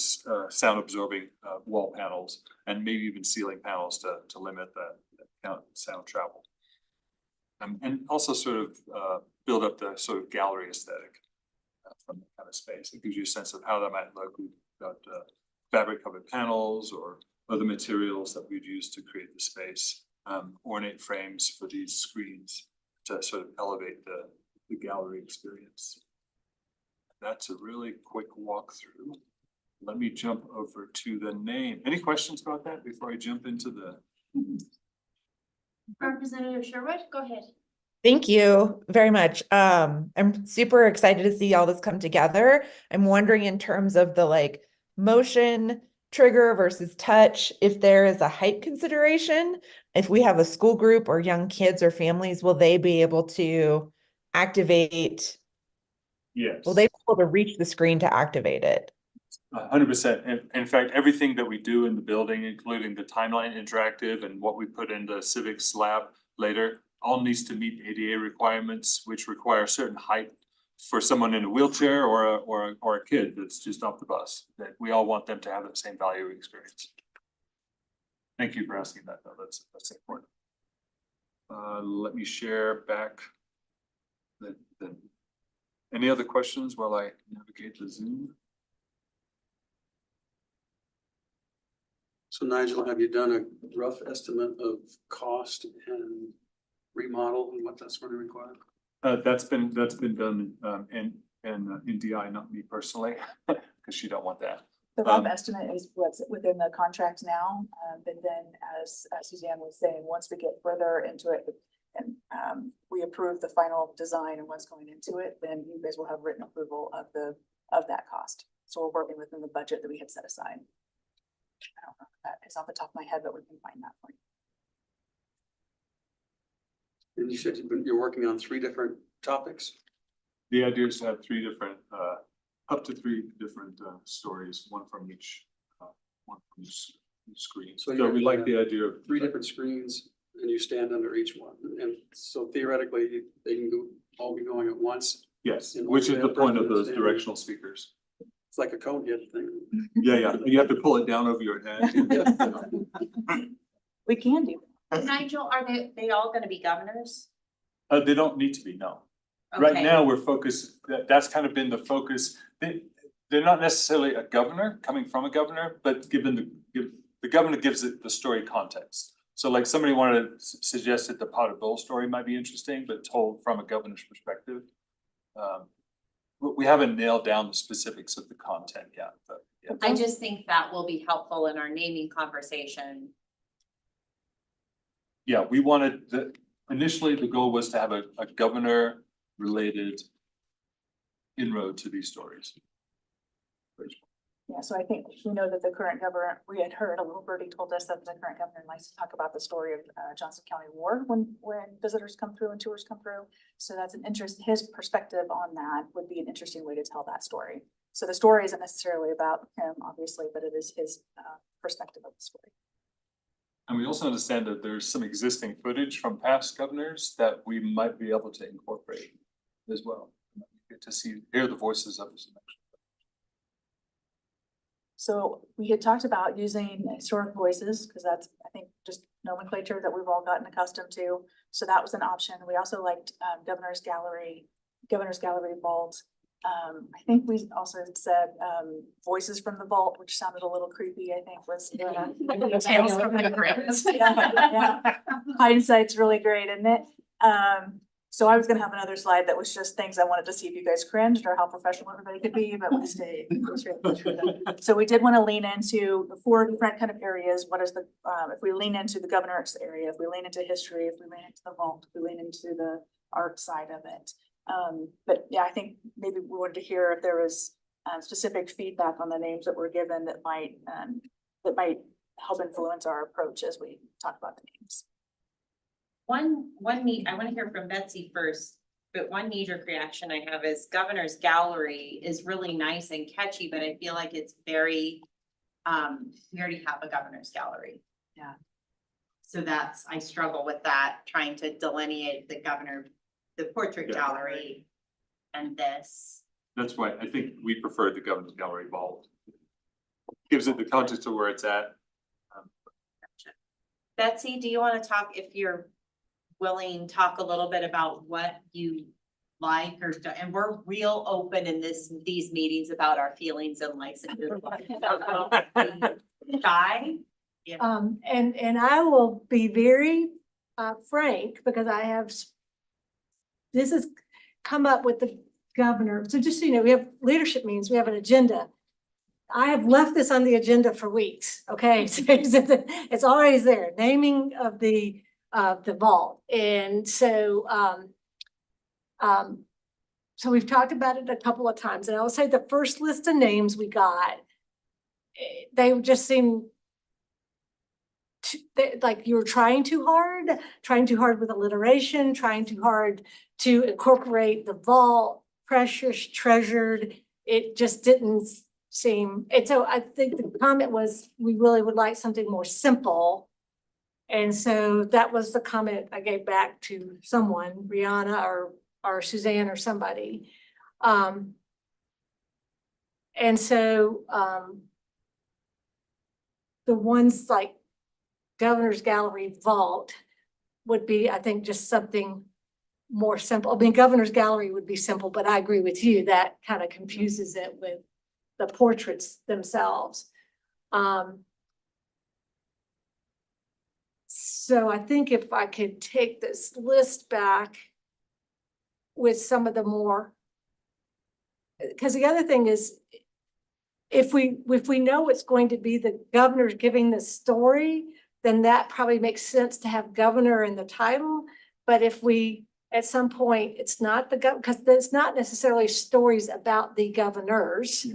sound absorbing wall panels and maybe even ceiling panels to limit that sound travel. And also sort of build up the sort of gallery aesthetic from that kind of space. It gives you a sense of how that might look. We've got fabric covered panels or other materials that we'd use to create the space, ornate frames for these screens to sort of elevate the gallery experience. That's a really quick walkthrough. Let me jump over to the name. Any questions about that before I jump into the? Representative Sherwood, go ahead. Thank you very much. I'm super excited to see all this come together. I'm wondering in terms of the like motion trigger versus touch, if there is a height consideration, if we have a school group or young kids or families, will they be able to activate? Yes. Will they be able to reach the screen to activate it? 100%. In fact, everything that we do in the building, including the timeline interactive and what we put in the civics lab later, all needs to meet ADA requirements, which require a certain height for someone in a wheelchair or a kid that's just off the bus. That we all want them to have the same value experience. Thank you for asking that, though. That's important. Let me share back any other questions while I navigate the Zoom? So Nigel, have you done a rough estimate of cost and remodel and what that's going to require? That's been done in DI, not me personally, because she don't want that. The rough estimate is what's within the contract now, but then as Suzanne was saying, once we get further into it and we approve the final design and what's going into it, then you guys will have written approval of that cost. So we're working within the budget that we had set aside. I don't know if that is off the top of my head, but we can find that for you. And you said you're working on 3 different topics? The idea is to have 3 different, up to 3 different stories, one from each screen. So we like the idea of 3 different screens and you stand under each one. And so theoretically, they can all be going at once. Yes, which is the point of those directional speakers. It's like a cone hit thing. Yeah. You have to pull it down over your head. We can do. Nigel, are they all gonna be governors? They don't need to be, no. Right Okay. now, we're focused, that's kind of been the focus. They're not necessarily a governor, coming from a governor, but the governor gives it the story context. So like somebody wanted to suggest that the pot of gold story might be interesting, but told from a governor's perspective. We haven't nailed down the specifics of the content yet, but yeah. I just think that will be helpful in our naming conversation. Yeah, we wanted initially the goal was to have a governor related inroad to these stories. Yeah, so I think we know that the current governor, we had heard, a little birdie told us that the current governor likes to talk about the story of Johnson County War when visitors come through and tours come through. So that's an interest, his perspective on that would be an interesting way to tell that story. So the story isn't necessarily about him, obviously, but it is his perspective of the story. And we also understand that there's some existing footage from past governors that we might be able to incorporate as well. Get to hear the voices of some. So we had talked about using historic voices because that's, I think, just nomenclature that we've all gotten accustomed to. So that was an option. We also liked Governor's Gallery Vault. I think we also said Voices from the Vault, which sounded a little creepy, I think was. Tales from the Crypt. Yeah. Hindsight's really great, isn't it? So I was gonna have another slide that was just things I wanted to see if you guys cringed or how professional everybody could be, but we stayed. So we did want to lean into the 4 different kind of areas. What is the, if we lean into the governor's area, if we lean into history, if we lean into the vault, if we lean into the art side of it. But yeah, I think maybe we wanted to hear if there was specific feedback on the names that were given that might help influence our approach as we talk about the names. One need, I want to hear from Betsy first, but one knee-jerk reaction I have is Governor's Gallery is really nice and catchy, but I feel like it's very, we already have a Governor's Gallery. Yeah. So that's, I struggle with that, trying to delineate the portrait gallery and this. That's why I think we preferred the Governor's Gallery Vault. Gives it the context of where it's at. Betsy, do you want to talk, if you're willing, talk a little bit about what you like or, and we're real open in these meetings about our feelings and likes and shy. Yeah. And I will be very frank because this has come up with the governor. So just so you know, we have leadership meetings, we have an agenda. I have left this on the agenda for weeks, okay? So it's always there, naming of the vault. And so, so we've talked about it a couple of times, and I will say the first list of names we got, they just seem like you were trying too hard with alliteration, trying too hard to incorporate the vault, precious, treasured. It just didn't seem, and so I think the comment was, we really would like something more simple. And so that was the comment I gave back to someone, Brianna or Suzanne or somebody. And so the ones like Governor's Gallery Vault would be, I think, just something more simple. I mean, Governor's Gallery would be simple, but I agree with you, that kind of confuses it with the portraits themselves. So I think if I could take this list back with some of the more, because the other thing is, if we know it's going to be the governor's giving the story, then that probably makes sense to have governor in the title. But if we, at some point, it's not the because it's not necessarily stories about the governors,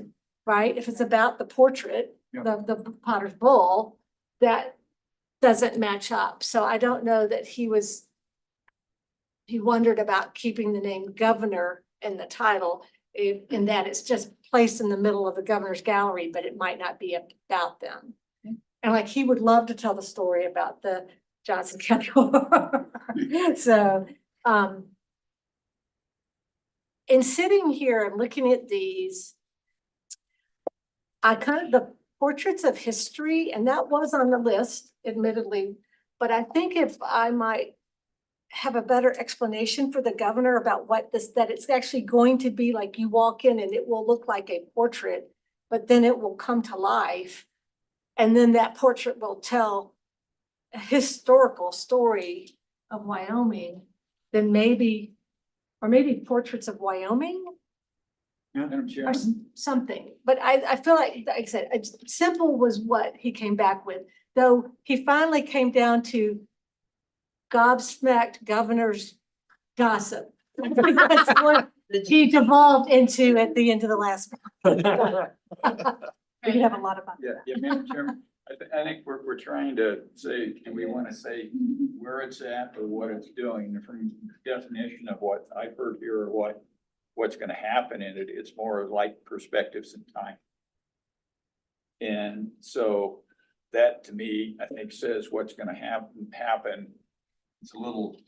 right? If it's about the portrait, the Potter's Bull, that doesn't match up. So I don't know that he wondered about keeping the name governor in the title, in that it's just placed in the middle of the governor's gallery, but it might not be about them. And like, he would love to tell the story about the Johnson County War. So, in sitting here and looking at these, the portraits of history, and that was on the list, admittedly, but I think if I might have a better explanation for the governor about that it's actually going to be like you walk in and it will look like a portrait, but then it will come to life. And then that portrait will tell a historical story of Wyoming, then maybe portraits of Wyoming. Or something, but I feel like I said, simple was what he came back with, though he finally came down to gobsmacked governor's gossip. That's what he devolved into at the end of the last. We could have a lot of fun. Yeah, Madam Chairman, I think we're trying to say, and we want to say where it's at or what it's doing. From the definition of what I've heard here or what's going to happen in it, it's more like perspectives in time. And so that to me, I think says what's going to happen. It's a little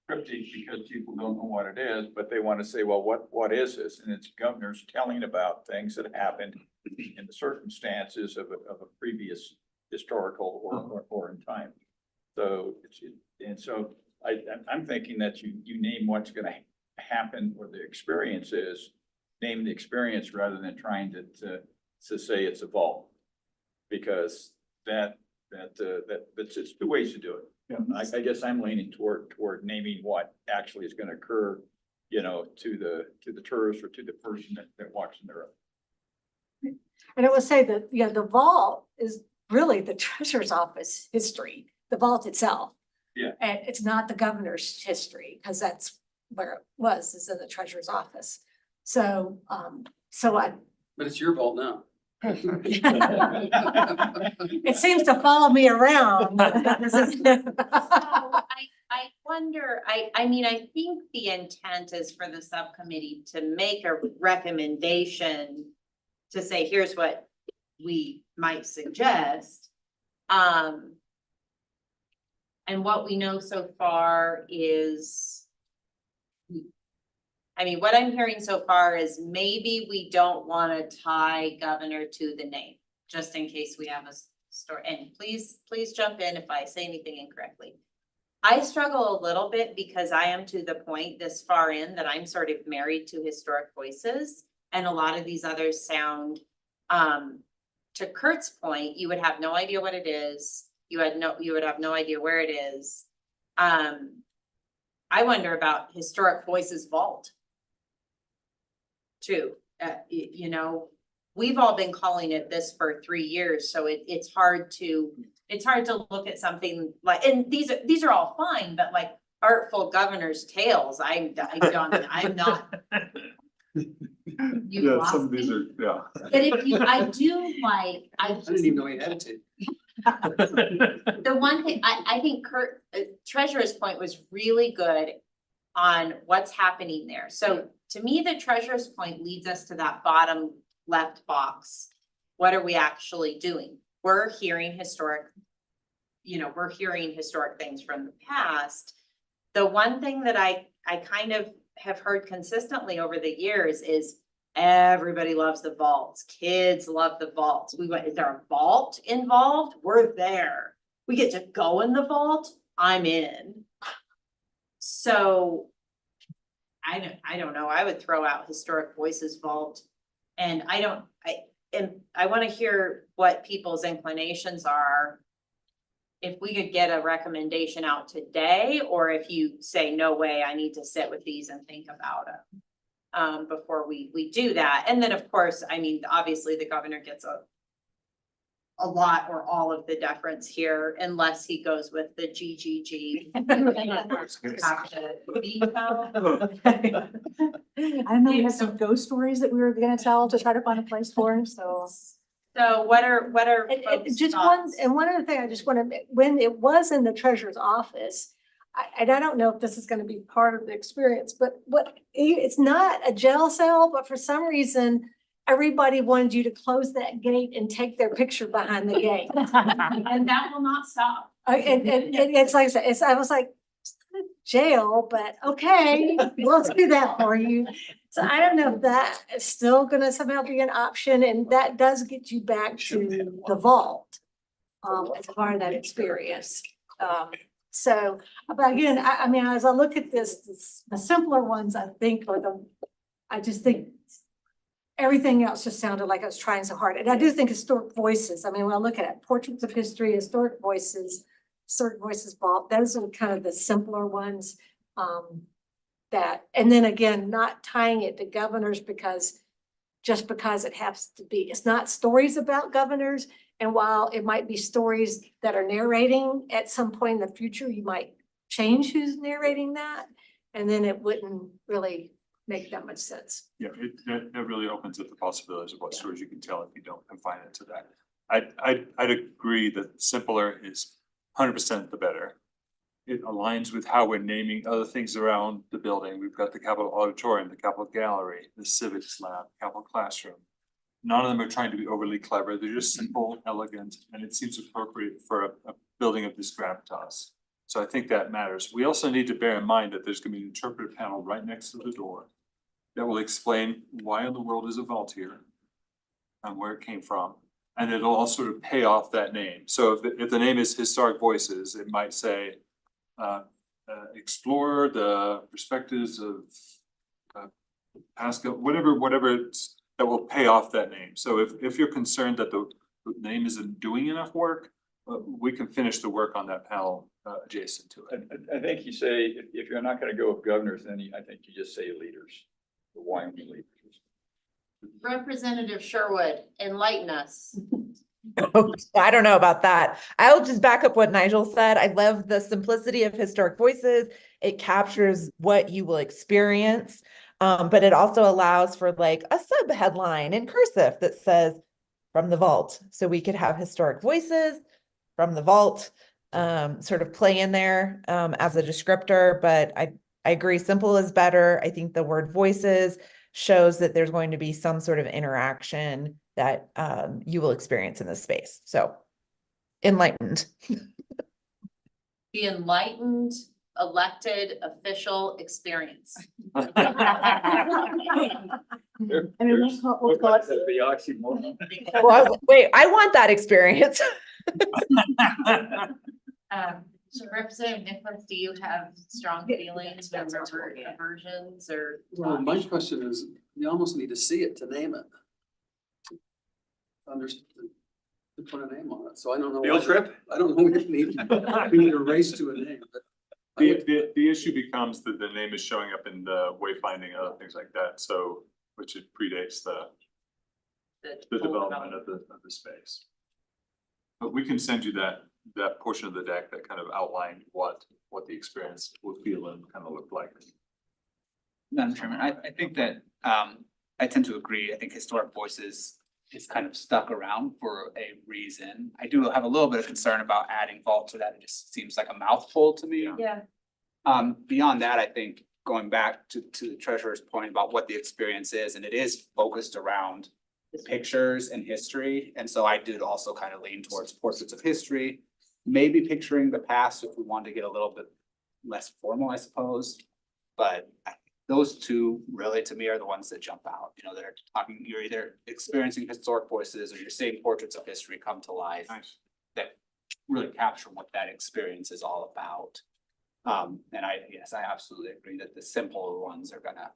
cryptic because people don't know what it is, but they want to say, well, what is this? And it's governors telling about things that happened in the circumstances of a previous historical or in time. So, I'm thinking that you name what's gonna happen or the experience is, name the experience rather than trying to say it's a vault. Because that's it's two ways to do it. Yeah. I guess I'm leaning toward naming what actually is gonna occur, you know, to the tourist or to the person that walks in the room. And I will say that, yeah, the vault is really the treasurer's office history, the vault itself. Yeah. And it's not the governor's history, because that's where it was, is in the treasurer's office. So, But it's your vault now. it seems to follow me around. I wonder, I mean, I think the intent is for the subcommittee to make a recommendation to say, here's what we might suggest. And what we know so far is, I mean, what I'm hearing so far is maybe we don't want to tie governor to the name, just in case we have a story. And please jump in if I say anything incorrectly. I struggle a little bit because I am to the point this far in that I'm sort of married to historic voices, and a lot of these others sound, to Kurt's point, you would have no idea what it is. You would have no idea where it is. I wonder about Historic Voices Vault too. You know, we've all been calling it this for 3 years, so it's hard to look at something like, and these are all fine, but like Artful Governor's Tales, I'm not. You Yeah, lost some of these me. are, yeah. But if you, I do like, I didn't even know he had it. the one thing, I think Kurt, Treasurer's point was really good on what's happening there. So to me, the Treasurer's point leads us to that bottom left box. What are we actually doing? We're hearing historic, we're hearing historic things from the past. The one thing that I kind of have heard consistently over the years is everybody loves the vaults. Kids love the vaults. Is there a vault involved? We're there. We get to go in the vault. I'm in. So I don't know. I would throw out Historic Voices Vault, and I want to hear what people's inclinations are. If we could get a recommendation out today, or if you say, no way, I need to sit with these and think about it before we do that. And then, of course, I mean, obviously the governor gets a lot or all of the deference here, unless he goes with the GGG. Have to veto. I don't know, we had some ghost stories that we were gonna tell to try to find a place for, so. So what are And folks' just thoughts? one other thing I just want to, when it was in the treasurer's office, and I don't know if this is going to be part of the experience, but it's not a jail cell, but for some reason, everybody wanted you to close that gate and take their picture behind the gate. And that will not stop. And it's like, I was like, jail, but okay, let's do that for you. So I don't know if that is still gonna somehow be an option, and that does get you back to the vault as part of that experience. So, but again, I mean, as I look at this, the simpler ones, I think I just think everything else just sounded like I was trying so hard. And I do think Historic Voices, I mean, when I look at it, Portraits of History, Historic Voices Vault, those are kind of the simpler ones. And then again, not tying it to governors because it has to be, it's not stories about governors. And while it might be stories that are narrating at some point in the future, you might change who's narrating that. And then it wouldn't really make that much sense. Yeah, that really opens up the possibilities of what stories you can tell if you don't confine it to that. I'd agree that simpler is 100% the better. It aligns with how we're naming other things around the building. We've got the Capitol Auditorium, the Capitol Gallery, the Civics Lab, Capitol Classroom. None of them are trying to be overly clever. They're just simple, elegant, and it seems appropriate for a building of this gravitas. So I think that matters. We also need to bear in mind that there's going to be an interpretive panel right next to the door that will explain why in the world is a vault here and where it came from. and it'll all sort of pay off that name. So if the name is Historic Voices, it might say, explore the perspectives of Pasco, whatever it's, that will pay off that name. So if you're concerned that the name isn't doing enough work, we can finish the work on that panel adjacent to it. I think you say, if you're not gonna go with governors, then I think you just say leaders, the Wyoming leaders. Representative Sherwood, enlighten us. I don't know about that. I'll just back up what Nigel said. I love the simplicity of Historic Voices. It captures what you will experience, but it also allows for like a sub headline in cursive that says from the vault. So we could have Historic Voices from the vault, sort of play in there as a descriptor, but I agree, simple is better. I think the word voices shows that there's going to be some sort of interaction that you will experience in this space. So enlightened. The enlightened elected official experience. We'll call it the oxymoron. Well, wait, I want that experience. Representative Nicholas, do you have strong feelings or aversions or? Well, my question is, you almost need to see it to name it. To put a name on it, so I don't know. Field trip? I don't know, we need a race to a name, but. The issue becomes that the name is showing up in the wayfinding and other things like that, so, which it predates the development of the space. But we can send you that portion of the deck that kind of outlined what the experience would feel and kind of look like. Madam Chairman, I think that I tend to agree. I think Historic Voices is kind of stuck around for a reason. I do have a little bit of concern about adding vault to that. It just seems like a mouthful to me. Yeah. Beyond that, I think going back to the treasurer's point about what the experience is, and it is focused around pictures and history. And so I did also kind of lean towards portraits of history, maybe picturing the past if we wanted to get a little bit less formal, I suppose. But those two really, to me, are the ones that jump out. You know, they're talking, you're either experiencing historic voices or you're seeing portraits of history come to life. Nice. That really capture what that experience is all about. And yes, I absolutely agree that the simpler ones are gonna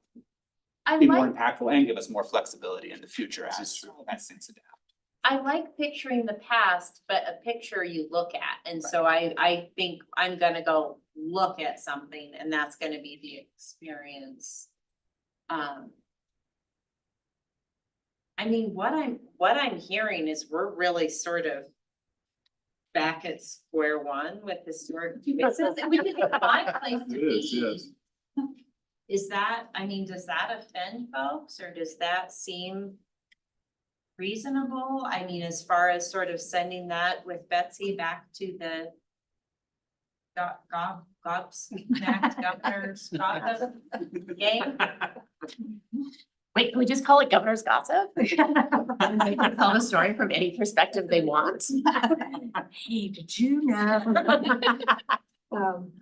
be more impactful and give us more flexibility in the future as things adapt. I like picturing the past, but a picture you look at. And so I think I'm gonna go look at something and that's gonna be the experience. I mean, what I'm hearing is we're really sort of back at square one with historic. Which is a fine place to be. Is that, I mean, does that offend folks or does that seem reasonable? I mean, as far as sort of sending that with Betsy back to the governor's gossip game. Wait, can we just call it governor's gossip? They can tell the story from any perspective they want. Hey, did you know?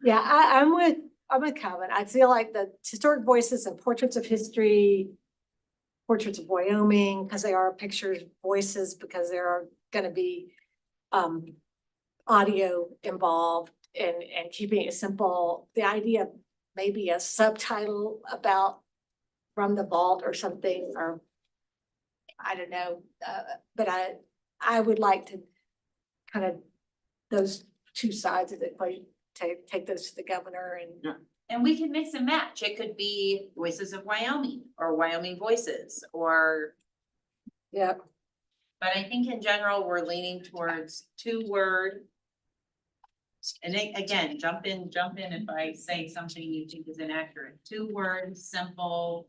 Yeah, I'm with Calvin. I feel like the historic voices and portraits of history, portraits of Wyoming, because they are pictures, voices, because there are gonna be audio involved and keeping it simple. The idea of maybe a subtitle about from the vault or something, or I don't know, but I would like to kind of those two sides of the equation, take those to the governor and. And we can mix and match. It could be Voices of Wyoming or Wyoming Voices or. Yeah. But I think in general, we're leaning towards 2-word. And again, jump in if I say something you think is inaccurate. 2-word, simple,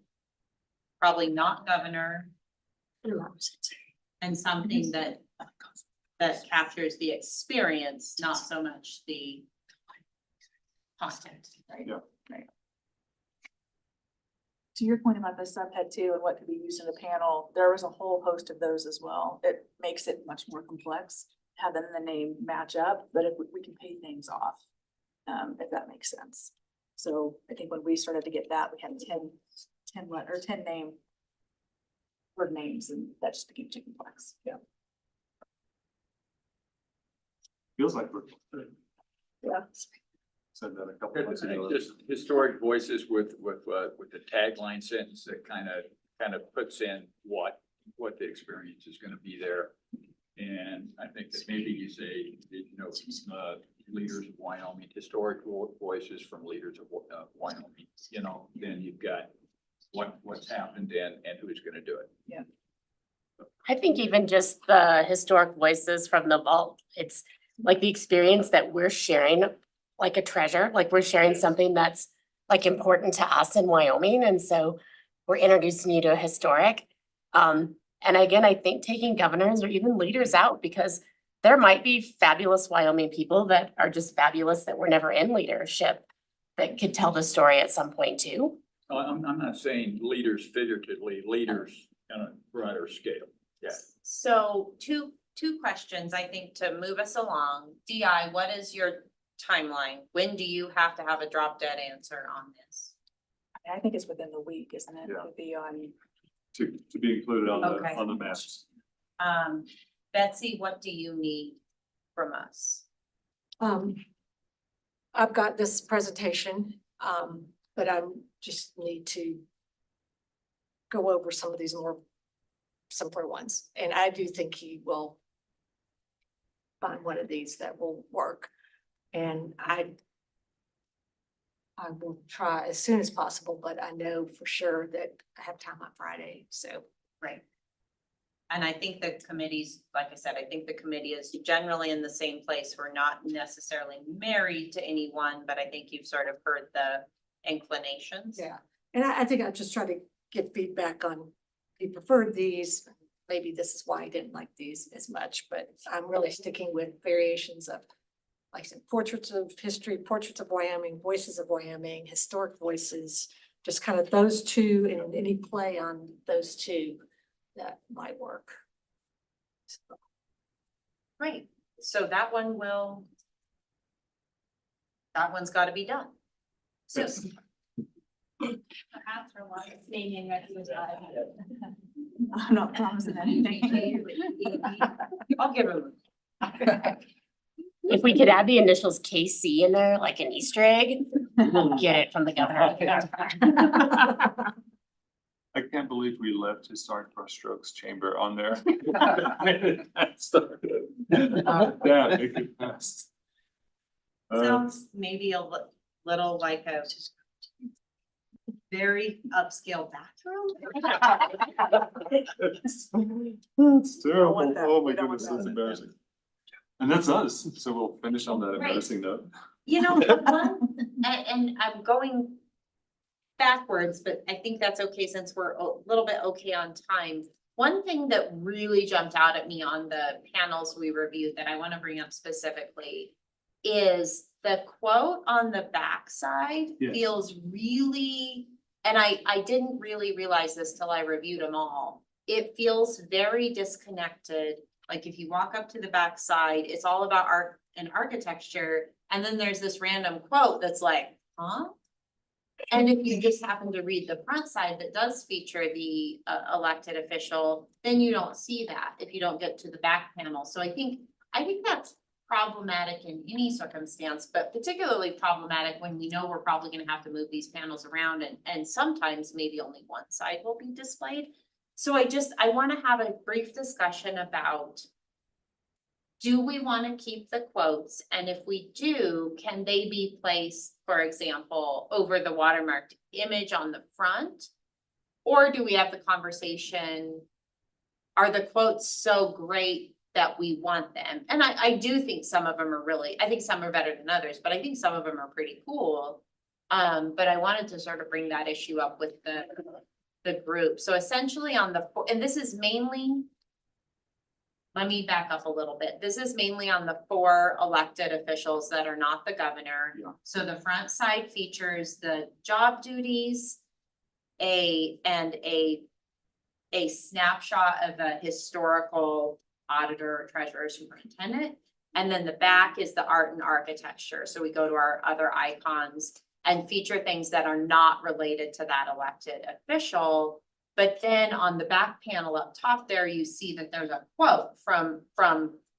probably not governor. And something that captures the experience, not so much the content, right? Yeah. Right. To your point about the subhead too, and what could be used in the panel, there was a whole host of those as well. It makes it much more complex, having the name match up, but if we can pay things off, if that makes sense. So I think when we started to get that, we had 10 word names, and that just became too complex. Yeah. Feels like we're. Yeah. Said that a couple months ago. Just historic voices with the tagline sentence that kind of puts in what the experience is gonna be there. And I think that maybe you say, leaders of Wyoming, historic voices from leaders of Wyoming, then you've got what's happened and who's gonna do it. Yeah. I think even just the historic voices from the vault, it's like the experience that we're sharing, like a treasure, like we're sharing something that's like important to us in Wyoming. And so we're introducing you to a historic. And again, I think taking governors or even leaders out, because there might be fabulous Wyoming people that are just fabulous that were never in leadership that could tell the story at some point too. I'm not saying leaders figuratively, leaders on a broader scale. Yeah. So two questions, I think, to move us along. DI, what is your timeline? When do you have to have a drop dead answer on this? I think it's within the week, isn't it? Yeah. To be on. To be included on Okay. the maps. Betsy, what do you need from us? I've got this presentation, but I just need to go over some of these more simpler ones. And I do think he will find one of these that will work. And I will try as soon as possible, but I know for sure that I have time on Friday, so. Right. And I think the committee's, like I said, I think the committee is generally in the same place. We're not necessarily married to anyone, but I think you've sort of heard the inclinations. Yeah, and I think I just try to get feedback on, he preferred these, maybe this is why I didn't like these as much, but I'm really sticking with variations of, like I said, portraits of history, portraits of Wyoming, voices of Wyoming, historic voices, just kind of those two and any play on those two that might work. So, Great. So that one's got to be done. So After one, naming exercise. I'm not promising anything. I'll give him. If we could add the initials KC in there, like an Easter egg, we'll get it from the governor. I can't believe we left Historic Brushstrokes Chamber on there. Yeah, make it fast. Sounds maybe a little like a very upscale bathroom. It's terrible. want that. Oh my We don't want goodness, that's that. embarrassing. And that's us, so we'll finish on that Right. embarrassing note. And I'm going backwards, but I think that's okay since we're a little bit okay on time. One thing that really jumped out at me on the panels we reviewed that I want to bring up specifically is the quote on the backside Yes. feels really, and I didn't really realize this till I reviewed them all. It feels very disconnected. Like if you walk up to the backside, it's all about art and architecture. And then there's this random quote that's like, huh? And if you just happen to read the front side that does feature the elected official, then you don't see that if you don't get to the back panel. So I think that's problematic in any circumstance, but particularly problematic when we know we're probably gonna have to move these panels around and sometimes maybe only one side will be displayed. So I wanna have a brief discussion about, do we wanna keep the quotes? And if we do, can they be placed, for example, over the watermarked image on the front? Or do we have the conversation, are the quotes so great that we want them? And I do think some of them are I think some are better than others, but I think some of them are pretty cool. But I wanted to sort of bring that issue up with the group. So essentially and this is mainly, let me back up a little bit. This is mainly on the 4 elected officials that are not the governor. Yeah. So the front side features the job duties, a snapshot of a historical auditor, treasurer, superintendent. And then the back is the art and architecture. So we go to our other icons and feature things that are not related to that elected official. But then on the back panel up top there, you see that there's a quote from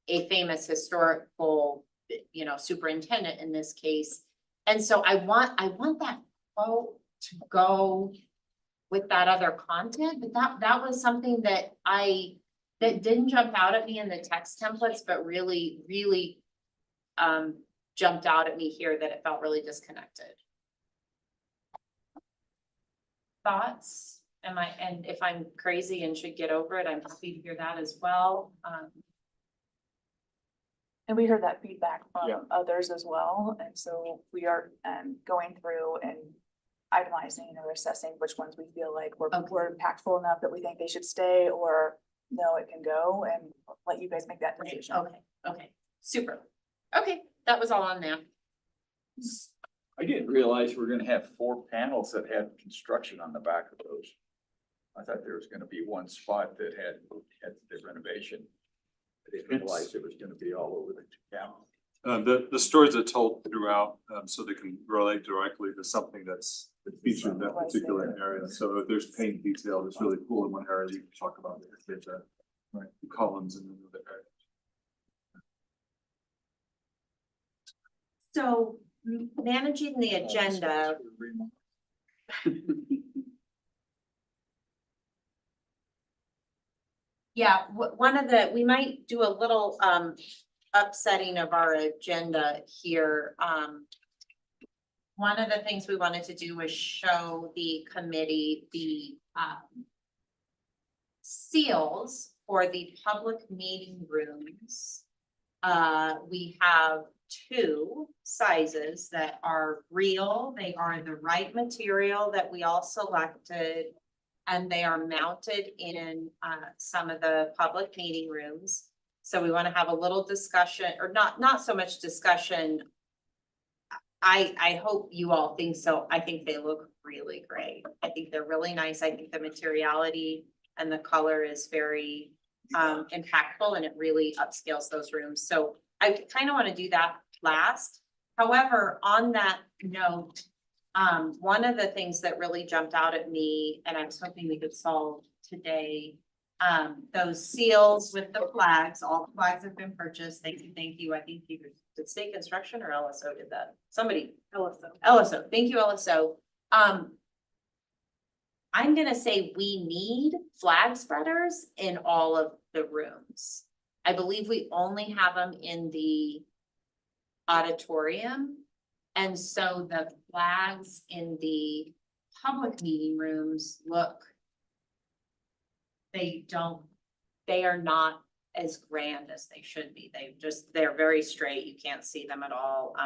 a famous historical you know, superintendent in this case. And so I want that quote to go with that other content, but that was something that didn't jump out at me in the text templates, but really jumped out at me here that it felt really disconnected. Thoughts? And if I'm crazy and should get over it, I'm happy to hear that as well. And we heard that feedback Yeah. from others as well, and so we are going through and itemizing or assessing which ones we feel like were impactful enough that we think they should stay, or no, it can go, and let you guys make that decision. Okay, super. Okay, that was all on there. I didn't realize we're gonna have 4 panels that had construction on the back of those. I thought there was gonna be one spot that had the renovation. I didn't realize it was gonna be all over the town. The stories are told throughout, so they can relate directly to something that's featured in that particular area. So if there's paint detail that's really cool in one area, you can talk about it. Right, the columns in another area. So managing the agenda. Yeah, we might do a little upsetting of our agenda here. One of the things we wanted to do was show the committee the seals for the public meeting rooms. We have 2 sizes that are real. They are the right material that we all selected, and they are mounted in some of the public meeting rooms. So we want to have a little discussion, or not so much discussion. I hope you all think so. I think they look really great. I think they're really nice. I think the materiality and the color is very impactful, and it really upscales those rooms. So I kind of want to do that last. However, on that note, one of the things that really jumped out at me, and I was hoping we could solve today, those seals with the flags, all the flags have been purchased. Thank you. I think either did State Construction or LSO did that. Somebody. LSO. Thank you, LSO. I'm gonna say we need flag spreaders in all of the rooms. I believe we only have them in the auditorium. And so the flags in the public meeting rooms they are not as grand as they should be. They're very straight. You can't see them at all.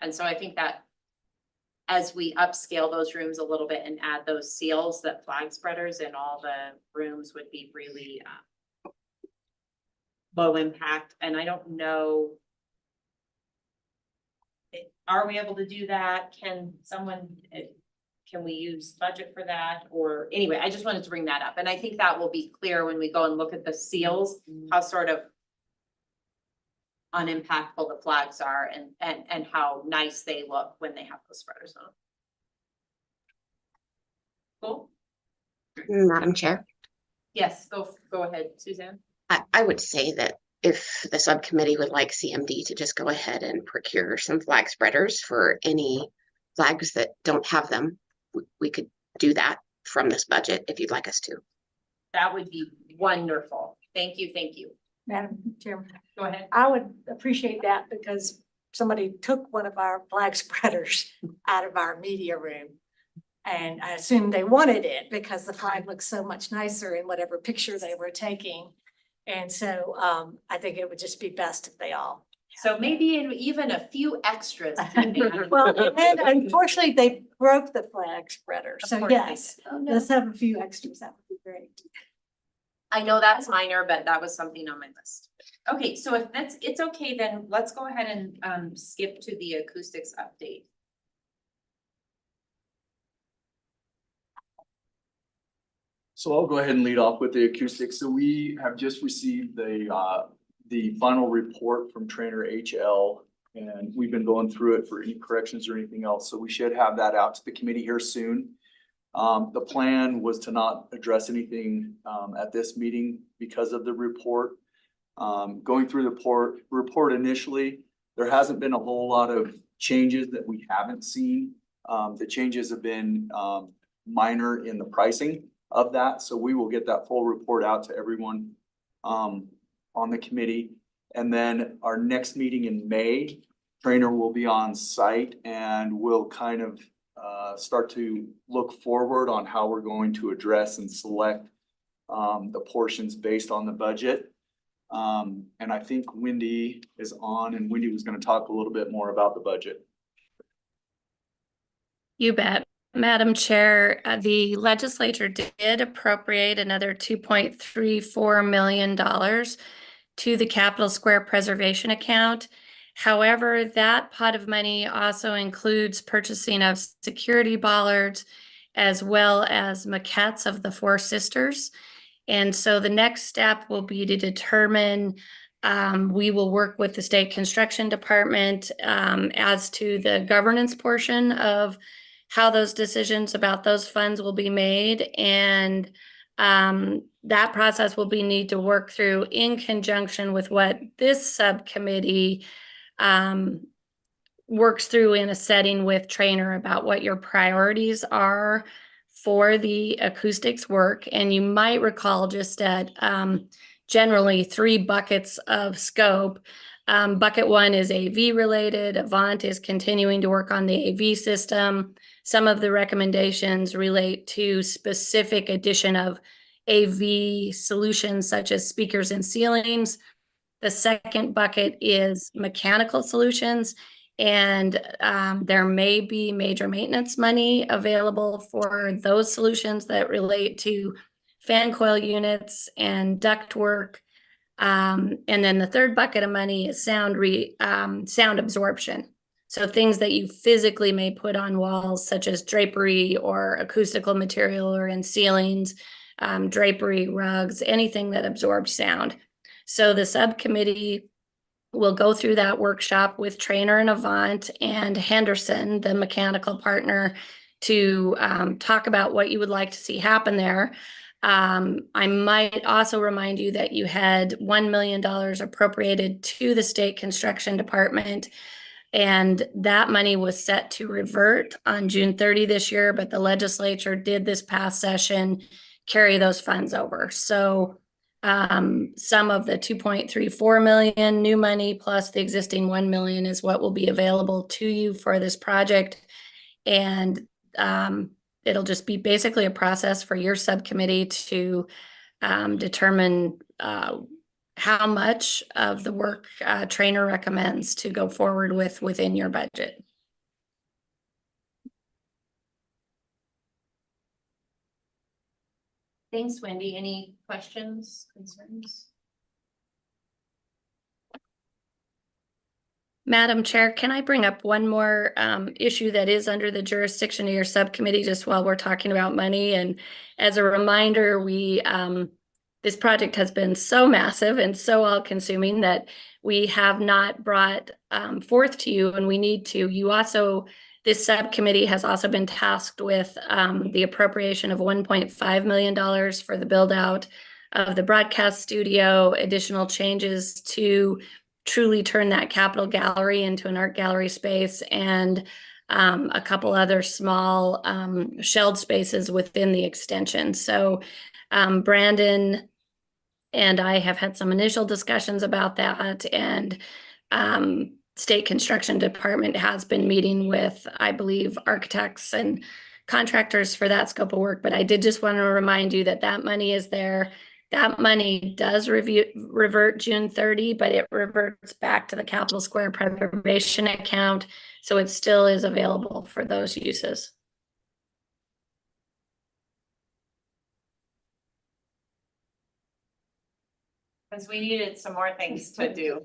And so I think that as we upscale those rooms a little bit and add those seals, that flag spreaders in all the rooms would be really low impact. And I don't know, are we able to do that? Can we use budget for that? Or anyway, I just wanted to bring that up. And I think that will be clear when we go and look at the seals, how sort of unimpactful the flags are and how nice they look when they have those spreaders on. Cool. Madam Chair, Yes, go ahead, Suzanne. I would say that if the subcommittee would like CMD to just go ahead and procure some flag spreaders for any flags that don't have them, we could do that from this budget if you'd like us to. That would be wonderful. Thank you. Madam Chairman, Go ahead. I would appreciate that because somebody took one of our flag spreaders out of our media room. And I assume they wanted it because the flag looks so much nicer in whatever picture they were taking. And so I think it would just be best if they all. So maybe even a few extras. Well, and unfortunately, they broke the flag spreader. Of So course they yes, did. Oh, no. let's have a few extras. That would be great. I know that's minor, but that was something on my list. Okay, so if it's okay, then let's go ahead and skip to the acoustics update. So I'll go ahead and lead off with the acoustics. So we have just received the final report from Trainer HL, and we've been going through it for any corrections or anything else. So we should have that out to the committee here soon. The plan was to not address anything at this meeting because of the report. Going through the report initially, There hasn't been a whole lot of changes that we haven't seen. The changes have been minor in the pricing of that, so we will get that full report out to everyone on the committee. And then our next meeting in May, Trainer will be on site and we'll kind of start to look forward on how we're going to address and select the portions based on the budget. And I think Wendy is on, and Wendy was going to talk a little bit more about the budget. You bet. Madam Chair, the legislature did appropriate another $2.34 million to the Capitol Square Preservation Account. However, that pot of money also includes purchasing of security bollards as well as maquettes of the Four Sisters. And so the next step will be to determine, we will work with the state construction department as to the governance portion of how those decisions about those funds will be made. And that process will be need to work through in conjunction with what this subcommittee works through in a setting with Trainer about what your priorities are for the acoustics work. And you might recall just at generally 3 buckets of scope. Bucket 1 is AV related. Avant is continuing to work on the AV system. Some of the recommendations relate to specific addition of AV solutions such as speakers and ceilings. The second bucket is mechanical solutions, and there may be major maintenance money available for those solutions that relate to fan coil units and ductwork. And then the third bucket of money is sound absorption. So things that you physically may put on walls, such as drapery or acoustical material, or in ceilings, drapery, rugs, anything that absorbs sound. So the subcommittee will go through that workshop with Trainer and Avant and Henderson, the mechanical partner, to talk about what you would like to see happen there. I might also remind you that you had $1 million appropriated to the state construction department, and that money was set to revert on June 30 this year, but the legislature did this past session carry those funds over. So some of the 2.34 million new money plus the existing 1 million is what will be available to you for this project. And it'll just be basically a process for your subcommittee to determine how much of the work Trainer recommends to go forward with within your budget. Thanks, Wendy. Any questions, concerns? Madam Chair, can I bring up one more issue that is under the jurisdiction of your subcommittee just while we're talking about money? And as a reminder, this project has been so massive and so all-consuming that we have not brought forth to you, and we need to. This subcommittee has also been tasked with the appropriation of $1.5 million for the build out of the broadcast studio, additional changes to truly turn that Capitol Gallery into an art gallery space, and a couple other small shelled spaces within the extension. So Brandon and I have had some initial discussions about that, and State Construction Department has been meeting with, I believe, architects and contractors for that scope of work. But I did just want to remind you that that money is there. That money does revert June 30, but it reverts back to the Capitol Square Preservation Account. So it still is available for those uses. Because we needed some more things to do.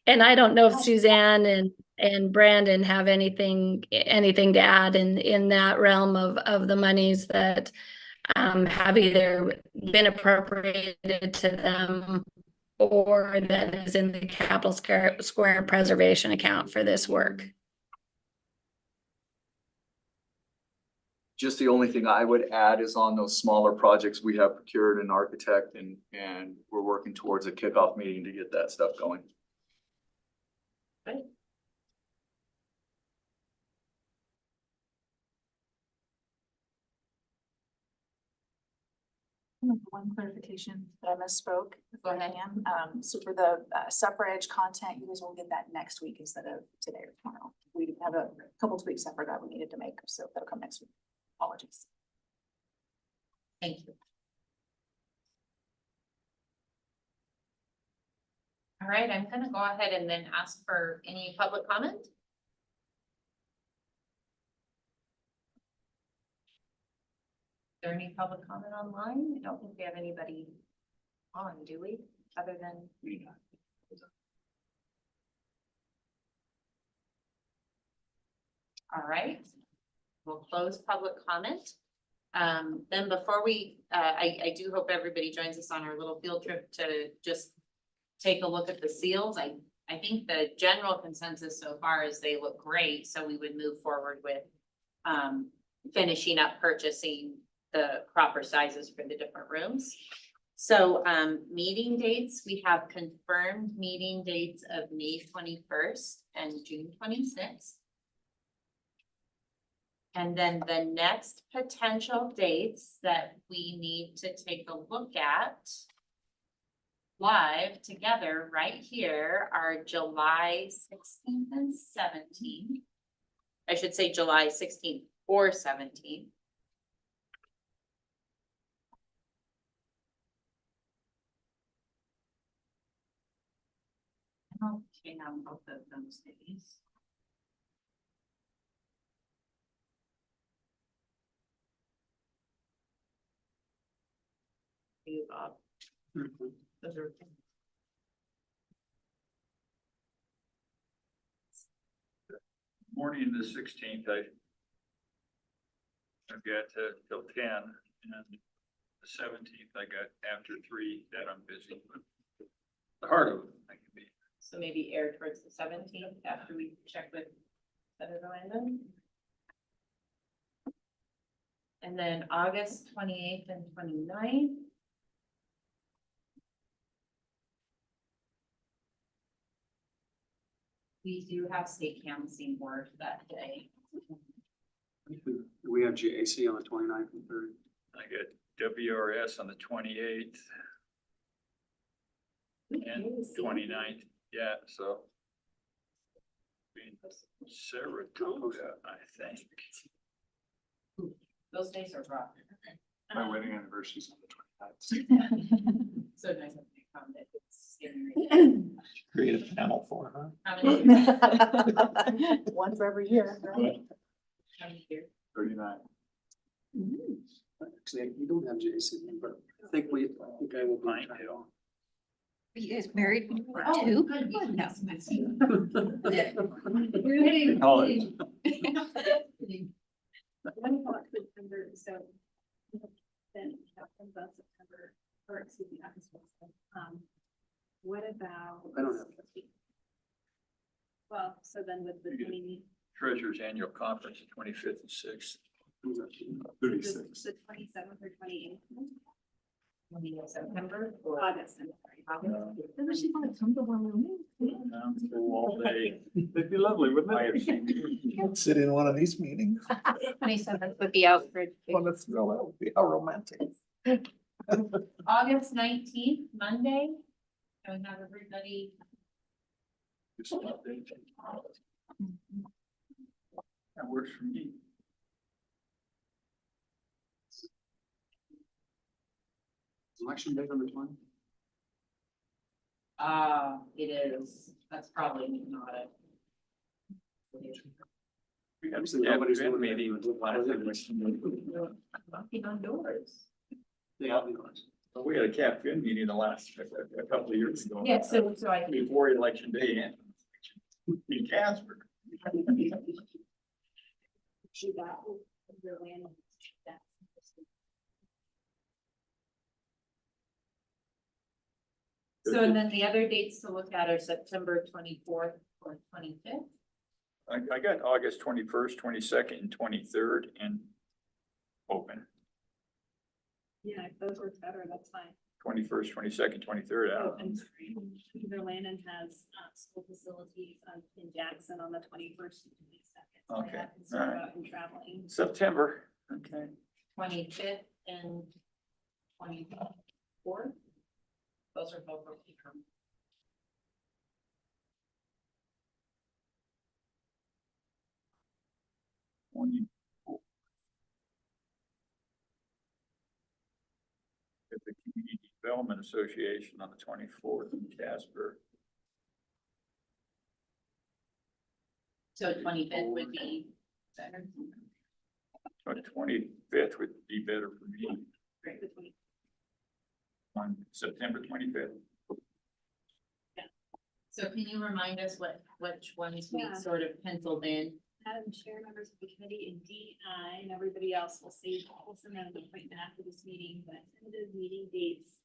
And I don't know if Suzanne and Brandon have anything to add in that realm of the monies that have either been appropriated to them or that is in the Capitol Square Preservation Account for this work. Just the only thing I would add is on those smaller projects, we have procured an architect and we're working towards a kickoff meeting to get that stuff going. One clarification that I misspoke. Go ahead. So for the suffrage content, you guys will get that next week instead of today or tomorrow. We have a couple tweaks I forgot we needed to make, so that'll come next week. Apologies. Thank you. All right, I'm gonna go ahead and then ask for any public comment. Is there any public comment online? I don't think we have anybody on, do we? Other than. All right, we'll close public comment. Then before we, I do hope everybody joins us on our little field trip to just take a look at the seals. I think the general consensus so far is they look great, so we would move forward with finishing up purchasing the proper sizes for the different rooms. So meeting dates, we have confirmed meeting dates of May 21st and June 26th. And then the next potential dates that we need to take a look at live together right here are July 16th and 17th. I should say July 16th or 17th. Okay, on both of those days. You, Bob. Those are. Morning the 16th, I've got till 10, and the 17th I got after 3 that I'm busy. But the heart of it, I can be. So maybe air towards the 17th after we check with Senator Landon. And then August 28th and 29th. We do have state canvassing board that day. We have GAC on the 29th and 30th. I got WRS on the 28th. And 29th, yeah, so. Saratoga, I think. Those days are rough. My wedding anniversary is on the 29th. So nice of you to come, that it's scary. Create a panel for her. How many One for every year, right? How many years? 39. Actually, we don't have GAC, but I think I will find it. Are you guys married? Oh, Two? good. No. College. One thought September, so then about September, or excuse me, August. What about? I don't have that. Well, so then with the community. Treasurer's annual conference, the 25th and 6th. 36. The 27th or 28th. September. August, I'm sorry. Doesn't she want to come to one room? All day. It'd be lovely, wouldn't it? Sit in one of these meetings. 27th would be out for. Well, that's, well, that would be how romantic. August 19th, Monday. I would have everybody. That works for me. Election day on the 20th. It is, that's probably not it. We have Actually, nobody's been doing it. meeting. Knocking on doors. Yeah. We had a CAPFIN meeting the last, a couple of years ago. Yeah, so I can. Before election day and in Casper. She got the land. So and then the other dates to look at are September 24th or 25th. I got August 21st, 22nd, and 23rd, and open. Yeah, if those work better, that's fine. 21st, 22nd, 23rd, I Oh, don't know. I'm sorry. Either Landon has school facilities in Jackson on the 21st and 22nd. Okay, I'm concerned all right. about him traveling. September, okay. 25th and 24th. Those are both okay for me. At the Community Development Association on the 24th in Casper. So 25th would be better. 25th would be better for me Great, the 20. on September 25th. So can you remind us which ones we Yeah. sort of penciled in? Madam Chair, members of the committee, and DI, and everybody else will see, we'll send out an appointment after this meeting, but tentative meeting dates,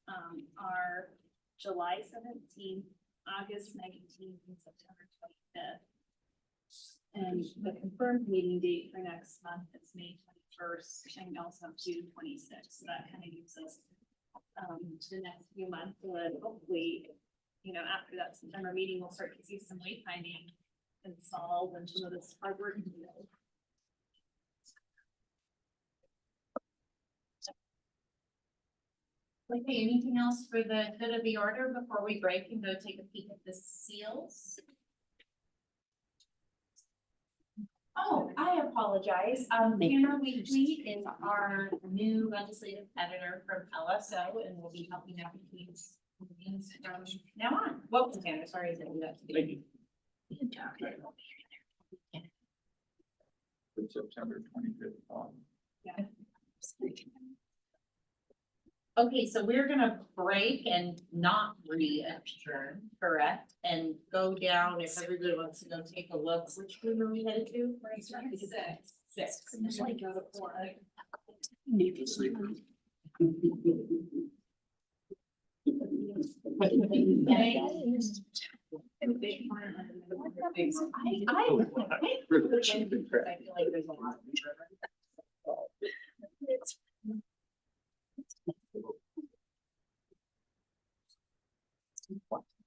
are July 17th, August 19th, and September 25th. And the confirmed meeting date for next month is May 21st, and also June 26th, so that kind of gives us the next few months, so that hopefully, you know, after that September meeting, we'll start to see some wayfinding installed and some of this hard work. Okay, anything else for the good of the order before we break and go take a peek at the seals? Oh, I apologize. Tanner Weekly is our new legislative editor from LSO and will be helping out with these meetings from now on. Welcome, Tanner. Sorry to do that to you. September 25th. Yeah. Okay, so we're gonna break and not re-adjourn, correct? And go down, if everybody wants to go take a look, which room are we headed to? Six. Usually go to 4.